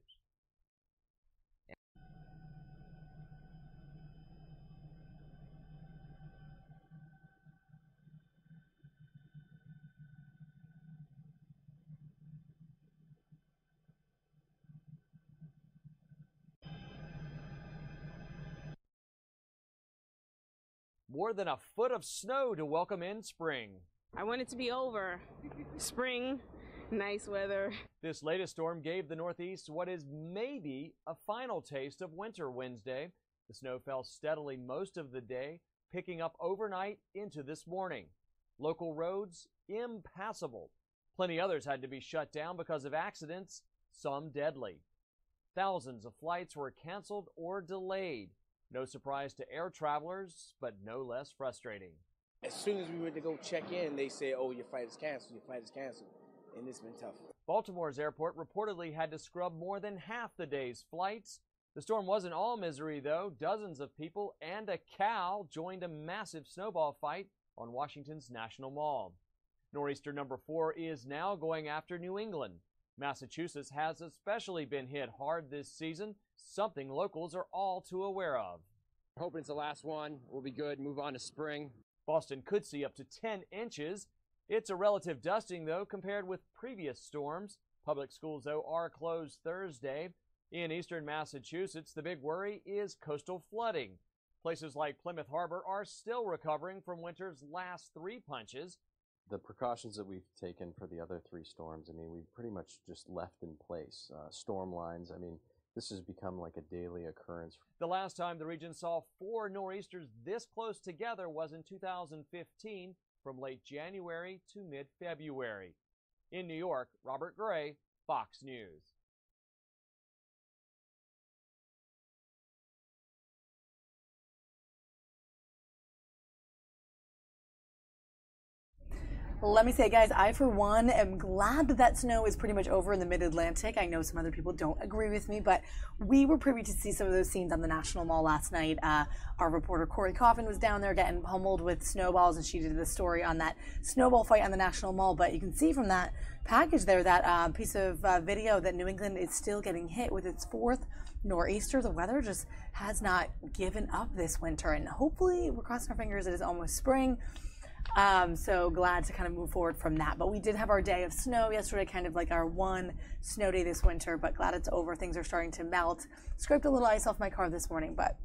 More than a foot of snow to welcome in spring. I want it to be over. Spring, nice weather. This latest storm gave the Northeast what is maybe a final taste of winter Wednesday. The snow fell steadily most of the day, picking up overnight into this morning. Local roads impassable. Plenty others had to be shut down because of accidents, some deadly. Thousands of flights were canceled or delayed. No surprise to air travelers, but no less frustrating. As soon as we went to go check in, they said, oh, your flight is canceled, your flight is canceled. And it's been tough. Baltimore's airport reportedly had to scrub more than half the day's flights. The storm wasn't all misery, though. Dozens of people and a cow joined a massive snowball fight on Washington's National Mall. Nor'easter number 4 is now going after New England. Massachusetts has especially been hit hard this season, something locals are all too aware of. Hoping it's the last one. We'll be good. Move on to spring. Boston could see up to 10 inches. It's a relative dusting, though, compared with previous storms. Public schools, though, are closed Thursday. In eastern Massachusetts, the big worry is coastal flooding. Places like Plymouth Harbor are still recovering from winter's last 3 punches. The precautions that we've taken for the other 3 storms, I mean, we've pretty much just left in place. Storm lines, I mean, this has become like a daily occurrence. The last time the region saw 4 nor'easters this close together was in 2015, from late January to mid-February. In New York, Robert Gray, Fox News. Let me say, guys, I, for one, am glad that snow is pretty much over in the mid-Atlantic. I know some other people don't agree with me, but we were privy to see some of those scenes on the National Mall last night. Our reporter, Corey Coffin, was down there getting pummeled with snowballs, and she did the story on that snowball fight on the National Mall. But you can see from that package there, that piece of video, that New England is still getting hit with its 4th nor'easter. The weather just has not given up this winter, and hopefully, we're crossing our fingers, it is almost spring. So glad to kind of move forward from that. But we did have our day of snow yesterday, kind of like our 1 snow day this winter, but glad it's over. Things are starting to melt. Scraped a little ice off my car this morning, but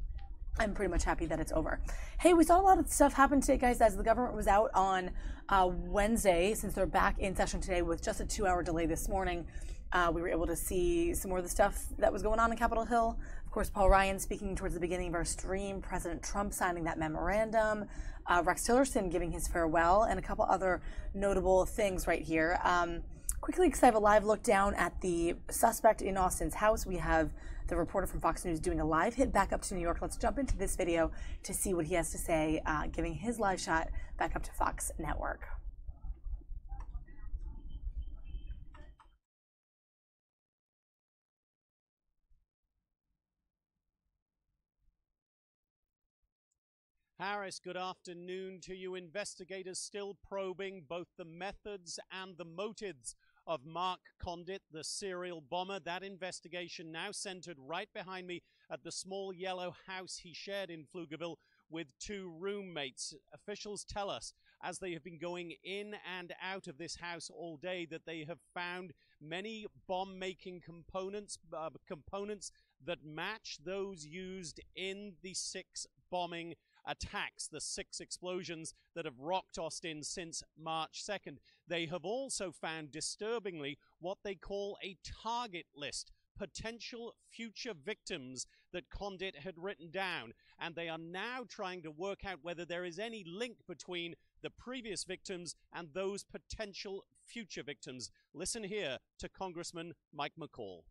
I'm pretty much happy that it's over. Hey, we saw a lot of stuff happen today, guys, as the government was out on Wednesday, since they're back in session today with just a 2-hour delay this morning. We were able to see some more of the stuff that was going on in Capitol Hill. Of course, Paul Ryan speaking towards the beginning of our stream, President Trump signing that memorandum, Rex Tillerson giving his farewell, and a couple other notable things right here. Quickly, because I have a live look down at the suspect in Austin's house. We have the reporter from Fox News doing a live hit back up to New York. Let's jump into this video to see what he has to say, giving his live shot back up to Fox Network. Harris, good afternoon to you. Investigators still probing both the methods and the motives of Mark Condit, the serial bomber. That investigation now centered right behind me at the small yellow house he shared in Pflugerville with 2 roommates. Officials tell us, as they have been going in and out of this house all day, that they have found many bomb-making components that match those used in the 6 bombing attacks, the 6 explosions that have rocked Austin since March 2nd. They have also found, disturbingly, what they call a target list, potential future victims that Condit had written down. And they are now trying to work out whether there is any link between the previous victims and those potential future victims. Listen here to Congressman Mike McCall.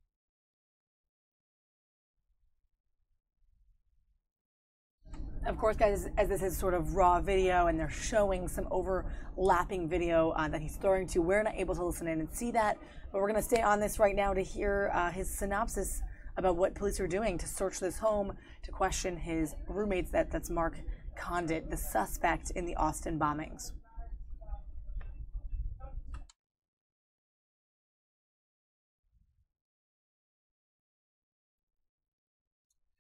Of course, guys, as this is sort of raw video and they're showing some overlapping video that he's throwing to, we're not able to listen in and see that, but we're going to stay on this right now to hear his synopsis about what police are doing to search this home, to question his roommates. That's Mark Condit, the suspect in the Austin bombings.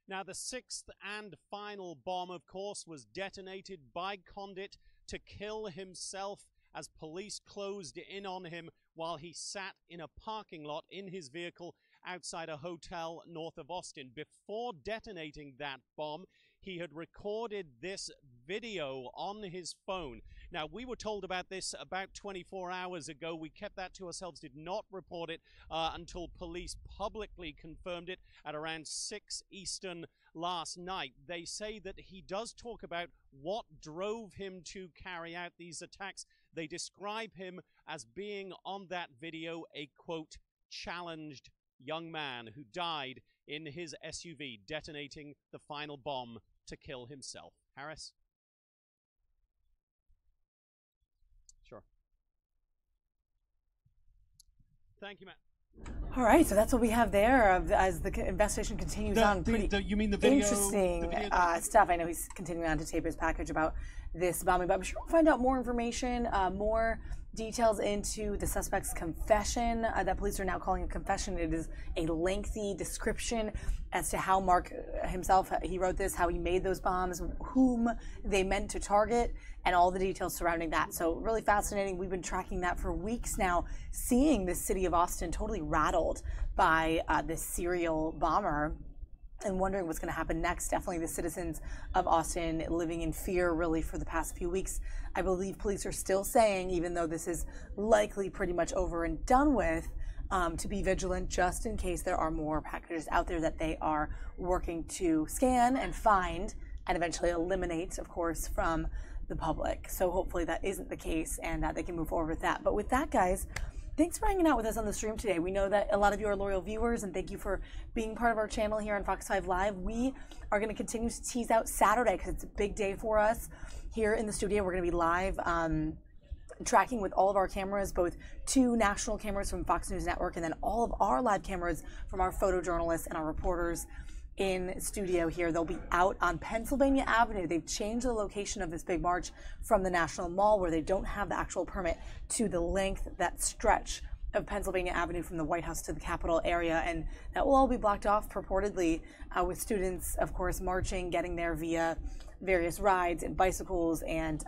Now, the sixth and final bomb, of course, was detonated by Condit to kill himself as police closed in on him while he sat in a parking lot in his vehicle outside a hotel north of Austin. Before detonating that bomb, he had recorded this video on his phone. Now, we were told about this about 24 hours ago. We kept that to ourselves, did not report it until police publicly confirmed it at around 6 Eastern last night. They say that he does talk about what drove him to carry out these attacks. They describe him as being on that video a, quote, challenged young man who died in his SUV, detonating the final bomb to kill himself. Harris? Sure. Thank you, Matt. All right, so that's what we have there as the investigation continues on. You mean the video? Interesting stuff. I know he's continuing on to tape his package about this bombing, but I'm sure we'll find out more information, more details into the suspect's confession that police are now calling a confession. It is a lengthy description as to how Mark himself, he wrote this, how he made those bombs, whom they meant to target, and all the details surrounding that. So really fascinating. We've been tracking that for weeks now, seeing the city of Austin totally rattled by this serial bomber and wondering what's going to happen next. Definitely the citizens of Austin living in fear really for the past few weeks. I believe police are still saying, even though this is likely pretty much over and done with, to be vigilant just in case there are more packages out there that they are working to scan and find and eventually eliminate, of course, from the public. So hopefully that isn't the case and they can move forward with that. But with that, guys, thanks for hanging out with us on the stream today. We know that a lot of you are loyal viewers, and thank you for being part of our channel here on Fox 5 Live. We are going to continue to tease out Saturday because it's a big day for us here in the studio. We're going to be live tracking with all of our cameras, both 2 national cameras from Fox News Network and then all of our live cameras from our photojournalists and our reporters in studio here. They'll be out on Pennsylvania Avenue. They've changed the location of this big march from the National Mall, where they don't have the actual permit, to the length, that stretch of Pennsylvania Avenue from the White House to the Capitol area. And that will all be blocked off purportedly with students, of course, marching, getting there via various rides and bicycles and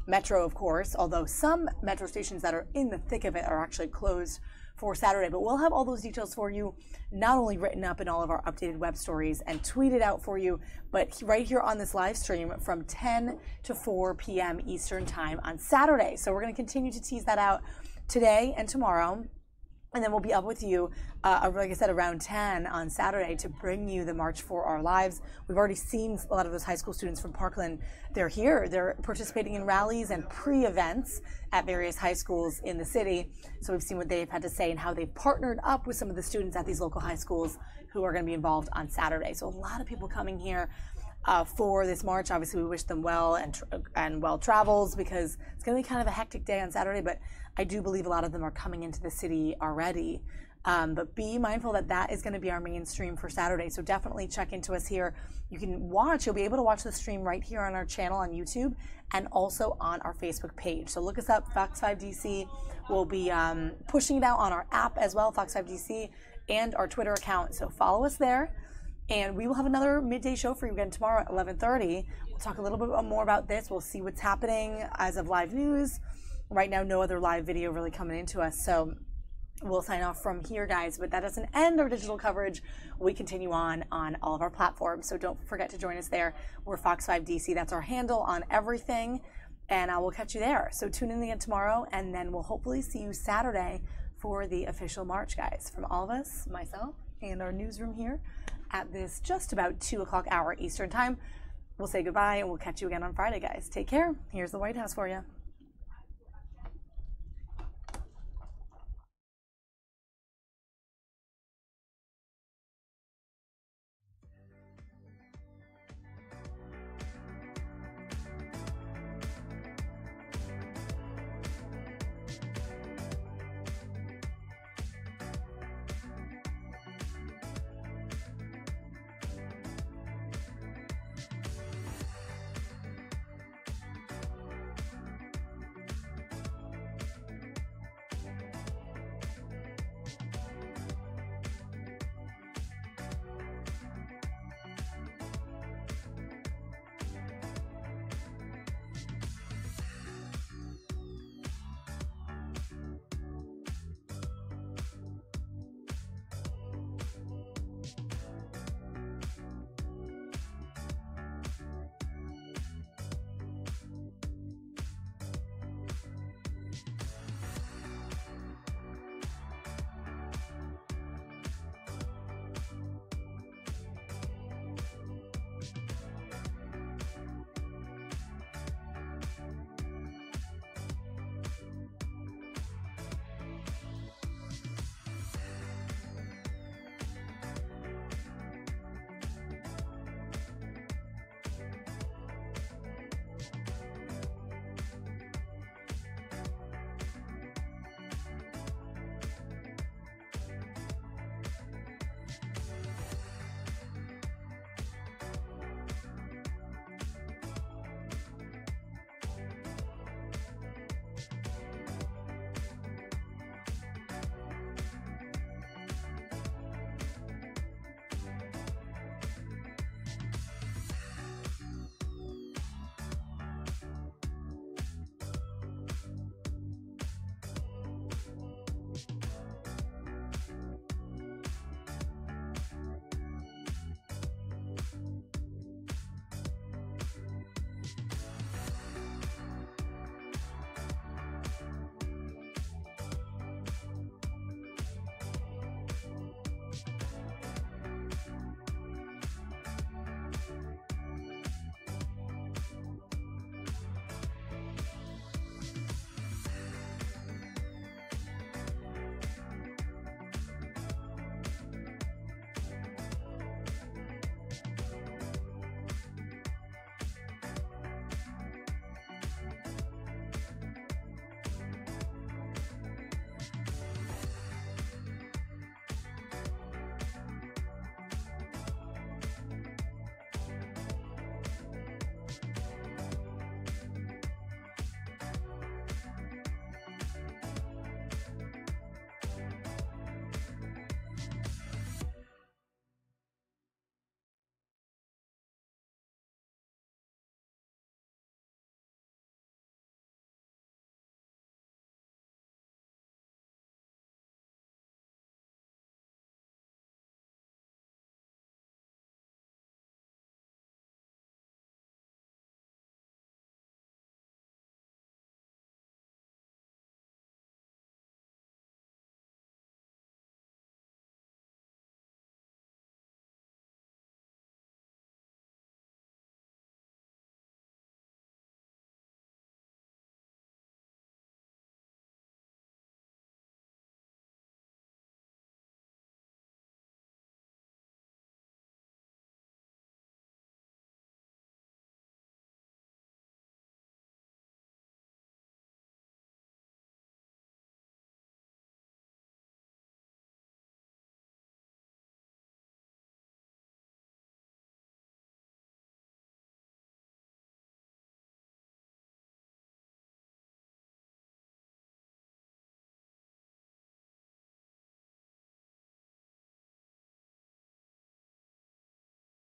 metro, of course, although some metro stations that are in the thick of it are actually closed for Saturday. But we'll have all those details for you, not only written up in all of our updated web stories and tweeted out for you, but right here on this live stream from 10 to 4 p.m. Eastern time on Saturday. So we're going to continue to tease that out today and tomorrow. And then we'll be up with you, like I said, around 10 on Saturday to bring you the March for Our Lives. We've already seen a lot of those high school students from Parkland. They're here. They're participating in rallies and pre-events at various high schools in the city. So we've seen what they've had to say and how they've partnered up with some of the students at these local high schools who are going to be involved on Saturday. So a lot of people coming here for this march. Obviously, we wish them well and well travels, because it's going to be kind of a hectic day on Saturday, but I do believe a lot of them are coming into the city already. But be mindful that that is going to be our main stream for Saturday. So definitely check into us here. You can watch, you'll be able to watch the stream right here on our channel on YouTube and also on our Facebook page. So look us up, Fox 5 DC. We'll be pushing it out on our app as well, Fox 5 DC, and our Twitter account. So follow us there. And we will have another midday show for you again tomorrow at 11:30. We'll talk a little bit more about this. We'll see what's happening as of live news. Right now, no other live video really coming into us. So we'll sign off from here, guys. But that doesn't end our digital coverage. We continue on all of our platforms. So don't forget to join us there. We're Fox 5 DC. That's our handle on everything. And I will catch you there. So tune in again tomorrow. And then we'll hopefully see you Saturday for the official march, guys. From all of us, myself, and our newsroom here at this just about 2 o'clock hour Eastern time. We'll say goodbye and we'll catch you again on Friday, guys. Take care. Here's the White House for you.